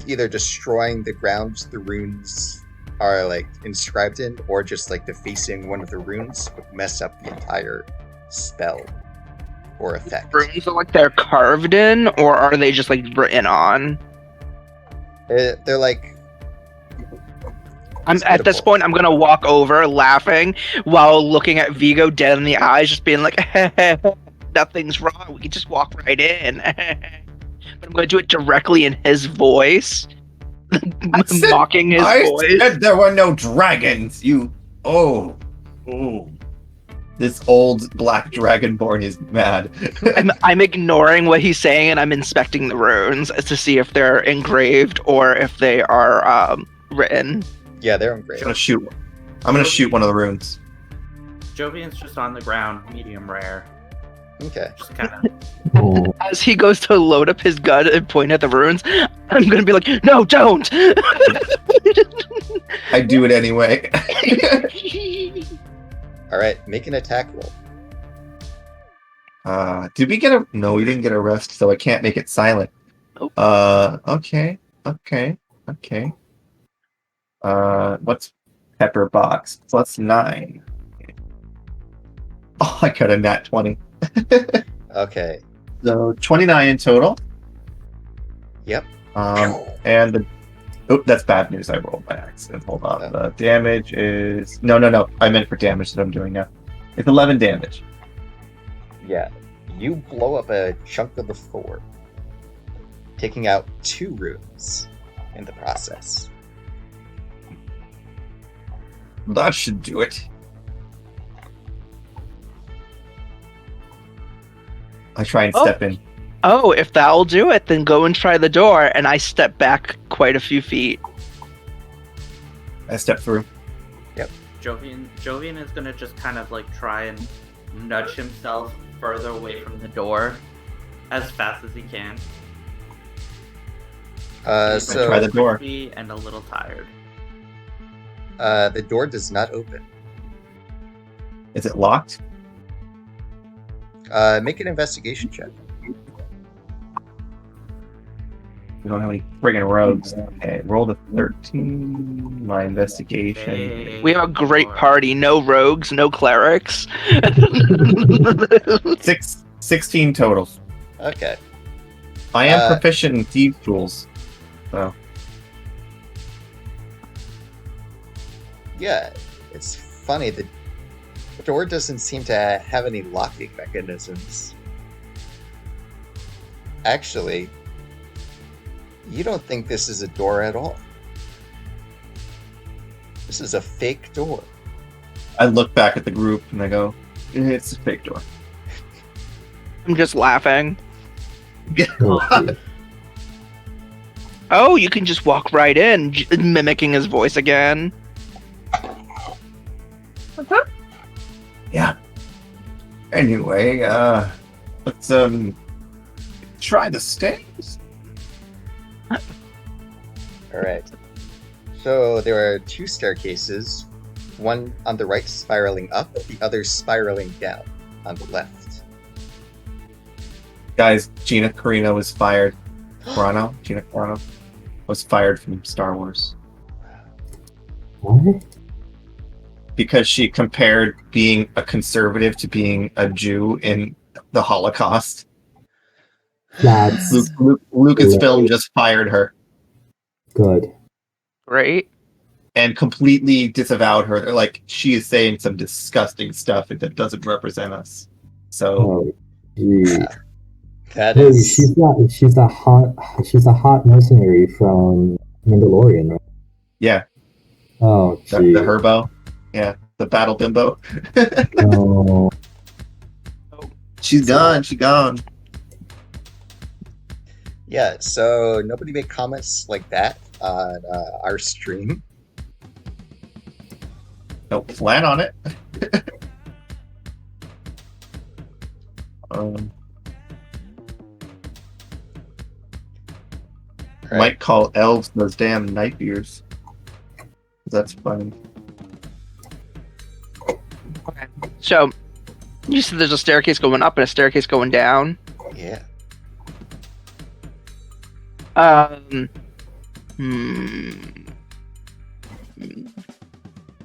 either destroying the ground the runes are inscribed in, or just defacing one of the runes would mess up the entire spell or effect. Runes are they're carved in, or are they just written on? They're At this point, I'm gonna walk over laughing while looking at Vigo dead in the eyes, just being like, nothing's wrong. We can just walk right in. But I'm gonna do it directly in his voice, mocking his I voice. said there were no dragons. Oh. This old black dragonborn is mad. I'm ignoring what he's saying, and I'm inspecting the runes to see if they're engraved or if they are written. Yeah, they're engraved. I'm gonna shoot one of the runes. Jovian's just on the ground, medium rare. Okay. Just kind of. Oh, As he goes to load up his gun and point at the runes, I'm gonna be like, no, don't! I do it anyway. Alright, make an attack roll. Did we get a... No, we didn't get a rest, so I can't make it silent. Nope. Okay. What's Pepper Box? Plus 9. Oh, I got a nat 20. Okay. So 29 in total. Yep. And that's bad news. I rolled by accident. Hold on. The damage is no. I meant for damage that I'm doing now. It's 11 damage. Yeah. You blow up a chunk of the floor, taking out 2 runes in the process. That should do it. I try and step in. Oh, if that'll do it, then go and try the door, and I step back quite a few feet. I step through. Jovian is gonna just kind of try and nudge himself further away from the door as fast as he can. He's So try the door. crispy and a little tired. the door does not open. Is it locked? Make an investigation check. We don't have any friggin' rogues. Okay, roll the 13. My investigation. We have a great party. No rogues, no clerics. 16 total. Okay. I am proficient in thief tools. So. Yeah, it's funny. The door doesn't seem to have any locking mechanisms. Actually, you don't think this is a door at all. This is a fake door. I look back at the group and I go, it's a fake door. I'm just laughing. Oh, Oh, you can just walk right in, mimicking his voice again. Yeah. Anyway, let's try the stairs. Alright. So there are two staircases, one on the right spiraling up, the other spiraling down on the left. Guys, Gina Carano was fired. Gina Carano was fired from Star Wars. what? Because she compared being a conservative to being a Jew in the Holocaust. That's Lucasfilm just fired her good. Great. and completely disavowed her. They're like, she is saying some disgusting stuff that doesn't represent us. So, Oh, gee. That Hey, is... she's a hot mercenary from Mandalorian, right? yeah, Oh, the gee. Herbo. Yeah, the Battle Bimbo. No. She's gone. She's gone. Yeah, so nobody made comments like that on our stream. Don't plan on it. Might call elves those damn night ears. That's funny. Okay. So, you said there's a staircase going up and a staircase going down. Yeah.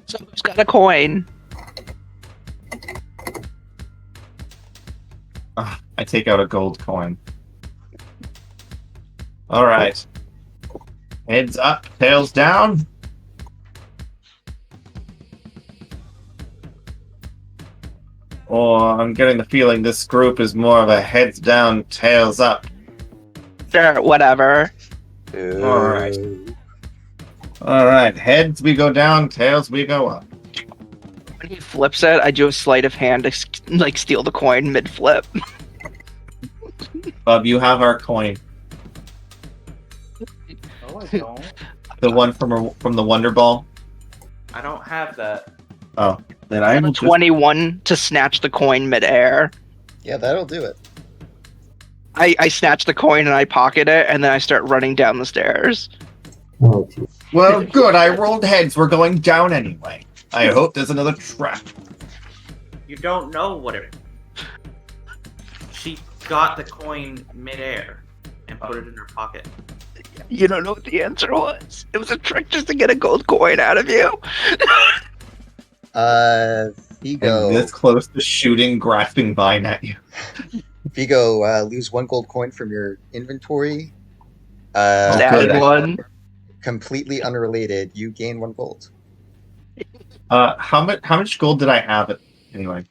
So who's got a coin? I take out a gold coin. All right. Heads up, tails down. Oh, I'm getting the feeling this group is more of a heads down, tails up. Sure, whatever. Alright. Alright, heads we go down, tails we go up. When he flips it, I do a sleight of hand to steal the coin mid-flip. Bub, you have our coin. No, I don't. The one from the Wonder Ball. I don't have that. Oh, then I I'm will a 21 to snatch the coin mid-air. Yeah, that'll do it. I snatch the coin and I pocket it, and then I start running down the stairs. Oh, gee. Well, good. I rolled heads. We're going down anyway. I hope there's another trap. You don't know what it. She got the coin midair and put it in her pocket. You don't know what the answer was. It was a trick just to get a gold coin out of you. Vigo. And this close to shooting grasping vine at you. Vigo, lose 1 gold coin from your inventory. Added one. Completely unrelated. You gain 1 gold. How much gold did I have anyway?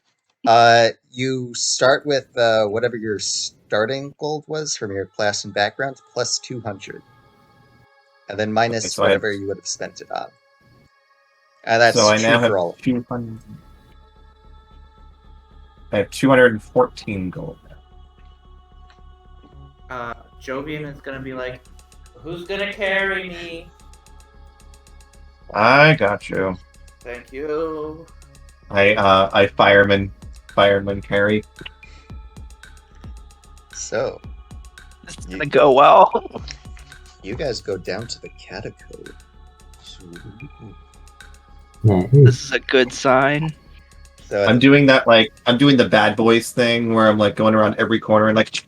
You start with whatever your starting gold was from your class and background, plus 200. And then minus Okay, so whatever you would have spent it on. And that's so I true now for all have of you. 200. I have 214 gold. Jovian is gonna be like, "Who's gonna carry me?" I got you. Thank you. I fireman carry. So, This is gonna go well. you guys go down to the catacombs. Nice. This is a good sign. So I'm doing that I'm doing the bad boys thing where I'm like going around every corner and like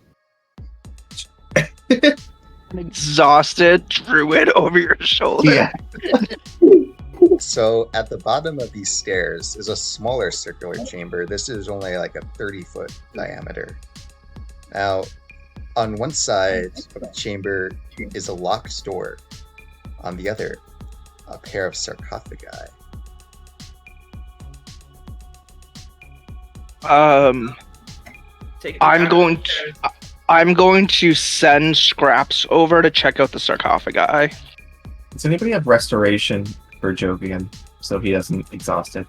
An exhausted druid over your shoulder. Yeah. So at the bottom of these stairs is a smaller circular chamber. This is only like a 30-foot diameter. Now, on one side of the chamber is a locked door. On the other, a pair of sarcophagi. Take the I'm guy going upstairs. I'm going to send Scraps over to check out the sarcophagi. Does anybody have restoration for Jovian so he doesn't exhaust it?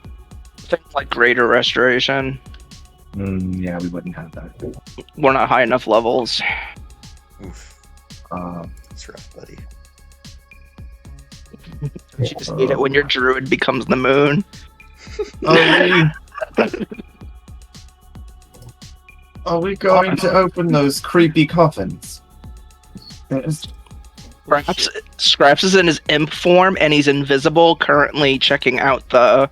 Things like greater restoration. Yeah, we wouldn't have that. We're not high enough levels. Oof, that's rough, buddy. You just hate it when your druid becomes the moon. Are we going to open those creepy coffins? Scraps is in his imp form and he's invisible, currently checking out the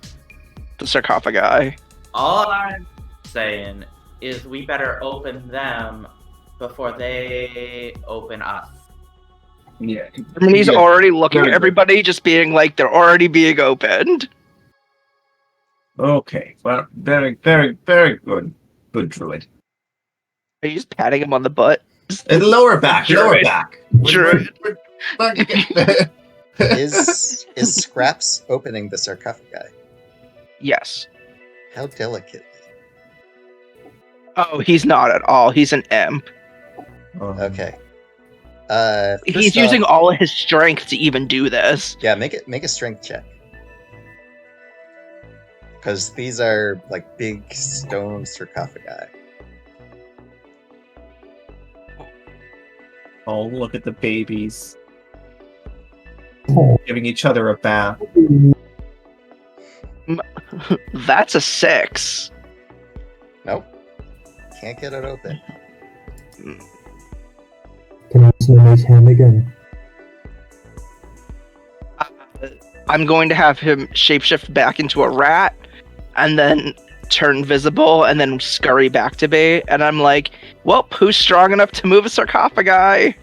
sarcophagi. All I'm saying is we better open them before they open us. Yeah. I mean, he's Yeah. already looking Very at everybody, just being like, they're already being opened. Okay. Well, very, very, very good. Good druid. Are you just patting him on the butt? And lower back. Lower Druid. back. Druid. Is Scraps opening the sarcophagi? Yes. How delicately. Oh, he's not at all. He's an imp. Okay. He's First using off, all of his strength to even do this. yeah, make a strength check. Because these are like big stone sarcophagi. Oh, look at the babies Oh, giving each other a bath. That's a 6. Nope. Can't get it open. can I use my mage hand again? I'm going to have him shapeshift back into a rat and then turn visible and then scurry back to bait. And I'm like, well, who's strong enough to move a sarcophagi?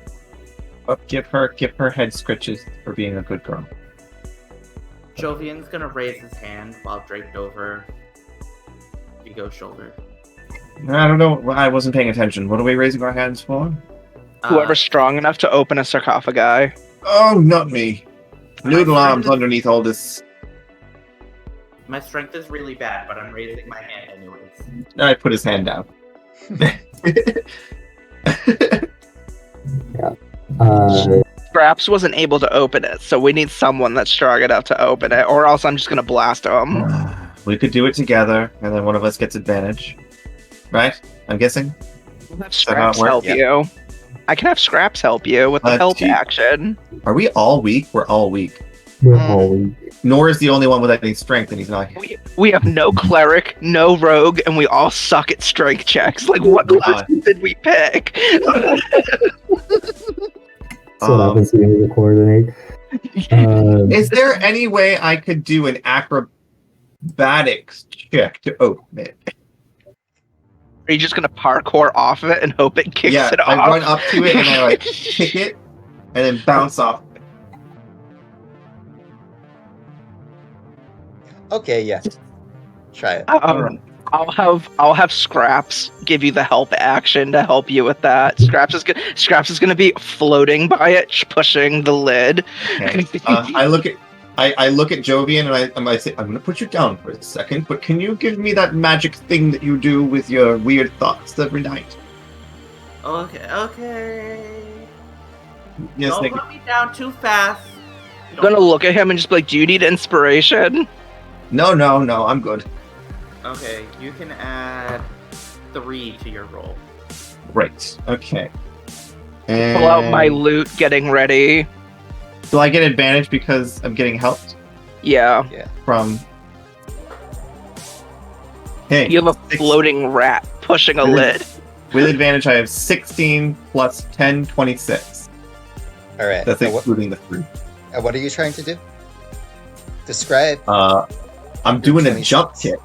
Give her head scritches for being a good girl. Jovian's gonna raise his hand while draped over Vigo's shoulder. I don't know. I wasn't paying attention. What are we raising our hands for? Whoever's strong enough to open a sarcophagi. Oh, not me. Noodle My arms strength- underneath all this. My strength is really bad, but I'm raising my hand anyways. I put his hand down. Scraps wasn't able to open it, so we need someone that's strong enough to open it, or else I'm just gonna blast him. We could do it together, and then one of us gets advantage. Right? I'm guessing? We'll have So how it Scraps works? help you. I can have Scraps help you with the help gee. action. Are we all weak? We're all weak. We're all weak. Nor is the only one with any strength, and he's not here. We have no cleric, no rogue, and we all suck at strength checks. Like, what class did we pick? That's what happens when you coordinate. Is there any way I could do an acrobatics check to open it? Are you just gonna parkour off of it and hope it kicks Yeah, it off? I run up to it and I like kick it, and then bounce off. Okay, yeah. Try it. I'll have Scraps give you the help action to help you with that. Scraps is gonna be floating by it, pushing the lid. Okay. I look at Jovian and I say, I'm gonna put you down for a second, but can you give me that magic thing that you do with your weird thoughts every night? Okay. Yes, Don't thank you. put me down too fast. I'm gonna look at him and just be like, do you need inspiration? No, I'm good. Okay, you can add 3 to your roll. Great. Okay. Pull out my loot, getting ready. Do I get advantage because I'm getting helped Yeah. from? Hey, You have a floating rat pushing a lid. with advantage, I have 16 plus 10, 26. All right. That's Now excluding the 3. what are you trying to do? Describe. I'm doing a 26. jump kick.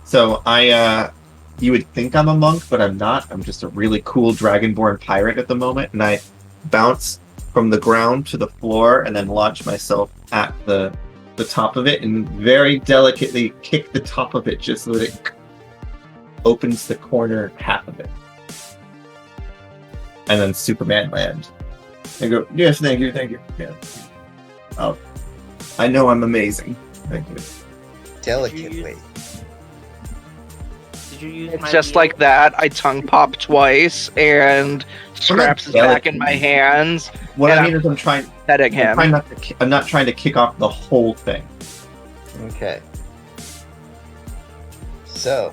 So I you would think I'm a monk, but I'm not. I'm just a really cool dragonborn pirate at the moment, and I bounce from the ground to the floor and then launch myself at the top of it and very delicately kick the top of it just so that it opens the corner half of it. And then Superman land. And go, yes, thank you. Yeah. Oh, I know I'm amazing. Thank you. Delicately. Did you use It's my just wheel? like that. I tongue pop twice, and Scraps is back in my hands. What And I mean is I'm trying Petting him. I'm not trying to kick off the whole thing. Okay. So,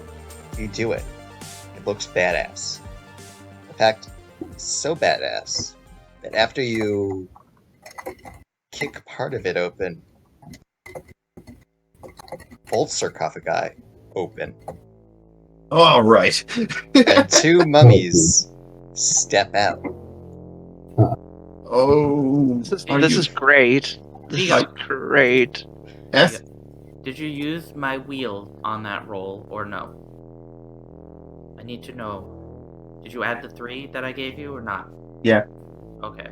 you do it. It looks badass. In fact, so badass that after you kick part of it open, both sarcophagi open, All right. and two mummies step out. Oh, This is great. This Vigo. is great. Yes. Did you use my wheel on that roll or no? I need to know. Did you add the 3 that I gave you or not? Yeah. Okay.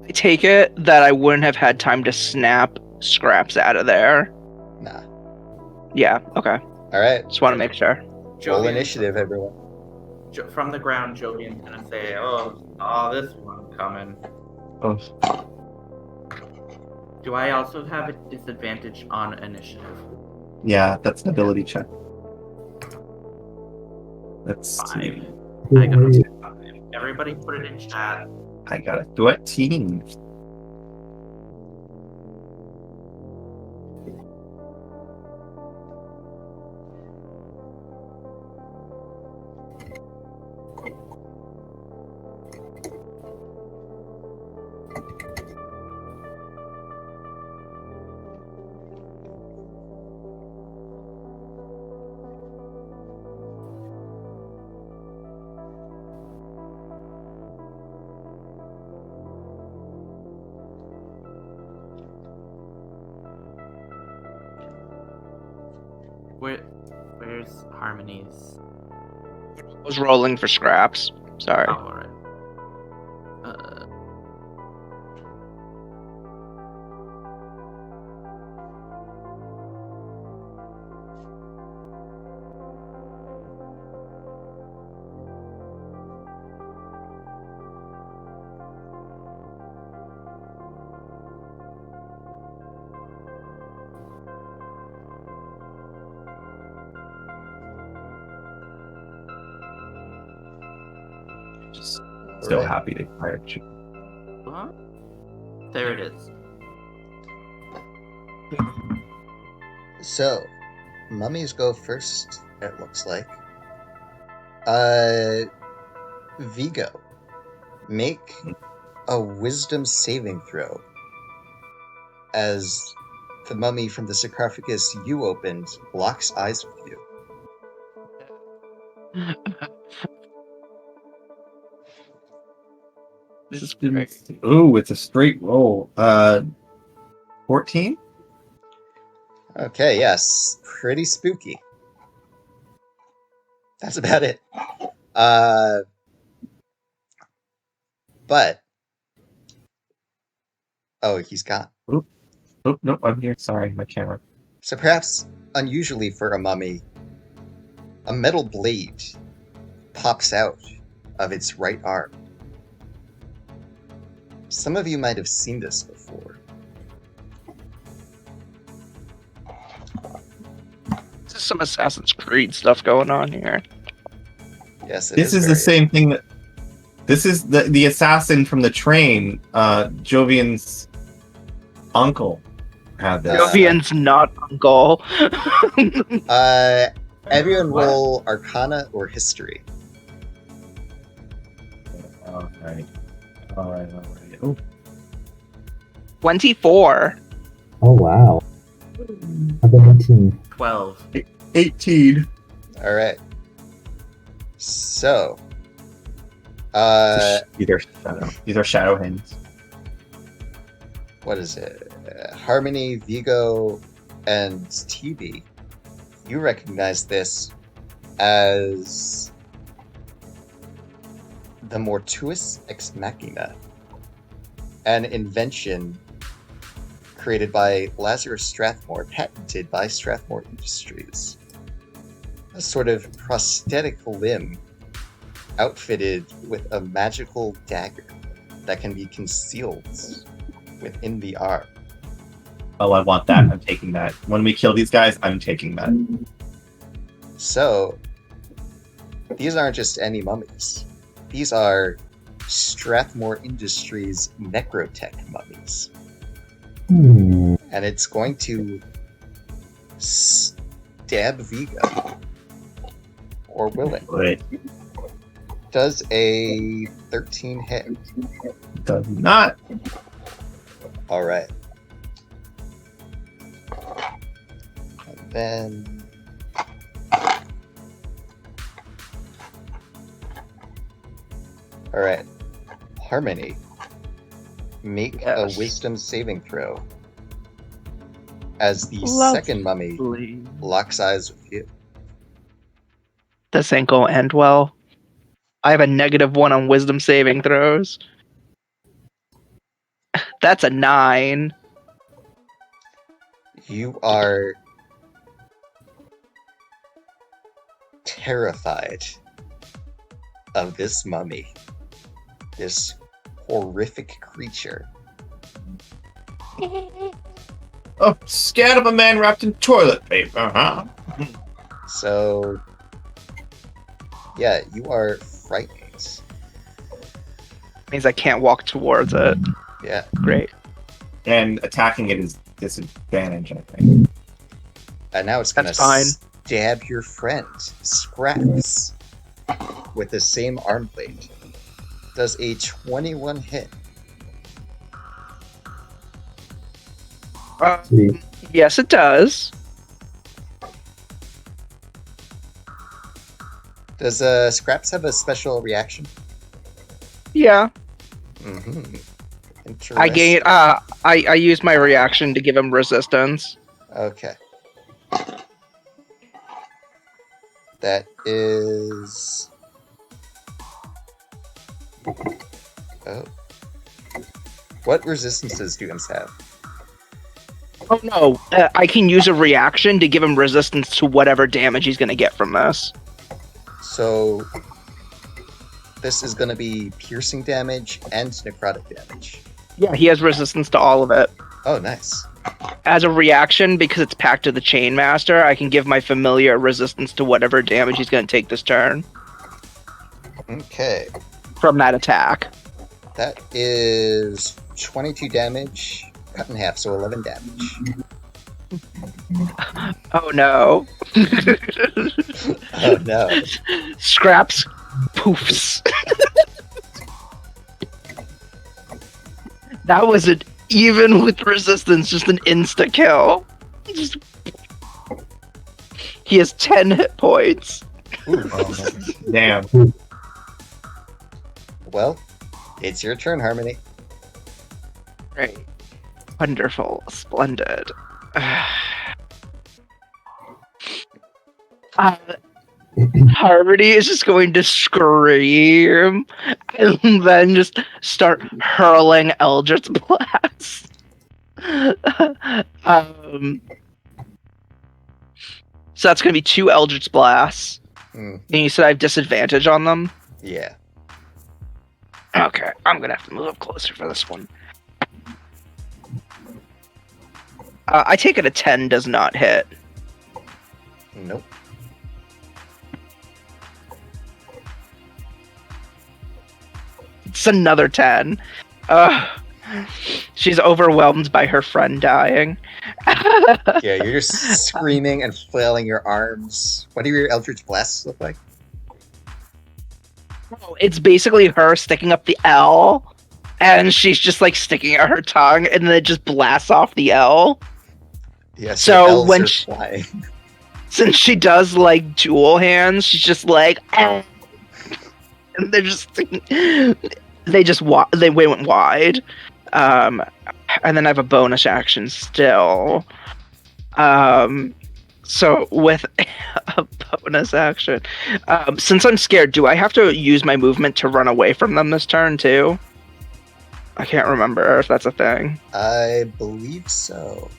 I take it that I wouldn't have had time to snap Scraps out of there. Nah. Yeah, okay. Alright. Just want to make sure. Roll Jovian- initiative, everyone. From the ground, Jovian's gonna say, "Oh, this one coming." Oh. Do I also have a disadvantage on initiative? Yeah, that's an ability check. That's 5. Who I got are you? 5. Everybody put it in chat. I got a 13. Where's Harmony's? I was rolling for Scraps. Sorry. Oh, alright. Just so Alright. happy they fired you. What? There it is. So, mummies go first, it looks like. Vigo, make a wisdom saving throw as the mummy from the sarcophagus you opened locks eyes with you. This is great. Ooh, it's a straight roll. 14? Okay, yes, pretty spooky. That's about it. But oh, he's gone. Oh, nope, I'm here. Sorry, my camera. So perhaps unusually for a mummy, a metal blade pops out of its right arm. Some of you might have seen this before. This is some Assassin's Creed stuff going on here. Yes, it This is the very- same thing that. This is the assassin from the train. Jovian's uncle had this. Jovian's not uncle. Everyone roll Arcana or History. All right. Ooh. 24. Oh wow. I've been 18. 12. 18. All right. So, These are shadow hands. what is it? Harmony, Vigo, and TB. You recognize this as the Mortuus Ex Machina, an invention created by Lazarus Strathmore, patented by Strathmore Industries. A sort of prosthetic limb outfitted with a magical dagger that can be concealed within the arm. Oh, I want that. I'm taking that. When we kill these guys, I'm taking that. So, these aren't just any mummies. These are Strathmore Industries Necrotech mummies. And it's going to stab Vigo. Or will it? Wait. Does a 13 hit? Does not. Alright. And then... Alright. Harmony. Make a wisdom saving throw. As the second mummy locks eyes with you. This ain't gonna end well. I have a -1 on wisdom saving throws. That's a 9. You are terrified of this mummy. This horrific creature. Oh, scared of a man wrapped in toilet paper, huh? So, yeah, you are frightened. Means I can't walk towards it. Yeah. Great. And attacking it is disadvantage, I think. And now it's gonna stab your friend, Scraps, with the same arm blade. Does a 21 hit? Yes, it does. Does Scraps have a special reaction? Yeah. Mm-hmm. Interesting. I gain. I use my reaction to give him resistance. Okay. That is. Oh. What resistances do humans have? Oh no! I can use a reaction to give him resistance to whatever damage he's gonna get from this. So. This is going to be piercing damage and necrotic damage. Yeah, he has resistance to all of it. Oh, nice. As a reaction, because it's Pact to the Chainmaster, I can give my familiar resistance to whatever damage he's going to take this turn. Okay. From that attack. That is 22 damage, cut in half, so 11 damage. Oh no. Oh no. Scraps poofs. That was an even with resistance, just an insta kill. Just... He has 10 hit points. Damn. Well, it's your turn, Harmony. Great. Wonderful. Splendid. Harmony is just going to scream and then just start hurling Eldritch Blast. So that's going to be 2 Eldritch Blasts. And you said I have disadvantage on them? Yeah. Okay, I'm going to have to move up closer for this one. I take it a 10 does not hit. Nope. It's another 10. She's overwhelmed by her friend dying. Yeah, you're just screaming and flailing your arms. What do your Eldritch Blasts look like? Oh, it's basically her sticking up the L, and she's just like sticking out her tongue, and then it just blasts off the L. Yeah, so when flying. Since she does like dual hands, she's just like, and they're just they went wide. And then I have a bonus action still. So with Bonus action. Since I'm scared, do I have to use my movement to run away from them this turn too? I can't remember if that's a thing. I believe so.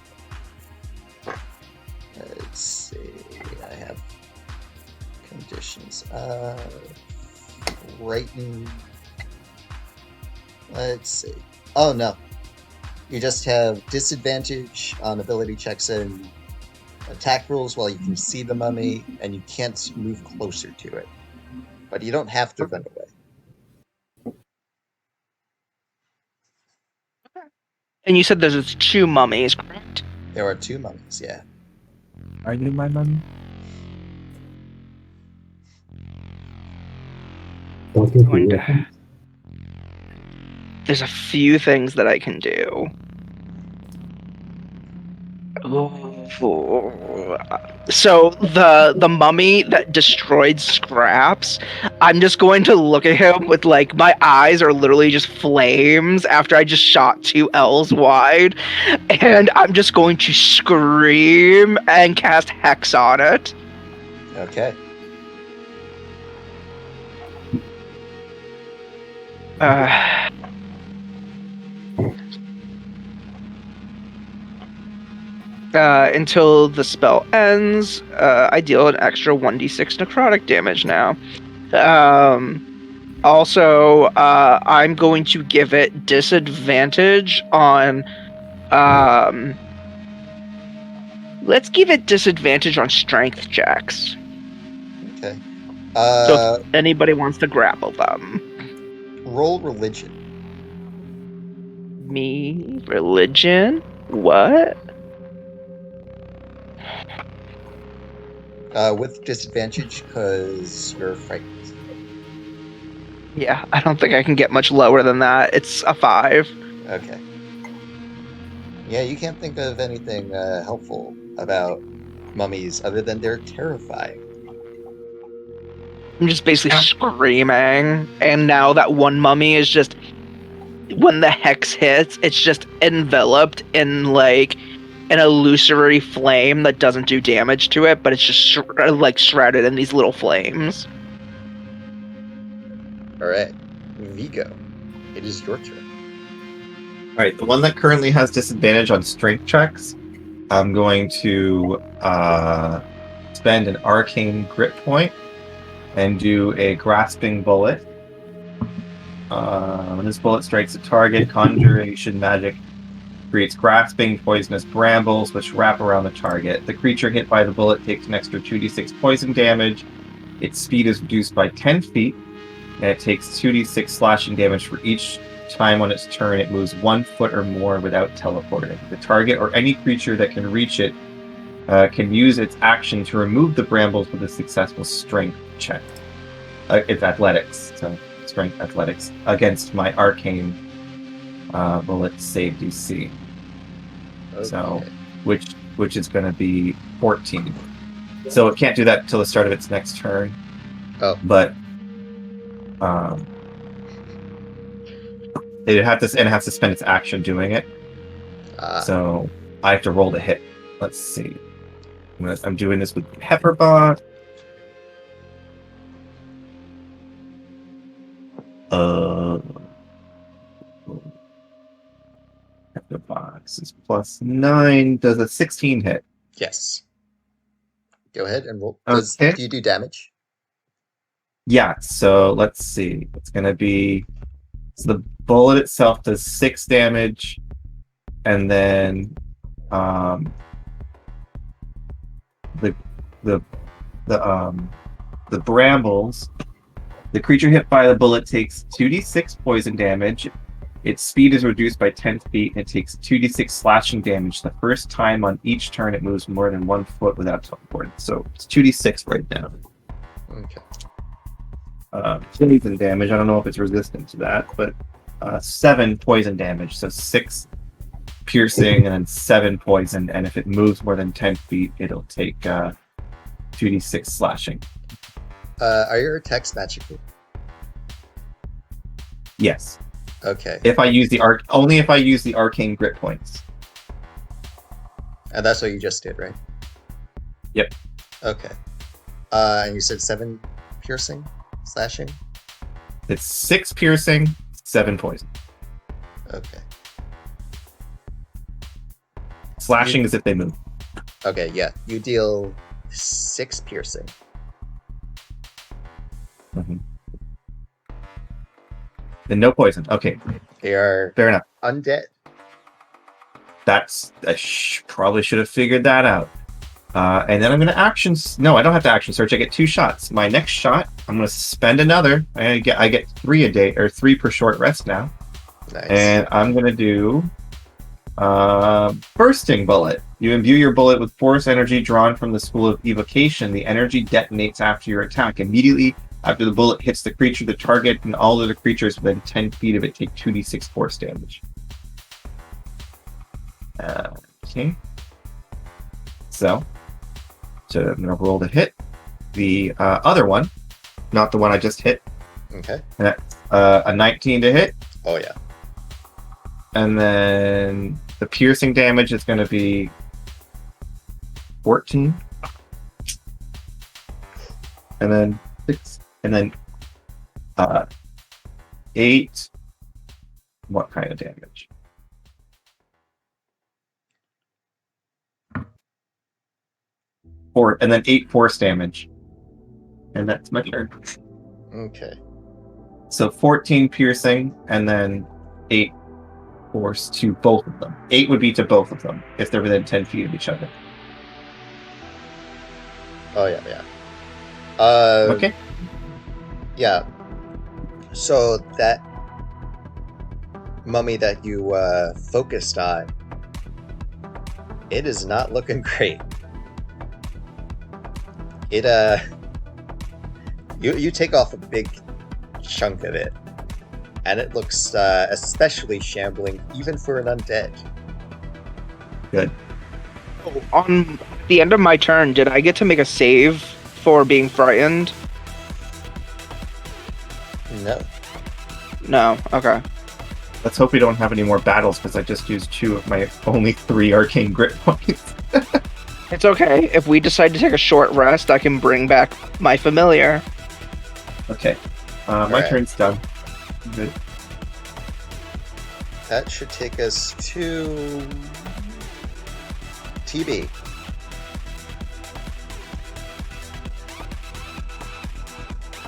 Let's see. I have conditions. Frightened. Let's see. Oh no. You just have disadvantage on ability checks and attack rules while you can see the mummy, and you can't move closer to it. But you don't have to run away. And you said there's 2 mummies, correct? There are 2 mummies, yeah. Are you my mummy? There's a few things that I can do. So the mummy that destroyed Scraps, I'm just going to look at him with like my eyes are literally just flames after I just shot 2 L's wide, and I'm just going to scream and cast Hex on it. Okay. Until the spell ends, I deal an extra 1d6 necrotic damage now. Also, I'm going to give it disadvantage on... let's give it disadvantage on strength checks. Okay. So if anybody wants to grapple them. Roll religion. Me? Religion? What? With disadvantage, because you're frightened. Yeah, I don't think I can get much lower than that. It's a 5. Okay. Yeah, you can't think of anything helpful about mummies other than they're terrifying. I'm just basically screaming, and now that one mummy is just... When the hex hits, it's just enveloped in, like, an illusory flame that doesn't do damage to it, but it's just shrouded in these little flames. Alright. Vigo, it is your turn. Alright, the one that currently has disadvantage on strength checks, I'm going to spend an arcane grit point and do a grasping bullet. When this bullet strikes a target, conjuration magic creates grasping poisonous brambles which wrap around the target. The creature hit by the bullet takes an extra 2d6 poison damage. Its speed is reduced by 10 feet, and it takes 2d6 slashing damage for each time on its turn it moves 1 foot or more without teleporting. The target or any creature that can reach it can use its action to remove the brambles with a successful strength check. It's athletics, so strength athletics against my arcane bullet save DC. Okay. So, which is going to be 14. So it can't do that until the start of its next turn. Oh. But it has to spend its action doing it. So I have to roll to hit. Let's see. I'm doing this with Pepperbot. Pepperbox is +9. Does a 16 hit? Yes. Go ahead and roll. Okay. Do you do damage? Yeah, so let's see. It's going to be... So the bullet itself does 6 damage, and then the brambles. The creature hit by the bullet takes 2d6 poison damage. Its speed is reduced by 10 feet, and it takes 2d6 slashing damage the first time on each turn it moves more than 1 foot without teleporting. So it's 2d6 right now. Okay. Poison damage, I don't know if it's resistant to that, but 7 poison damage. So 6 piercing and then 7 poison, and if it moves more than 10 feet, it'll take 2d6 slashing. Are your attacks magical? Yes. Okay. If I use only if I use the arcane grit points. And that's what you just did, right? Yep. Okay. And you said 7 piercing, slashing? It's 6 piercing, 7 poison. Okay. Slashing is if they move. Okay, yeah. You deal 6 piercing. Mm-hmm. And no poison. Okay, They are fair enough. undead. Probably should have figured that out. And then I'm going to No, I don't have to action search. I get 2 shots. My next shot, I'm going to spend another. I get 3 a day, or 3 per short rest now. Nice. And I'm going to do bursting bullet. You imbue your bullet with force energy drawn from the school of evocation. The energy detonates after your attack. Immediately after the bullet hits the creature, the target and all other creatures within 10 feet of it take 2d6 force damage. Okay. So I'm going to roll to hit. The other one, not the one I just hit. Okay. A 19 to hit. Oh, yeah. And then the piercing damage is going to be 14. And then 6. And then 8. What kind of damage? And then 8 force damage. And that's my turn. Okay. So 14 piercing, and then 8 force to both of them. 8 would be to both of them, if they're within 10 feet of each other. Oh, yeah. Okay. Yeah. So that mummy that you focused on, it is not looking great. It you take off a big chunk of it, and it looks especially shambling, even for an undead. Good. On the end of my turn, did I get to make a save for being frightened? No. No. Okay. Let's hope we don't have any more battles, because I just used 2 of my only 3 arcane grit points. It's okay. If we decide to take a short rest, I can bring back my familiar. Okay. My Alright. turn's done. Good. That should take us to TB.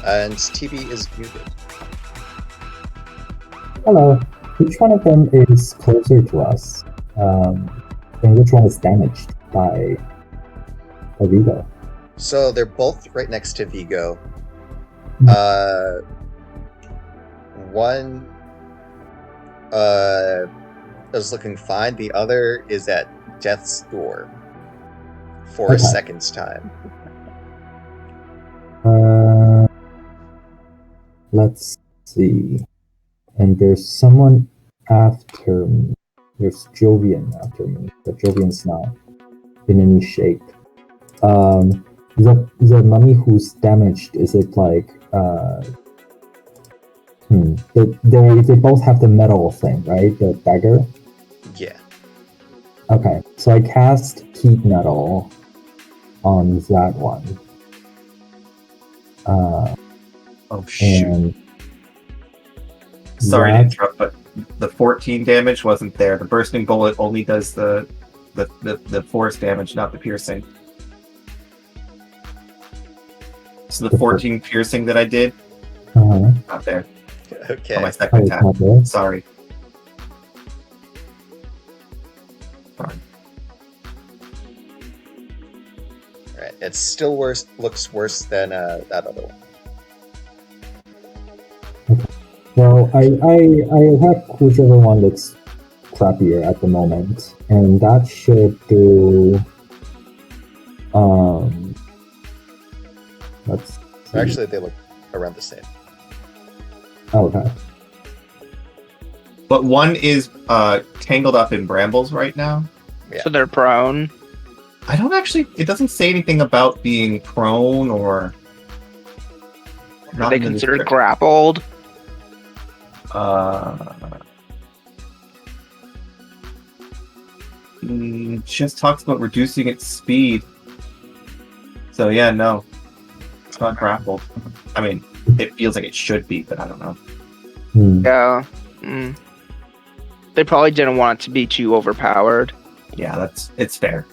And TB is muted. Hello. Which one of them is closer to us? And which one is damaged by Vigo? So they're both right next to Vigo. One is looking fine. The other is at death's door for a Okay. second's time. Let's see. And there's someone after me. There's Jovian after me, but Jovian's not in any shape. The mummy who's damaged, is it like they both have the metal thing, right? The dagger? Yeah. Okay. So I cast heat metal on that one. Oh, shoot. And Sorry to that- interrupt, but the 14 damage wasn't there. The bursting bullet only does the force damage, not the piercing. So the 14 piercing that I did, not there. Okay. On my Oh, second it's attack. not there? Sorry. Fine. Alright. It still looks worse than that other one. Well, I have whichever one looks crappier at the moment, and that should do. Let's see. Actually, they look around the same. Okay. But one is tangled up in brambles right now. Yeah. So they're prone. I don't actually. It doesn't say anything about being prone or. Are not they in the considered description. grappled? Just talks about reducing its speed. So yeah, no. it's not grappled. I mean, it feels like it should be, but I don't know. Yeah. Mm. They probably didn't want it to be too overpowered. Yeah, it's fair.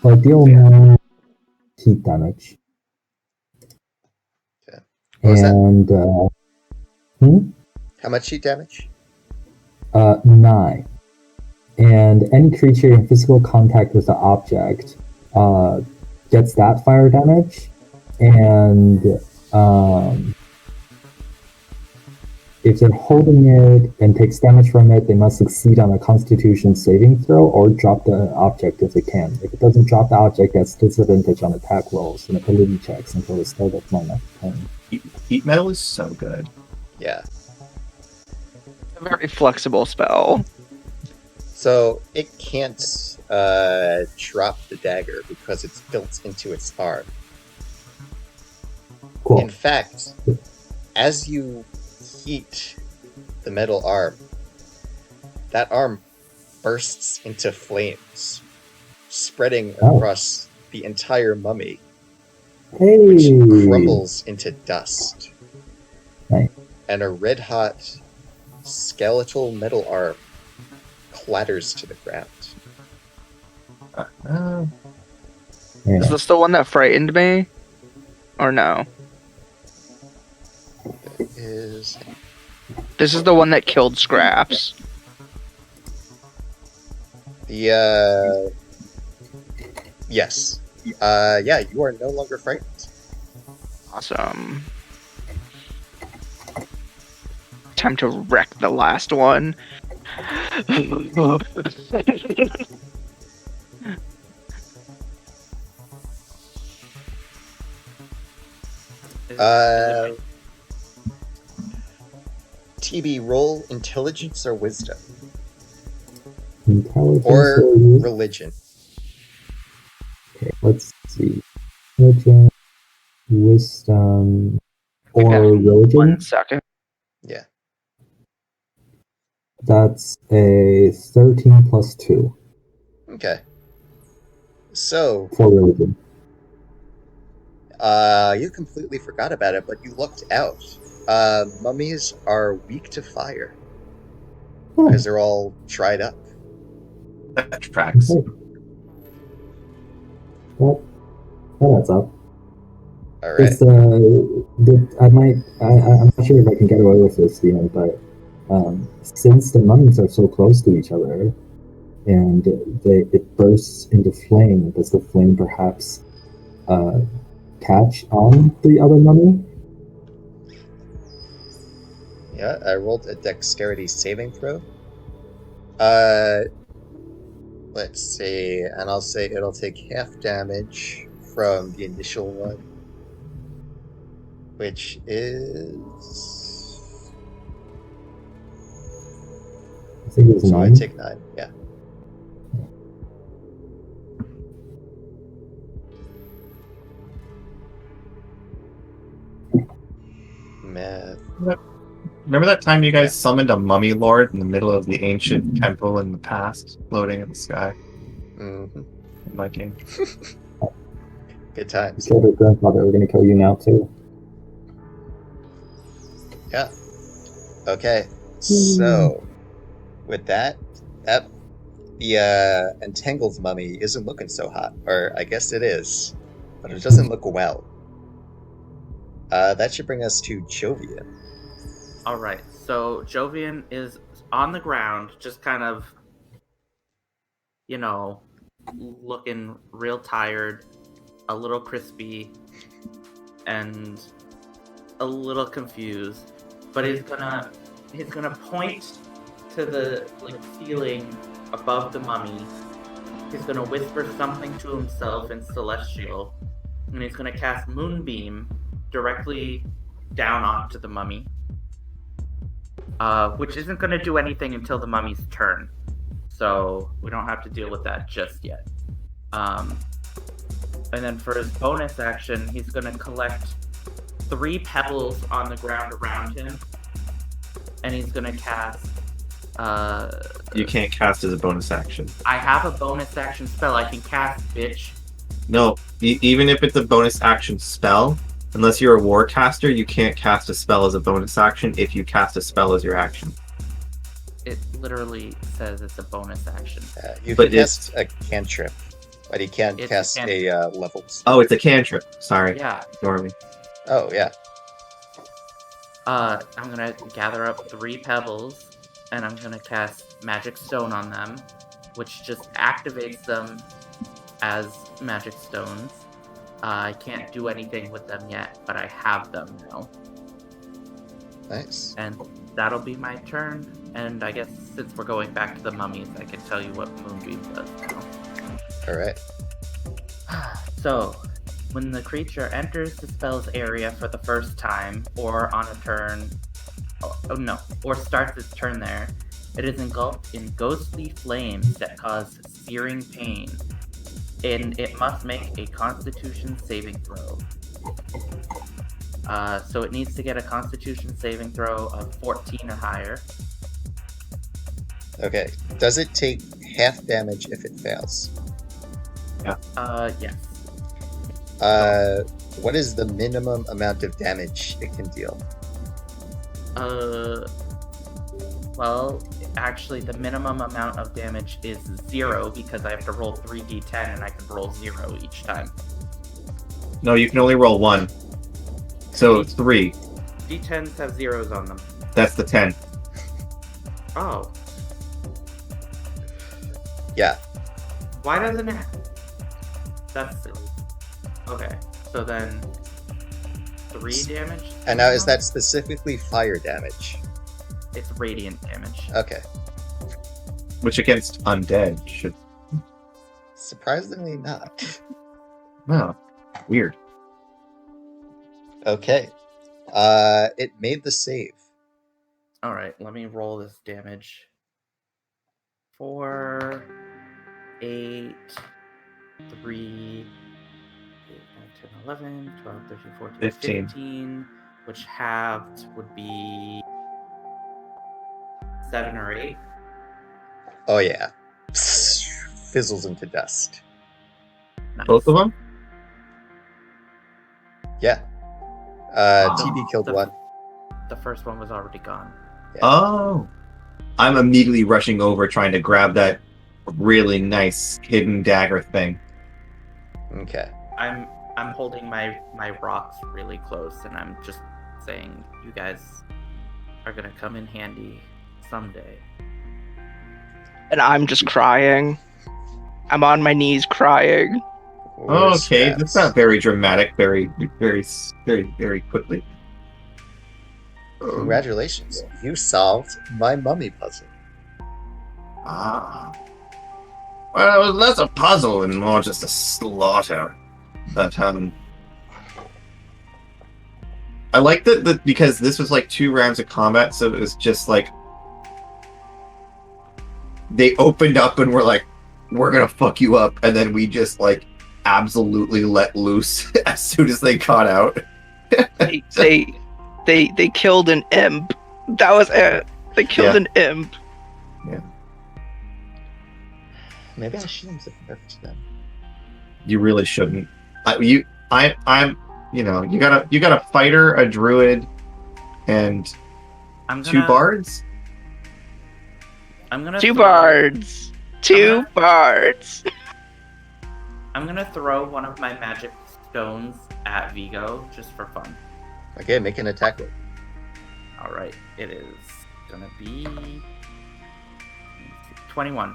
But deal no heat damage. Okay. What was that? And How much heat damage? 9. And any creature in physical contact with the object gets that fire damage, and if they're holding it and takes damage from it, they must succeed on a Constitution saving throw or drop the object if they can. If it doesn't drop the object, that's disadvantage on attack rolls and ability checks until the start of my next turn. Heat metal is so good. Yeah. A very flexible spell. So it can't drop the dagger because it's built into its arm. Cool. In fact, as you heat the metal arm, that arm bursts into flames, spreading across the entire mummy, which crumbles into dust. Nice. And a red-hot skeletal metal arm clatters to the ground. Is this the one that frightened me? Or no? Is This is the one that killed Scraps. the yes. Yeah, you are no longer frightened. Awesome. Time to wreck the last one. TB, roll intelligence or wisdom. Intelligence or wisdom? religion. Okay, let's see. Religion, wisdom, or religion? 1 second. Yeah. That's a 13 plus 2 Okay. So, for religion. you completely forgot about it, but you looked out. Mummies are weak to fire because they're all dried up. That tracks. Okay. Well, that adds up. All right. It's, I'm not sure if I can get away with this, but since the mummies are so close to each other, and it bursts into flame, does the flame perhaps catch on the other mummy? Yeah, I rolled a dexterity saving throw. Let's see, and I'll say it'll take half damage from the initial one, which is... I think it was So 9. I take 9, yeah. Math. Remember that time you guys summoned a mummy lord in the middle of the ancient temple in the past, floating in the sky? Mm-hmm. In my game. Good times. Killed her grandfather. We're gonna kill you now too. Yeah. Okay. So, with that, the entangled mummy isn't looking so hot, or I guess it is, but it doesn't look well. That should bring us to Jovian. Alright, so Jovian is on the ground, just kind of, looking real tired, a little crispy, and a little confused. But he's gonna point to the ceiling above the mummy. He's gonna whisper something to himself in Celestial, and he's gonna cast Moonbeam directly down onto the mummy. Which isn't going to do anything until the mummy's turn. So we don't have to deal with that just yet. And then for his bonus action, he's going to collect 3 pebbles on the ground around him. And he's going to cast... You can't cast as a bonus action. I have a bonus action spell I can cast, bitch. No, even if it's a bonus action spell, unless you're a war caster, you can't cast a spell as a bonus action if you cast a spell as your action. It literally says it's a bonus action. You But can cast a cantrip, but you can't It's cast a a level spell. Oh, it's a cantrip. Sorry. Yeah. Ignore me. Oh, yeah. I'm gonna gather up 3 pebbles, and I'm gonna cast Magic Stone on them, which just activates them as Magic Stones. I can't do anything with them yet, but I have them now. Nice. And that'll be my turn. And I guess since we're going back to the mummies, I can tell you what Moonbeam does now. Alright. So, when the creature enters the spell's area for the first time, or on a turn, or starts its turn there, it is engulfed in ghostly flames that cause searing pain, and it must make a Constitution saving throw. So it needs to get a Constitution saving throw of 14 or higher. Okay. Does it take half damage if it fails? Yes. What is the minimum amount of damage it can deal? Well, actually, the minimum amount of damage is 0 because I have to roll 3d10 and I can roll 0 each time. No, you can only roll 1. So 3. D10s have zeros on them. That's the 10. Oh. Yeah. Why doesn't it? That's silly. Okay, so then 3 damage? And now, is that specifically fire damage? It's radiant damage. Okay. Which against undead should... Surprisingly not. Oh, weird. Okay. It made the save. Alright, let me roll this damage. 4, 8, 3, 8, 9, 10, 11, 12, 13, 14, 15. 15, which halved would be 7 or 8. Oh, yeah. Fizzles into dust. Nice. Both of them? Yeah. TB killed the- one. The first one was already gone. Yeah. Oh. I'm immediately rushing over trying to grab that really nice hidden dagger thing. Okay. I'm holding my rocks really close, and I'm just saying, you guys are gonna come in handy someday. And I'm just crying. I'm on my knees crying. Where's Okay, Scraps? that's not very dramatic, very quickly. Congratulations. You solved my mummy puzzle. Ah. Well, it was less a puzzle and more just a slaughter. But, I like that because this was like 2 rounds of combat, so it was just like they opened up and were like, we're gonna fuck you up, and then we just like absolutely let loose as soon as they got out. They killed an imp. That was it. They killed an imp. Maybe I shouldn't have nerfed them. You really shouldn't. I'm you got a fighter, a druid, and I'm 2 bards. I'm gonna 2 throw- bards. 2 bards. I'm gonna throw one of my magic stones at Vigo just for fun. Okay, make an attack roll. Alright, it is gonna be 21.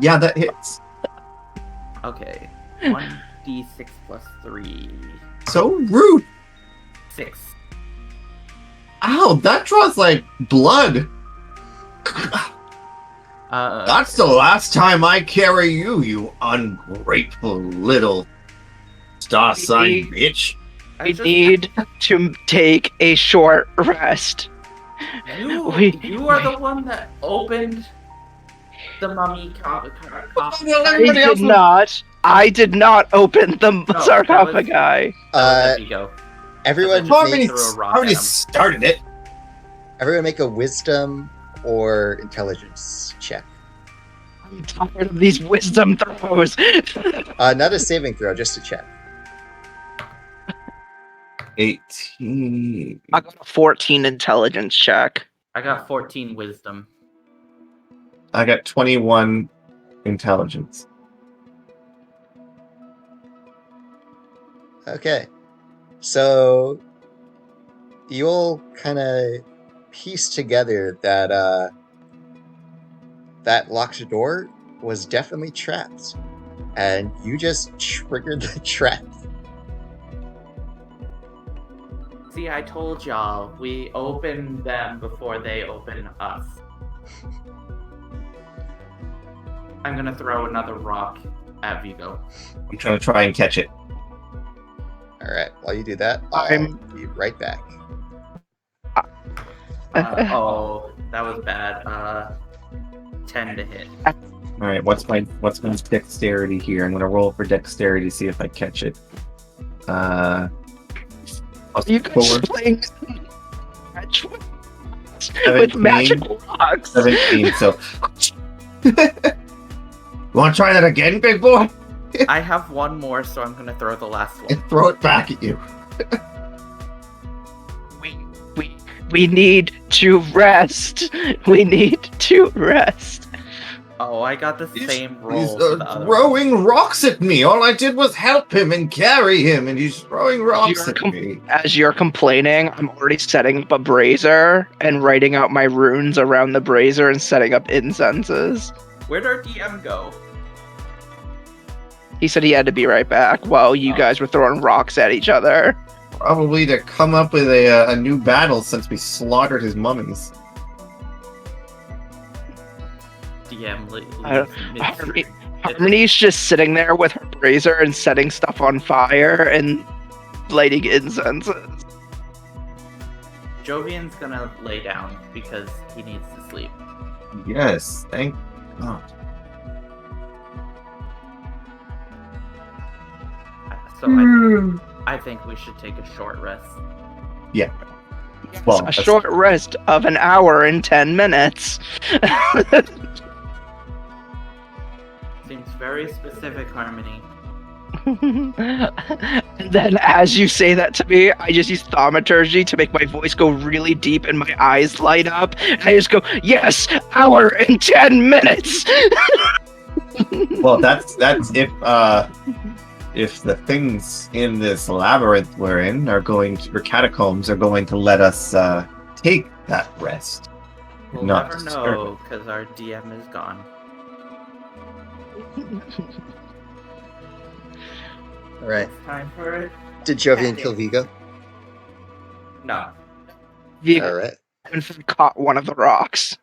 Yeah, that hits. Okay. 1d6 plus 3. So rude. 6. Ow, that draws like blood. That's the last time I carry you, you ungrateful little star-sign bitch. We need to take a short rest. You are the one that opened the mummy coffin. I did not open the sarcophagi. Everyone already started it. Everyone make a wisdom or intelligence check. I'm tired of these wisdom throws. Not a saving throw, just a check. 18. I got a 14 intelligence check. I got 14 wisdom. I got 21 intelligence. Okay. So you'll kind of piece together that that locked door was definitely trapped. And you just triggered the trap. See, I told y'all, we open them before they open us. I'm gonna throw another rock at Vigo. I'm trying to try and catch it. Alright, while you do that, I'll be right back. Oh, that was bad. 10 to hit. Alright, what's my dexterity here? I'm gonna roll for dexterity to see if I catch it. You guys 4. playing with 17. magical rocks. 17, so... You wanna try that again, big boy? I have one more, so I'm gonna throw the last one. And throw it back at you. We need to rest. We need to rest. Oh, I got the same roll. He's for the other throwing rocks at me. All I did was help him and carry him, and he's throwing rocks at me. As you're complaining, I'm already setting up a brazier and writing out my runes around the brazier and setting up incenses. Where'd our DM go? He said he had to be right back while you guys were throwing rocks at each other. Probably to come up with a new battle since we slaughtered his mummies. DM Harmony's just sitting there with her brazier and setting stuff on fire and lighting incenses. Jovian's gonna lay down because he needs to sleep. Yes, thank God. So I think we should take a short rest. Yeah. Well, A short rest of an hour and 10 minutes. Seems very specific, Harmony. And then as you say that to me, I just use thaumaturgy to make my voice go really deep and my eyes light up. And I just go, yes, hour and 10 minutes. Well, that's if the things in this labyrinth we're in are going to, or catacombs are going to let us take that rest. We'll Not never disturb know because our DM is gone. Alright. Time for it? Did Jovian kill Vigo? No. Alright. Caught one of the rocks.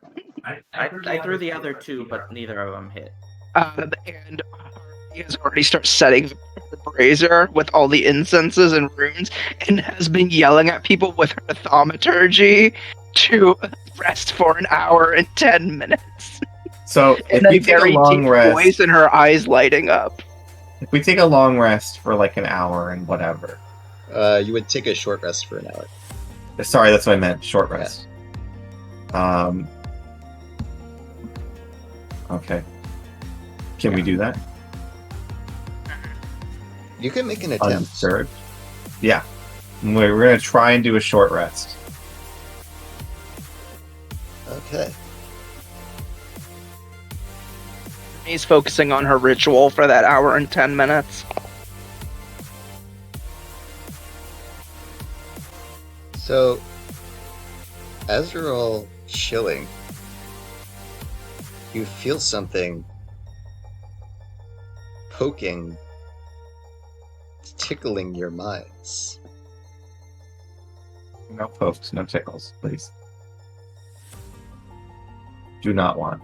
I threw the other two, but neither of them hit. And he has already started setting the brazier with all the incenses and runes and has been yelling at people with her thaumaturgy to rest for an hour and 10 minutes. So if And we a take a very long deep rest, voice and her eyes lighting up. if we take a long rest for like an hour and whatever. You would take a short rest for an hour. Sorry, that's what I meant. Short rest. Okay. Can we do that? You can make an attempt. Undisturbed? Yeah. We're going to try and do a short rest. Okay. He's focusing on her ritual for that hour and 10 minutes. So, as you're all chilling, you feel something poking, tickling your minds. No pokes, no tickles, please. Do not want.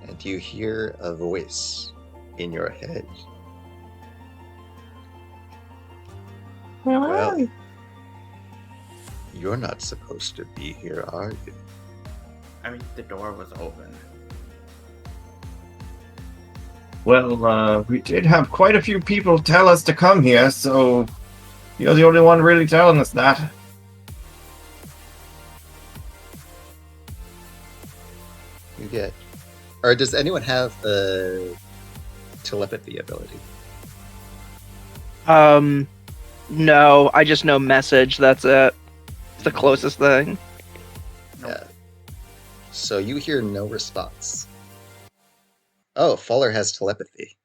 And you hear a voice in your head. Well, you're not supposed to be here, are you? I mean, the door was open. Well, we did have quite a few people tell us to come here, so you're the only one really telling us that. You get... Or does anyone have a telepathy ability? No, I just know message, that's it. It's the closest thing. Yeah. So you hear no response. Oh, Faller has telepathy.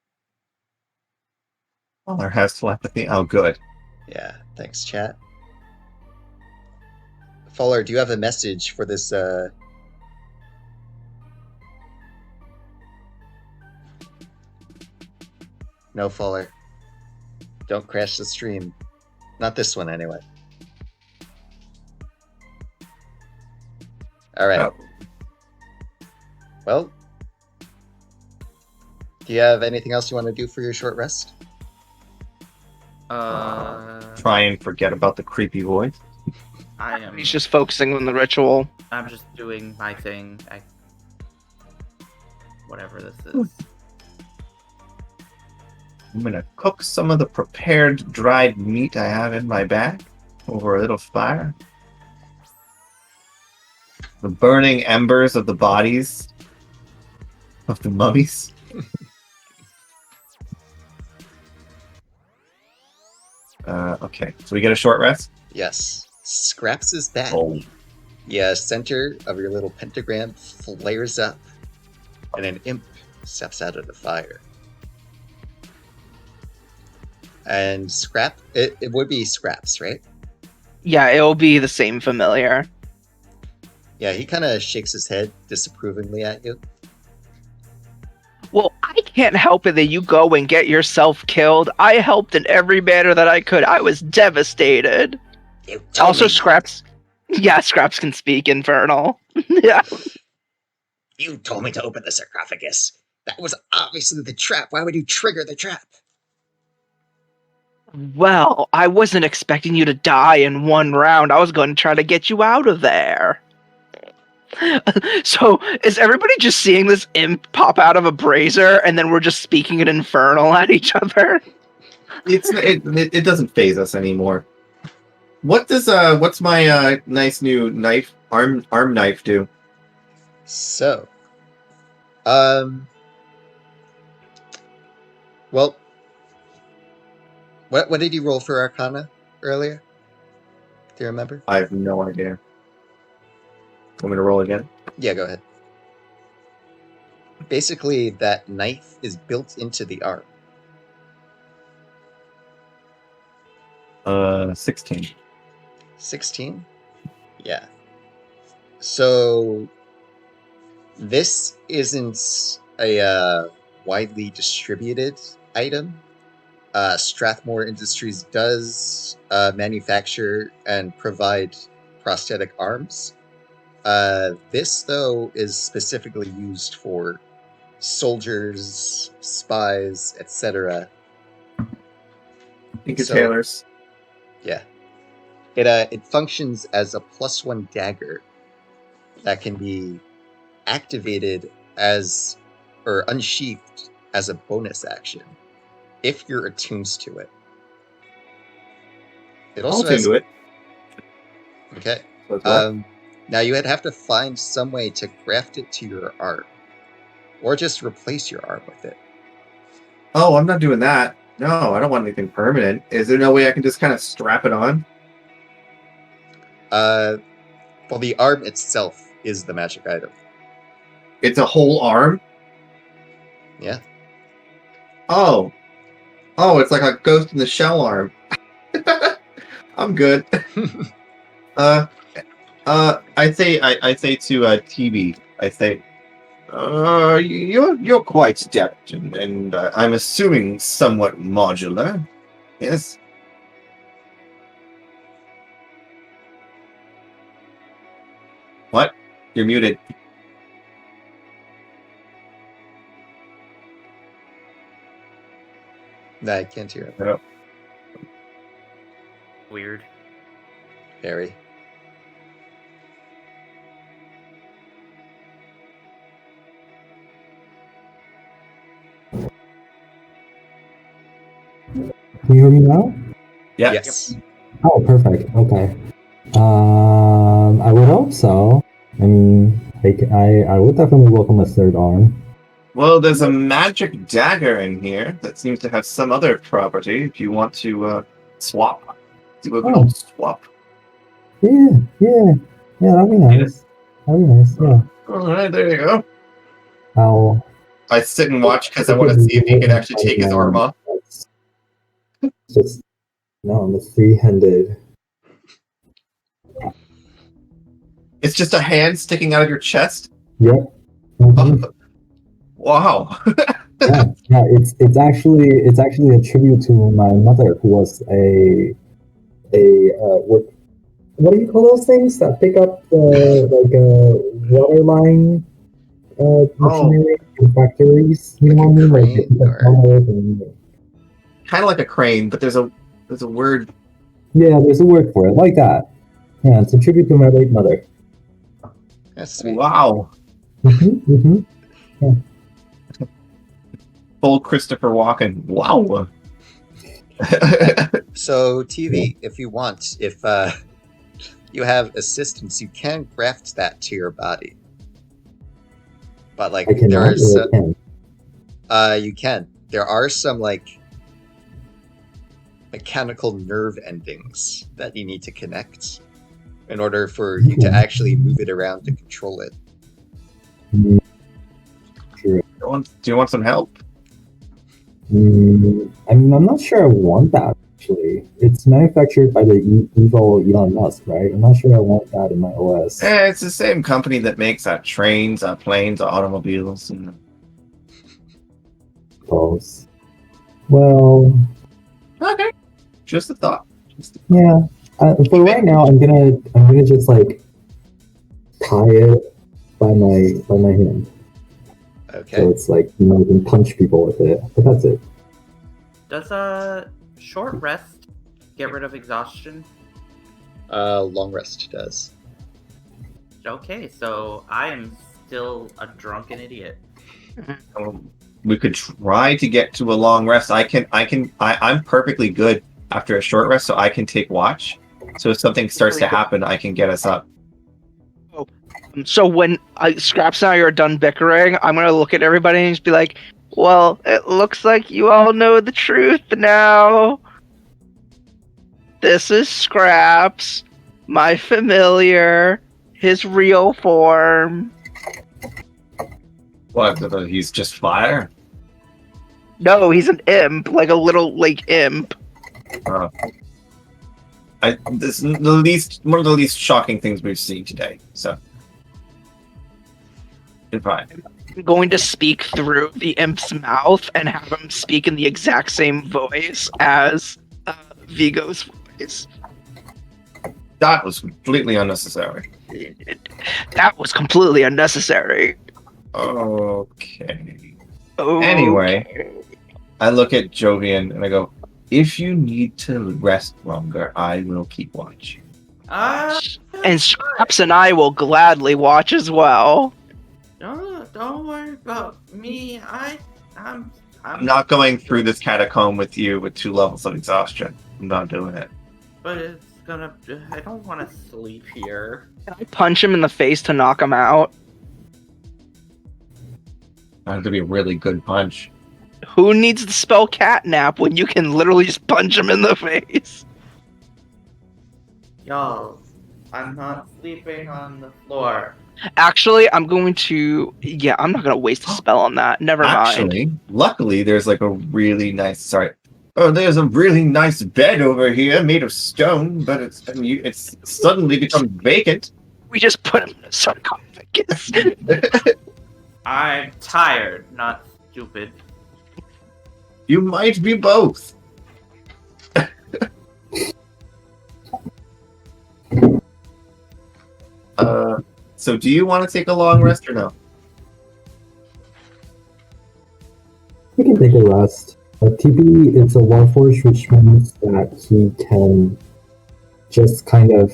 Faller has telepathy. Oh, good. Yeah, thanks, chat. Faller, do you have a message for this, No, Faller. Don't crash the stream. Not this one, anyway. Alright. Oh. Well, do you have anything else you want to do for your short rest? Try and forget about the creepy voice. He's just focusing on the ritual. I'm just doing my thing. Whatever this is. I'm gonna cook some of the prepared dried meat I have in my bag over a little fire. The burning embers of the bodies of the mummies. Okay, so we get a short rest? Yes. Scraps is back. Oh. Yeah, center of your little pentagram flares up, and an imp steps out of the fire. And Scrap, it would be Scraps, right? Yeah, it'll be the same familiar. Yeah, he kind of shakes his head disapprovingly at you. Well, I can't help it that you go and get yourself killed. I helped in every manner that I could. I was devastated. Also, Scraps. Yeah, Scraps can speak Infernal. Yeah. You told me to open the sarcophagus. That was obviously the trap. Why would you trigger the trap? Well, I wasn't expecting you to die in one round. I was going to try to get you out of there. So, is everybody just seeing this imp pop out of a brazier, and then we're just speaking in Infernal at each other? It doesn't phase us anymore. What's my nice new knife arm knife do? So, well, what did you roll for Arcana earlier? Do you remember? I have no idea. Want me to roll again? Yeah, go ahead. Basically, that knife is built into the arm. 16. 16? Yeah. So, this isn't a widely distributed item. Strathmore Industries does manufacture and provide prosthetic arms. This, though, is specifically used for soldiers, spies, etc. Think of tailors. Yeah. It functions as a +1 dagger that can be activated as, or unsheathed as a bonus action if you're attuned to it. It also I'll do it. Okay. So now you would have to find some way to graft it to your arm, or just replace your arm with it. Oh, I'm not doing that. No, I don't want anything permanent. Is there no way I can just kind of strap it on? Well, the arm itself is the magic item. It's a whole arm? Yeah. Oh, it's like a Ghost in the Shell arm. I'm good. I say to TB, I say, you're quite adept, and I'm assuming somewhat modular. Yes. What? You're muted. No, I can't hear it. No. Weird. Very. Can you hear me now? Yeah. Yes. Oh, perfect. Okay. I would hope so. I mean, I would definitely welcome a third arm. Well, there's a magic dagger in here that seems to have some other property. If you want to swap, do a good old swap. Yeah, that'd be nice. Yeah. All right, there you go. I'll I sit and watch because I want to see if he can actually take his arm off. Just no, I'm a three-handed. It's just a hand sticking out of your chest. Yep. Mhm. Wow. yeah, it's actually a tribute to my mother, who was a what do you call those things that pick up water line machinery in factories? You know what I mean? Like they pick up bottles and Kind of like a crane, but there's a word. yeah, there's a word for it, like that. Yeah, it's a tribute to my late mother. That's sweet. Wow. Yeah. Full Christopher Walken. Wow. So TV, if you want, if you have assistance, you can graft that to your body. But like I cannot, there are some, I can. you can. There are some like mechanical nerve endings that you need to connect in order for you to actually move it around to control it. Sure. Do you want some help? I mean, I'm not sure I want that, actually. It's manufactured by the evil Elon Musk, right? I'm not sure I want that in my OS. It's the same company that makes trains, planes, automobiles. And... Suppose. Well, okay. Just a thought. yeah. For right now, I'm gonna just like tie it by my hand. Okay. So it's like you can punch people with it, but that's it. Does a short rest get rid of exhaustion? Long rest does. Okay, so I am still a drunken idiot. We could try to get to a long rest. I'm perfectly good after a short rest, so I can take watch. So if something starts to happen, I can get us up. So when Scraps and I are done bickering, I'm gonna look at everybody and just be like, well, it looks like you all know the truth now. This is Scraps, my familiar, his real form. What? He's just fire? No, he's an imp, like a little imp. This is one of the least shocking things we've seen today. So, goodbye. I'm going to speak through the imp's mouth and have him speak in the exact same voice as Vigo's voice. That was completely unnecessary. That was completely unnecessary. Okay. Okay. Anyway, I look at Jovian and I go, if you need to rest longer, I will keep watch. And Scraps and I will gladly watch as well. Don't worry about me. I'm not going through this catacomb with you with 2 levels of exhaustion. I'm not doing it. But it's gonna. I don't want to sleep here. Can I punch him in the face to knock him out? That have to be a really good punch. Who needs to spell catnap when you can literally just punch him in the face? Y'all, I'm not sleeping on the floor. Actually, I'm going to... Yeah, I'm not going to waste a spell on that. Never mind. Actually, luckily, there's like a really nice... Sorry. Oh, there's a really nice bed over here made of stone, but it's suddenly become vacant. We just put him in a sarcophagus. I'm tired, not stupid. You might be both. So do you want to take a long rest or no? We can take a rest. TB is a Warforged, which means that he can just kind of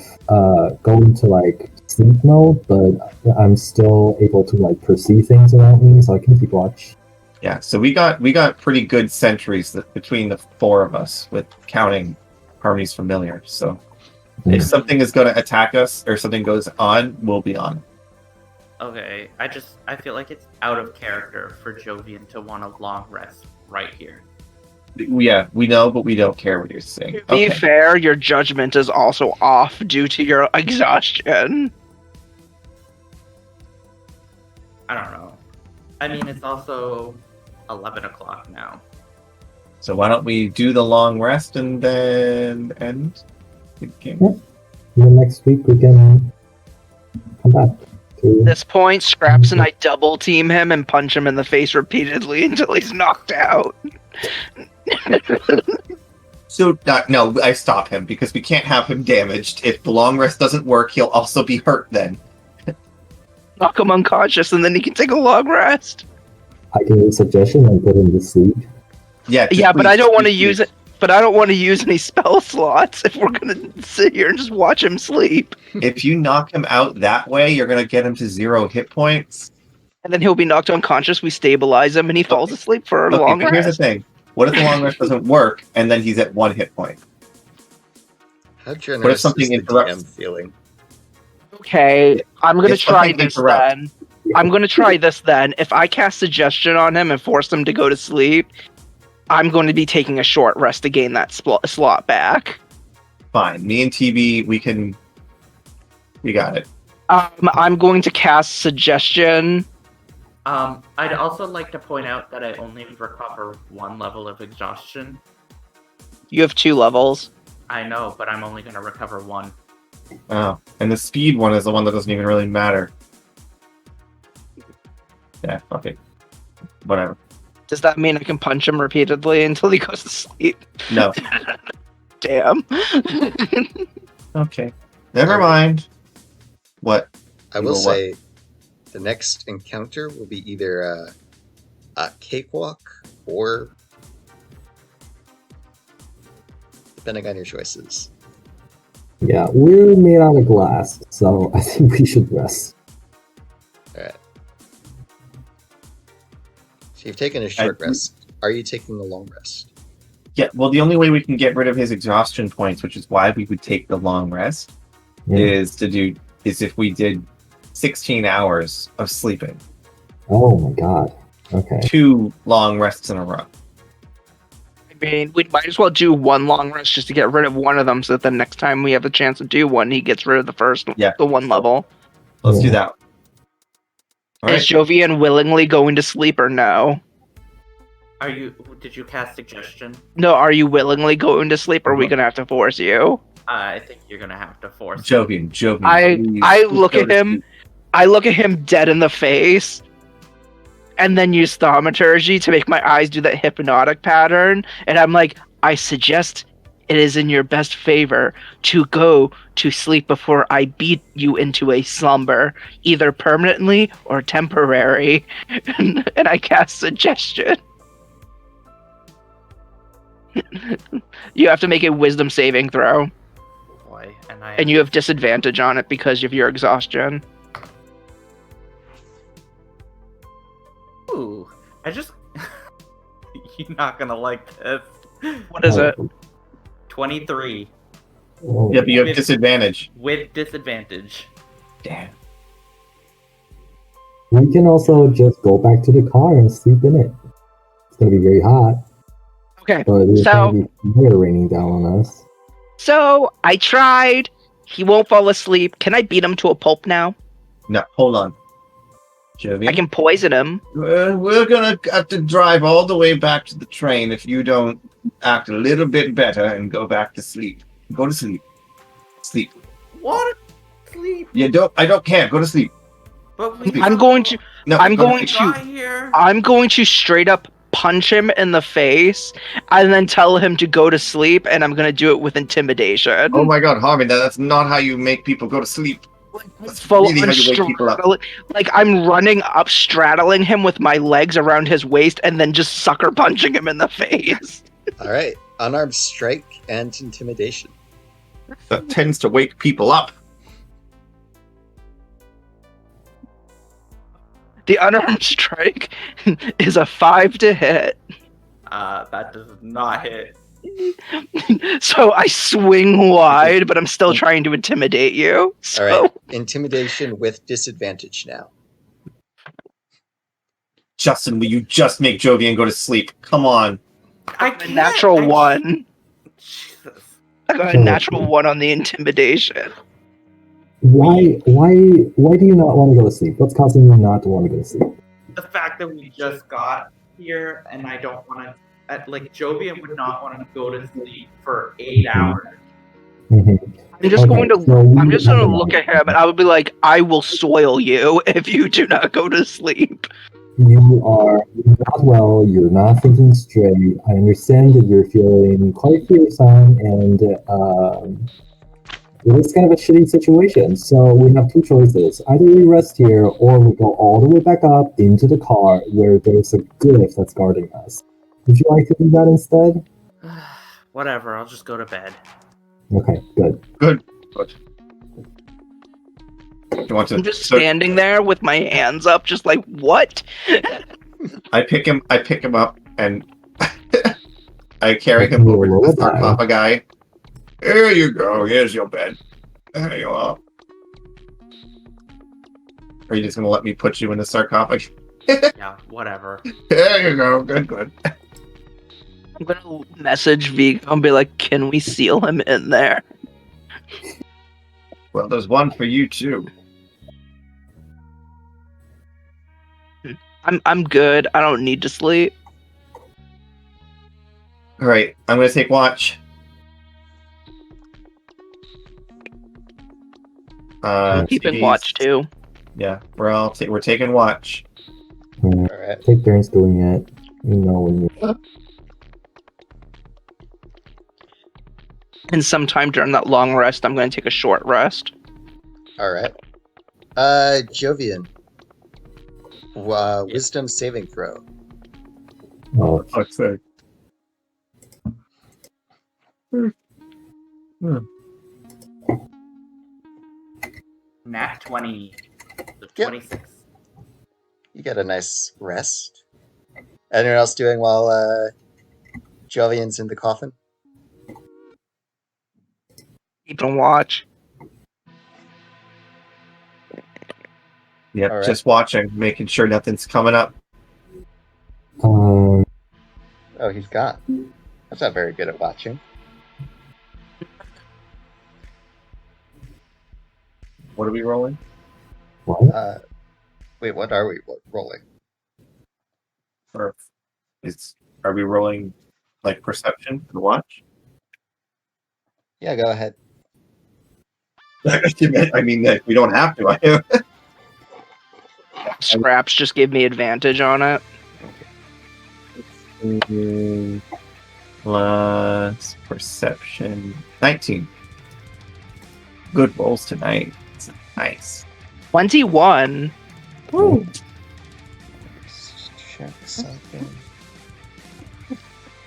go into like sleep mode, but I'm still able to like perceive things around me, so I can keep watch. Yeah, so we got pretty good sentries between the 4 of us, with counting Harmony's familiar. So if something is going to attack us or something goes on, we'll be on. Okay, I feel like it's out of character for Jovian to want a long rest right here. Yeah, we know, but we don't care what you're saying. To be fair, your judgment is also off due to your exhaustion. I don't know. I mean, it's also 11 o'clock now. So why don't we do the long rest and then end the game? Yeah. And then next week we can come back. At this point, Scraps and I double team him and punch him in the face repeatedly until he's knocked out. So, no, I stop him because we can't have him damaged. If the long rest doesn't work, he'll also be hurt then. Knock him unconscious and then he can take a long rest. I can give a suggestion and put him to sleep. Yeah, but I don't want to use it. But I don't want to use any spell slots if we're gonna sit here and just watch him sleep. If you knock him out that way, you're gonna get him to 0 hit points. And then he'll be knocked unconscious, we stabilize him, and he falls asleep for a long rest. Here's the thing. What if the long rest doesn't work, and then he's at 1 hit point? How generous What if something is the interrupts? DM feeling? Okay, I'm gonna If try something this interrupts. then. I'm gonna try this then. If I cast Suggestion on him and force him to go to sleep, I'm going to be taking a short rest to gain that slot back. Fine. Me and TB, we got it. I'm going to cast Suggestion. I'd also like to point out that I only recover 1 level of exhaustion. You have 2 levels. I know, but I'm only going to recover 1. Oh, and the speed one is the one that doesn't even really matter. Yeah, fuck it. Whatever. Does that mean I can punch him repeatedly until he goes to sleep? No. Damn. Okay. Never mind. What? I will say the next encounter will be either a cakewalk or depending on your choices. Yeah, we're made out of glass, so I think we should rest. Alright. So you've taken a short rest. Are you taking a long rest? Yeah, well, the only way we can get rid of his exhaustion points, which is why we would take the long rest, is if we did 16 hours of sleeping. Oh my god. Okay. 2 long rests in a row. I mean, we might as well do 1 long rest just to get rid of one of them so that the next time we have a chance to do one, he gets rid of the 1 level. Let's do that. All Is Jovian willingly going to sleep or no? Did you cast Suggestion? No, are you willingly going to sleep or are we going to have to force you? I think you're going to have to force Jovian. I look at him. I look at him dead in the face, and then use thaumaturgy to make my eyes do that hypnotic pattern. And I'm like, I suggest it is in your best favor to go to sleep before I beat you into a slumber, either permanently or temporary. And I cast Suggestion. You have to make a wisdom saving throw. Boy, and you have disadvantage on it because of your exhaustion. Ooh, you're not gonna like this. What is it? 23. Oh. Yeah, but you have disadvantage. With disadvantage. Damn. We can also just go back to the car and sleep in it. It's gonna be very hot. Okay, But there's so gonna be fire raining down on us. So I tried. He won't fall asleep. Can I beat him to a pulp now? No, hold on. Jovian? I can poison him. We're gonna have to drive all the way back to the train if you don't act a little bit better and go back to sleep. Go to sleep. Sleep. What? Sleep? I don't care. Go to sleep. But we I'm going to. No, I'm go to going sleep. to. here. I'm going to straight up punch him in the face and then tell him to go to sleep, and I'm going to do it with intimidation. Oh my god, Harvey, that's not how you make people go to sleep. That's Full really how you wake people up. Like I'm running up, straddling him with my legs around his waist, and then just sucker punching him in the face. All right, unarmed strike and intimidation. That tends to wake people up. The unarmed strike is a 5 to hit. That does not hit. So I swing wide, but I'm still trying to intimidate you. So All right, intimidation with disadvantage now. Justin, will you just make Jovian go to sleep? Come on. I A can't. natural one. Jesus. I got a natural one on the intimidation. Why do you not want to go to sleep? What's causing you not to want to go to sleep? The fact that we just got here and I don't want to, like, Jovian would not want to go to sleep for 8 hours. I'm just Okay, going to. so we I'm just going to have look a- at him, and I would be like, "I will soil you if you do not go to sleep." You are not well, you're not thinking straight. I understand that you're feeling quite fearsome, and it is kind of a shitty situation. So we have two choices. Either we rest here, or we go all the way back up into the car where there's a glyph that's guarding us. Would you like to do that instead? Whatever, I'll just go to bed. Okay, good. Good. You want to? I'm just standing there with my hands up, just like, what? I pick him up, and I carry him over to the sarcophagi. Here you go. Here's your bed. There you are. Are you just gonna let me put you in the sarcophagus? Yeah, whatever. There you go. Good. I'm gonna message Vigo and be like, "Can we seal him in there?" Well, there's one for you too. I'm good. I don't need to sleep. All right, I'm gonna take watch. Keeping TVs. watch too. Yeah, we're taking watch. Alright. Take turns doing it. You know when you. And sometime during that long rest, I'm going to take a short rest. Alright. Jovian. Wisdom saving throw. Oh, Fuck's sake. Nat 20. So Yep. 26. You get a nice rest. Anyone else doing while Jovian's in the coffin? Keeping watch. Yeah, All right. just watching, making sure nothing's coming up. Oh, he's gone. That's not very good at watching. What are we rolling? what? Wait, what are we rolling? Are we rolling like perception to watch? Yeah, go ahead. I mean, like, we don't have to. Scraps just gave me advantage on it. Plus perception 19. Good rolls tonight. It's nice. 21. Woo. Let's check something.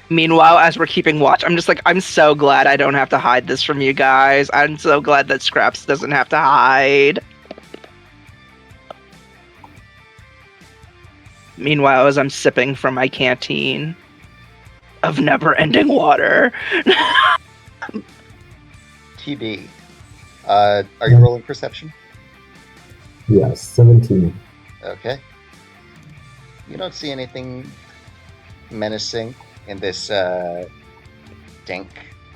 Meanwhile, as we're keeping watch, I'm just like, I'm so glad I don't have to hide this from you guys. I'm so glad that Scraps doesn't have to hide. Meanwhile, as I'm sipping from my canteen of never-ending water. TB. Are you rolling perception? Yes, 17. Okay. You don't see anything menacing in this dank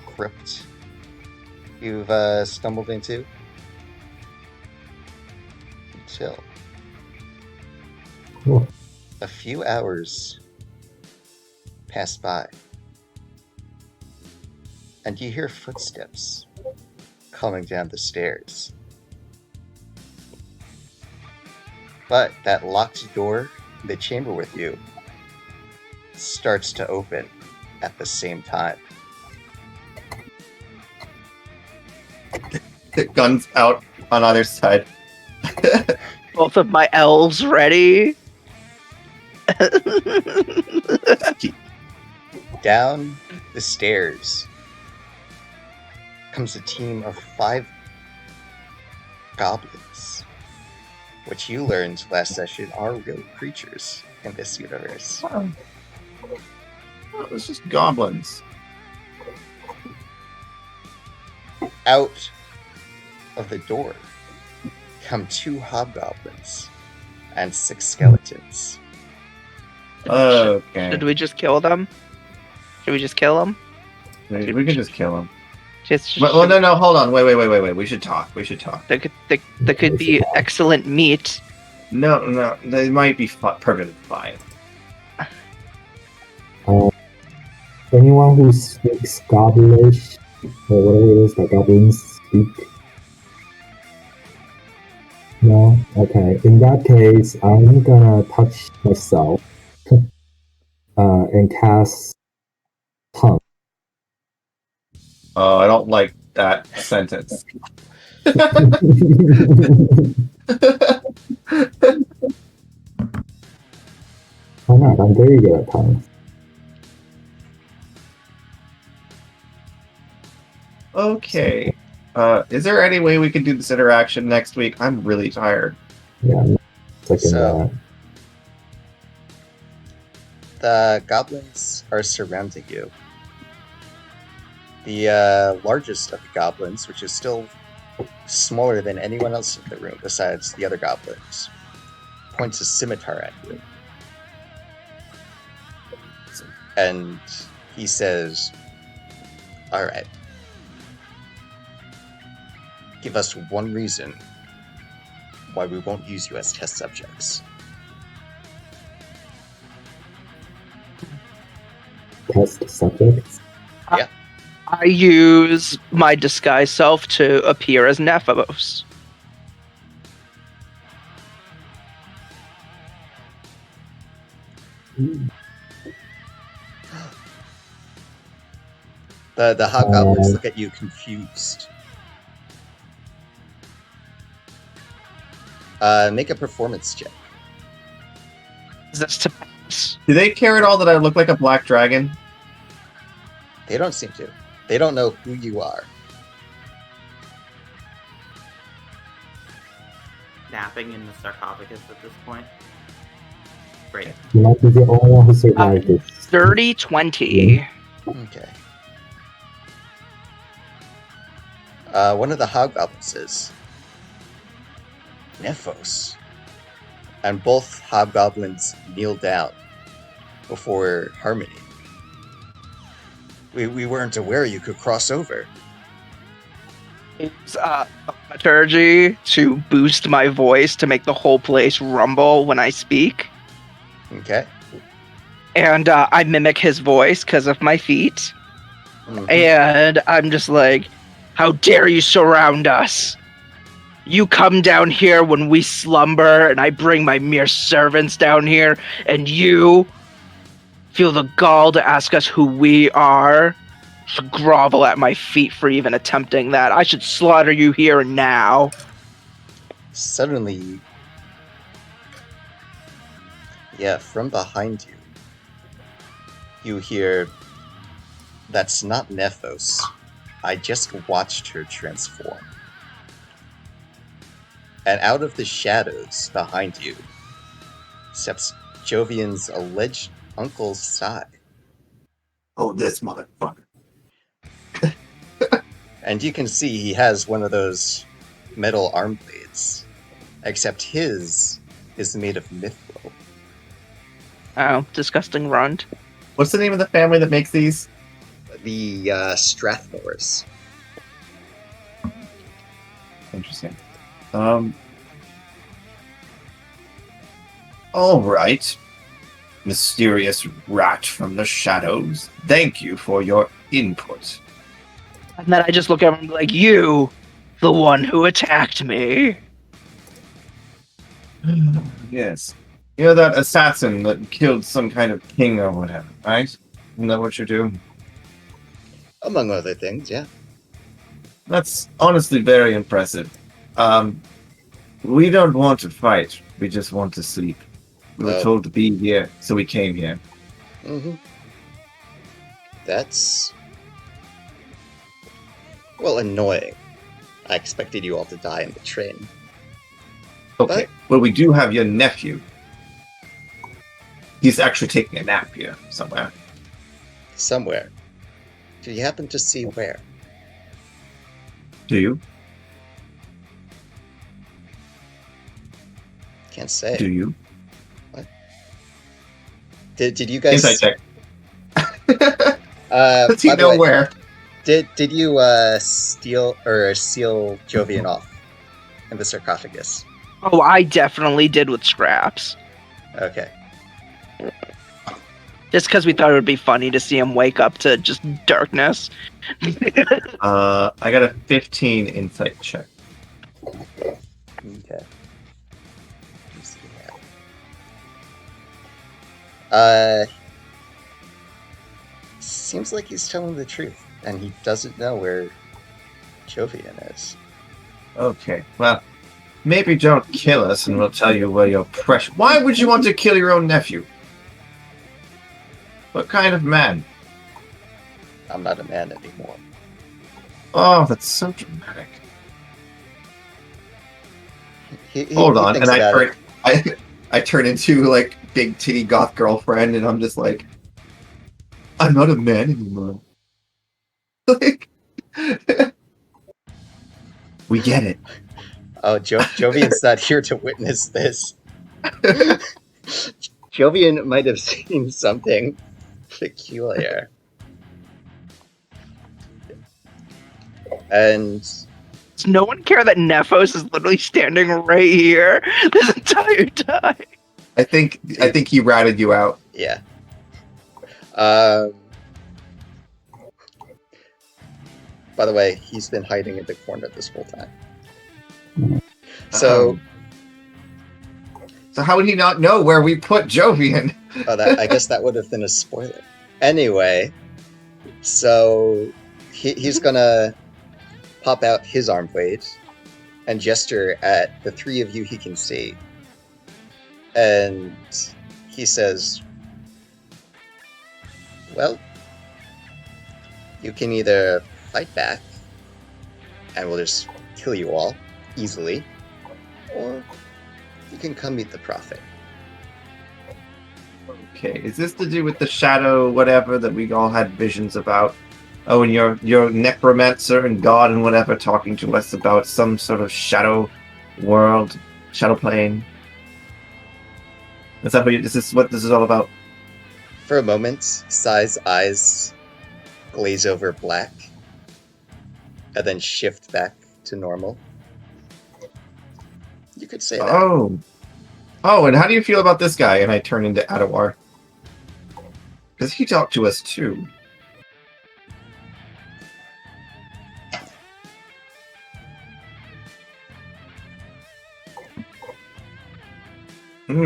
crypt you've stumbled into until Cool. a few hours pass by and you hear footsteps coming down the stairs. But that locked door in the chamber with you starts to open at the same time. The guns out on either side. Both of my elves ready. Down the stairs comes a team of 5 goblins, which you learned last session are real creatures in this universe. Oh, it's just goblins. Out of the door come 2 hobgoblins and 6 skeletons. Okay. Should we just kill them? Should we just kill them? We can just kill him. Just, Well, no, hold on. Wait. We should talk. They could be excellent meat. No, they might be perfectly fine. Anyone who speaks Goblish, or whatever it is that goblins speak? No? Okay. In that case, I'm gonna touch myself and cast Tongue. Oh, I don't like that sentence. Why not? I'm very good at tongues. Okay. Is there any way we can do this interaction next week? I'm really tired. Yeah, I'm second So- that. The goblins are surrounding you. The largest of the goblins, which is still smaller than anyone else in the room besides the other goblins, points a scimitar at you. And he says, "Alright. Give us one reason why we won't use you as test subjects." Test subjects. I use my disguise self to appear as Nephos. The hobgoblins look at you confused. Make a performance check. Is this to pass? Do they care at all that I look like a black dragon? They don't seem to. They don't know who you are. Napping in the sarcophagus at this point. Great. You might be the only one who survived this. 30-20. Okay. One of the hobgoblins says, "Nephos." And both hobgoblins kneel down before Harmony. We weren't aware you could cross over. It's thaumaturgy to boost my voice to make the whole place rumble when I speak. Okay. And I mimic his voice because of my feet. Mhm. And I'm just like, how dare you surround us? You come down here when we slumber, and I bring my mere servants down here, and you feel the gall to ask us who we are? To grovel at my feet for even attempting that. I should slaughter you here and now. Suddenly, from behind you, you hear, "That's not Nephos. I just watched her transform." And out of the shadows behind you steps Jovian's alleged Uncle Sai. Oh, this motherfucker. And you can see he has one of those metal arm blades, except his is made of mithril. Oh, disgusting runt. What's the name of the family that makes these? The Strathmores. Interesting. All right. Mysterious rat from the shadows. Thank you for your input. And then I just look at him like, you, the one who attacked me. Yes. You're that assassin that killed some kind of king or whatever, right? Isn't that what you're doing? Among other things, yeah. That's honestly very impressive. We don't want to fight. We just want to sleep. We were told to be here, so we came here. Mm-hmm. That's... well, annoying. I expected you all to die in the train. Okay, well, we do have your nephew. He's actually taking a nap here somewhere. Somewhere. Do you happen to see where? Do you? Can't say. Do you? What? Did you guys? Insight check. Does he know where? Did you steal or seal Jovian off in the sarcophagus? Oh, I definitely did with scraps. Okay. Just because we thought it would be funny to see him wake up to just darkness. I got a 15 insight check. Okay. Let me see that. Seems like he's telling the truth, and he doesn't know where Jovian is. Okay, well, maybe don't kill us and we'll tell you where your precious... Why would you want to kill your own nephew? What kind of man? I'm not a man anymore. Oh, that's so dramatic. Hold on, thinks and about it. I turn into, like, big titty goth girlfriend, and I'm just like, I'm not a man anymore. Like, we get it. Oh, Jovian's not here to witness this. Jovian might have seen something peculiar. And Does no one care that Nephos is literally standing right here this entire time? I think he ratted you out. yeah. By the way, he's been hiding in the corner this whole time. So, So how would he not know where we put Jovian? I guess that would have been a spoiler. Anyway, so he's gonna pop out his arm blade and gesture at the three of you he can see. And he says, well, you can either fight back and we'll just kill you all easily, or you can come meet the prophet. Okay, is this to do with the shadow whatever that we all had visions about? Oh, and your necromancer and god and whatever talking to us about some sort of shadow world, shadow plane. Is that what this is all about? For a moment, Sai's eyes glaze over black, and then shift back to normal. You could say that. Oh, and how do you feel about this guy? And I turn into Adawar. Because he talked to us too.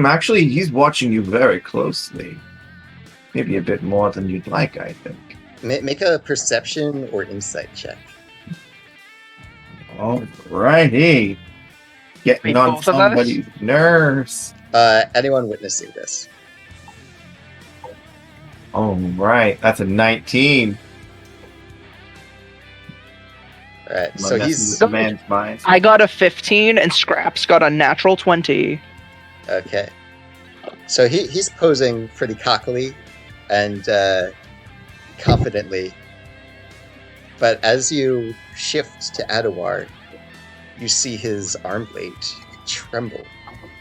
Actually, he's watching you very closely. Maybe a bit more than you'd like, I think. Make a perception or insight check. Alrighty. Getting Wait, on both of us? somebody's nerves. Anyone witnessing this? Alright, that's a 19. Alright, So so he's he's... the man's mind. I got a 15 and Scraps got a natural 20. Okay. So he's posing pretty cockily and confidently. But as you shift to Adawar, you see his arm blade tremble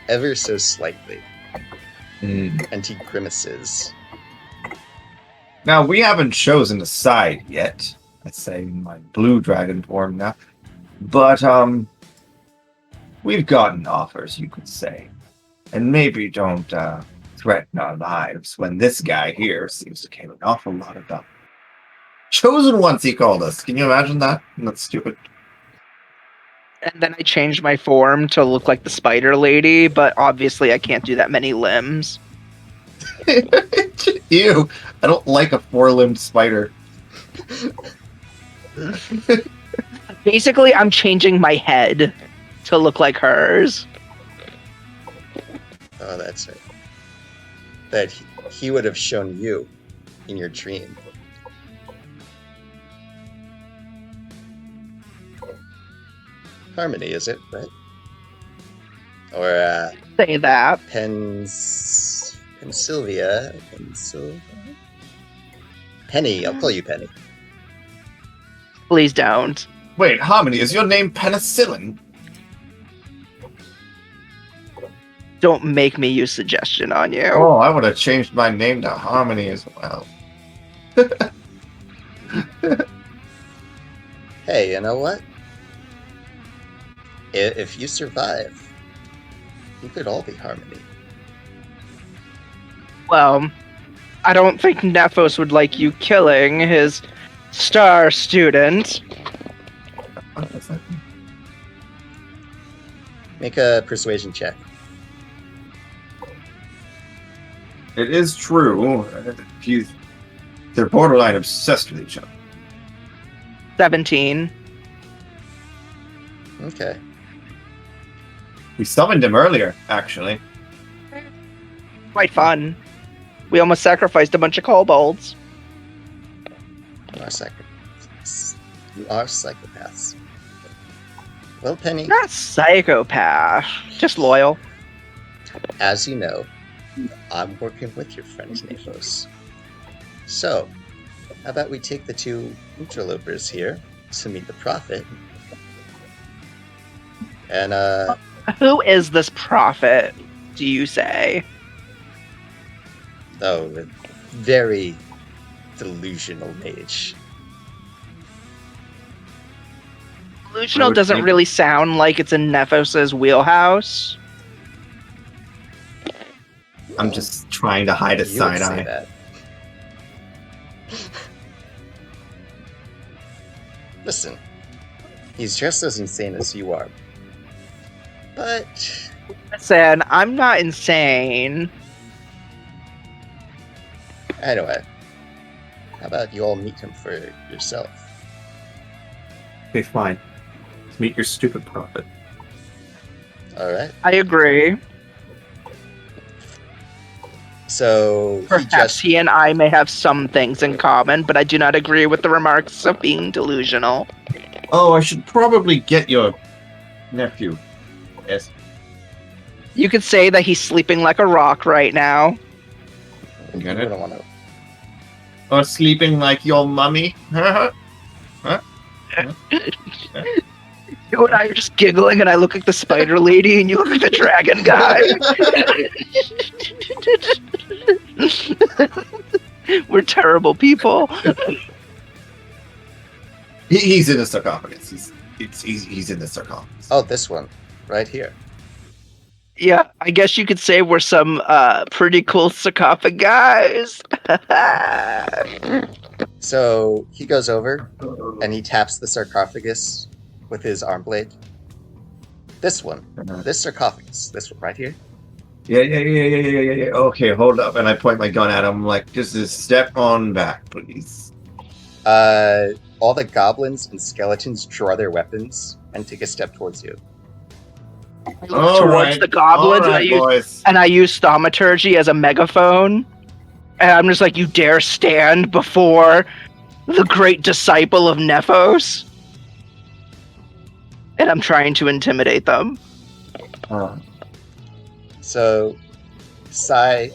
ever so slightly. And he grimaces. Now, we haven't chosen a side yet. Let's say in my blue dragon form now. But, we've gotten offers, you could say. And maybe don't threaten our lives when this guy here seems to care an awful lot about chosen ones, he called us. Can you imagine that? That's stupid. And then I changed my form to look like the spider lady, but obviously I can't do that many limbs. Ew. I don't like a four-limbed spider. Basically, I'm changing my head to look like hers. Oh, that's right. That he would have shown you in your dream. Harmony, is it, right? Or, Say that. Pennsylvania. Penny, I'll call you Penny. Please don't. Wait, Harmony, is your name Penicillin? Don't make me use suggestion on you. Oh, I would have changed my name to Harmony as well. Hey, you know what? If you survive, you could all be Harmony. Well, I don't think Nephos would like you killing his star student. What does that mean? Make a persuasion check. It is true. They're borderline obsessed with each other. 17. Okay. We summoned him earlier, actually. Quite fun. We almost sacrificed a bunch of kobolds. You are psychopaths. You are psychopaths. Well, Penny, Not psychopath, just loyal. as you know, I'm working with your friend Nephos. So, how about we take the two interlopers here to meet the prophet? And, Who is this prophet, do you say? oh, a very delusional mage. Delusional would doesn't think- really sound like it's in Nephos' wheelhouse. I'm just trying to hide a You would side say eye. that. Listen, he's just as insane as you are. But Listen, I'm not insane. anyway, how about you all meet him for yourself? Okay, fine. Let's meet your stupid prophet. Alright? I agree. So, Perhaps he and I may have some things in common, but I do not agree with the remarks of being delusional. Oh, I should probably get your nephew. Yes. You could say that he's sleeping like a rock right now. you Get it? don't want to. Or sleeping like your mummy. You and I are just giggling, and I look like the spider lady, and you look like the dragon guy. We're terrible people. He's in the sarcophagus. He's in the sarcophagus. Oh, this one. Right here. Yeah, I guess you could say we're some pretty cool sarcophagi. So, he goes over and he taps the sarcophagus with his arm blade. This one. This sarcophagus. This one right here. Yeah. Okay, hold up. And I point my gun at him like, just step on back, please. All the goblins and skeletons draw their weapons and take a step towards you. I look towards the goblins, boys. and I use thaumaturgy as a megaphone. And I'm just like, you dare stand before the great disciple of Nephos? And I'm trying to intimidate them. So, Sai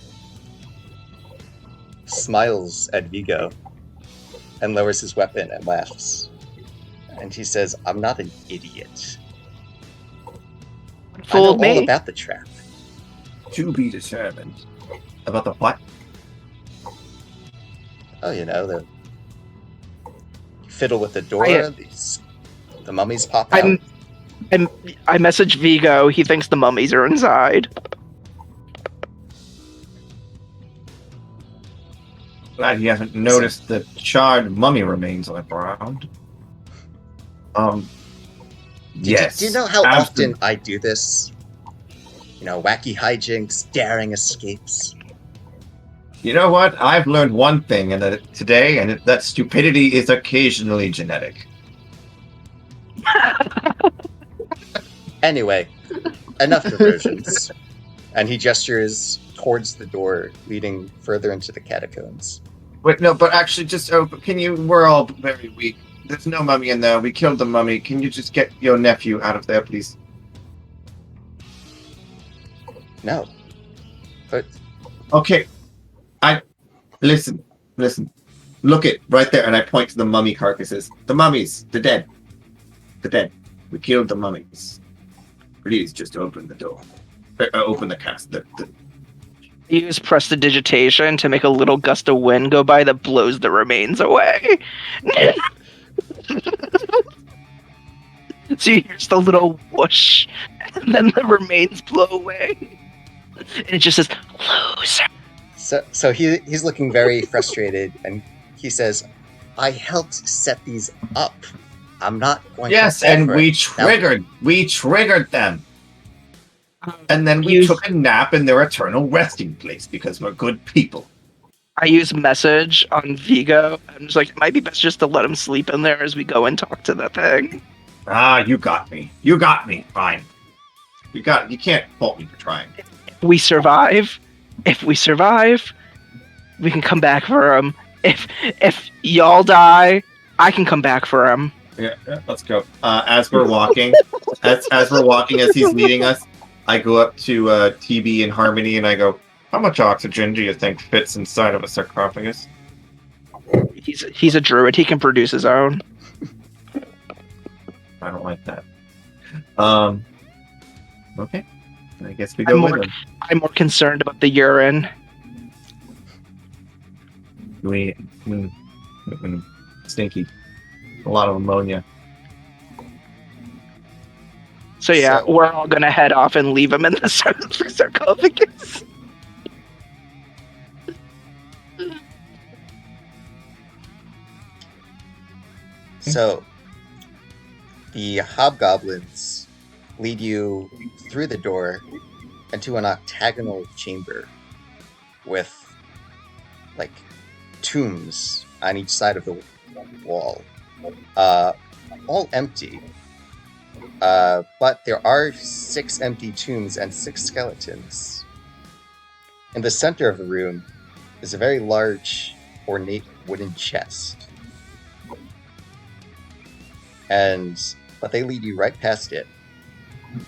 smiles at Vigo and lowers his weapon and laughs. And he says, I'm not an idiot. Fooled I know all me. about the trap. To be determined. About the what? Oh, you know, the fiddle with the door, the mummies pop out. I message Vigo. He thinks the mummies are inside. Glad he hasn't noticed the charred mummy remains on the ground. Yes. Do you know how absolutely. often I do this? You know, wacky hijinks, daring escapes. You know what? I've learned one thing today, and that stupidity is occasionally genetic. Anyway, enough diversions. And he gestures towards the door leading further into the catacombs. Wait, no, but actually, we're all very weak. There's no mummy in there. We killed the mummy. Can you just get your nephew out of there, please? No. But Okay. Listen. Look it, right there, and I point to the mummy carcasses. The mummies, the dead. We killed the mummies. Please just open the door. open the cast. Use prestidigitation to make a little gust of wind go by that blows the remains away. So you hear just a little whoosh, and then the remains blow away. And it just says, loser. So he's looking very frustrated, and he says, "I helped set these up. I'm not going Yes, to fall and for we it." triggered them. And then we took a nap in their eternal resting place because we're good people. I use message on Vigo. I'm just like, it might be best just to let him sleep in there as we go and talk to that thing. Ah, you got me. You got me. Fine. You can't fault me for trying. If we survive, we can come back for him. If y'all die, I can come back for him. Yeah, let's go. As we're walking, as he's leading us, I go up to TB and Harmony and I go, "How much oxygen do you think fits inside of a sarcophagus?" He's a druid. He can produce his own. I don't like that. Okay. I guess we go with him. I'm more concerned about the urine. Stinky. A lot of ammonia. So yeah, we're all gonna head off and leave him in the sarcophagus. So the hobgoblins lead you through the door into an octagonal chamber with like tombs on each side of the wall, all empty. But there are 6 empty tombs and 6 skeletons. In the center of the room is a very large, ornate wooden chest. But they lead you right past it,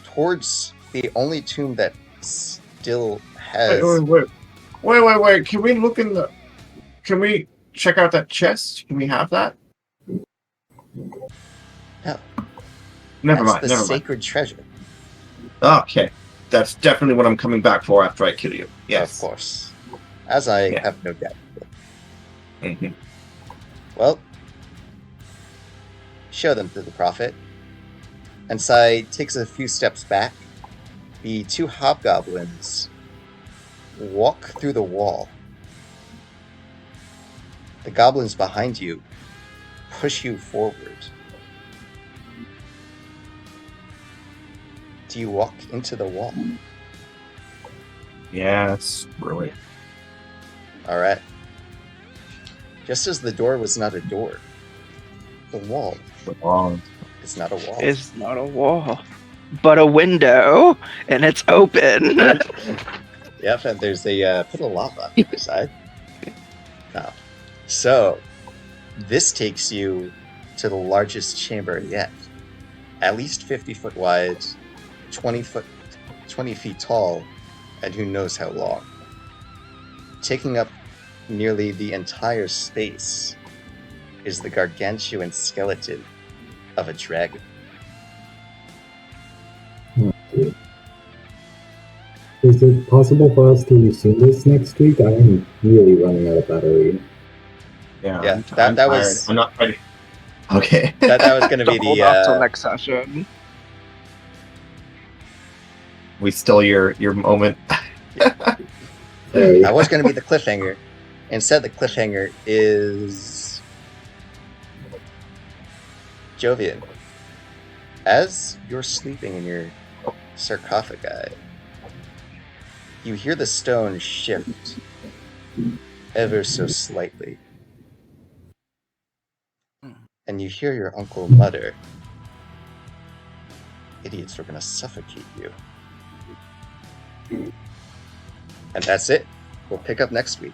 towards the only tomb that still has... Wait. Can we look in the... Can we check out that chest? Can we have that? No. Never mind. That's the sacred treasure. Okay. That's definitely what I'm coming back for after I kill you. Yes. Of course. As I have no doubt. Mm-hmm. Well, show them to the prophet. And Sai takes a few steps back. The 2 hobgoblins walk through the wall. The goblins behind you push you forward. Do you walk into the wall? Yeah, screw it. Alright. Just as the door was not a door, the wall is not a wall. It's not a wall, but a window, and it's open. Yep, and there's a pit of lava on the other side. Oh. So, this takes you to the largest chamber yet. At least 50 foot wide, 20 feet tall, and who knows how long. Taking up nearly the entire space is the gargantuan skeleton of a dragon. Is it possible for us to resume this next week? I am really running out of battery. Yeah, that was... I'm not ready. Okay. that was going to be hold off till next session. We stole your moment. That was going to be the cliffhanger. Instead, the cliffhanger is Jovian. As you're sleeping in your sarcophagi, you hear the stone shift ever so slightly. And you hear your uncle mutter, "Idiots are going to suffocate you." And that's it. We'll pick up next week.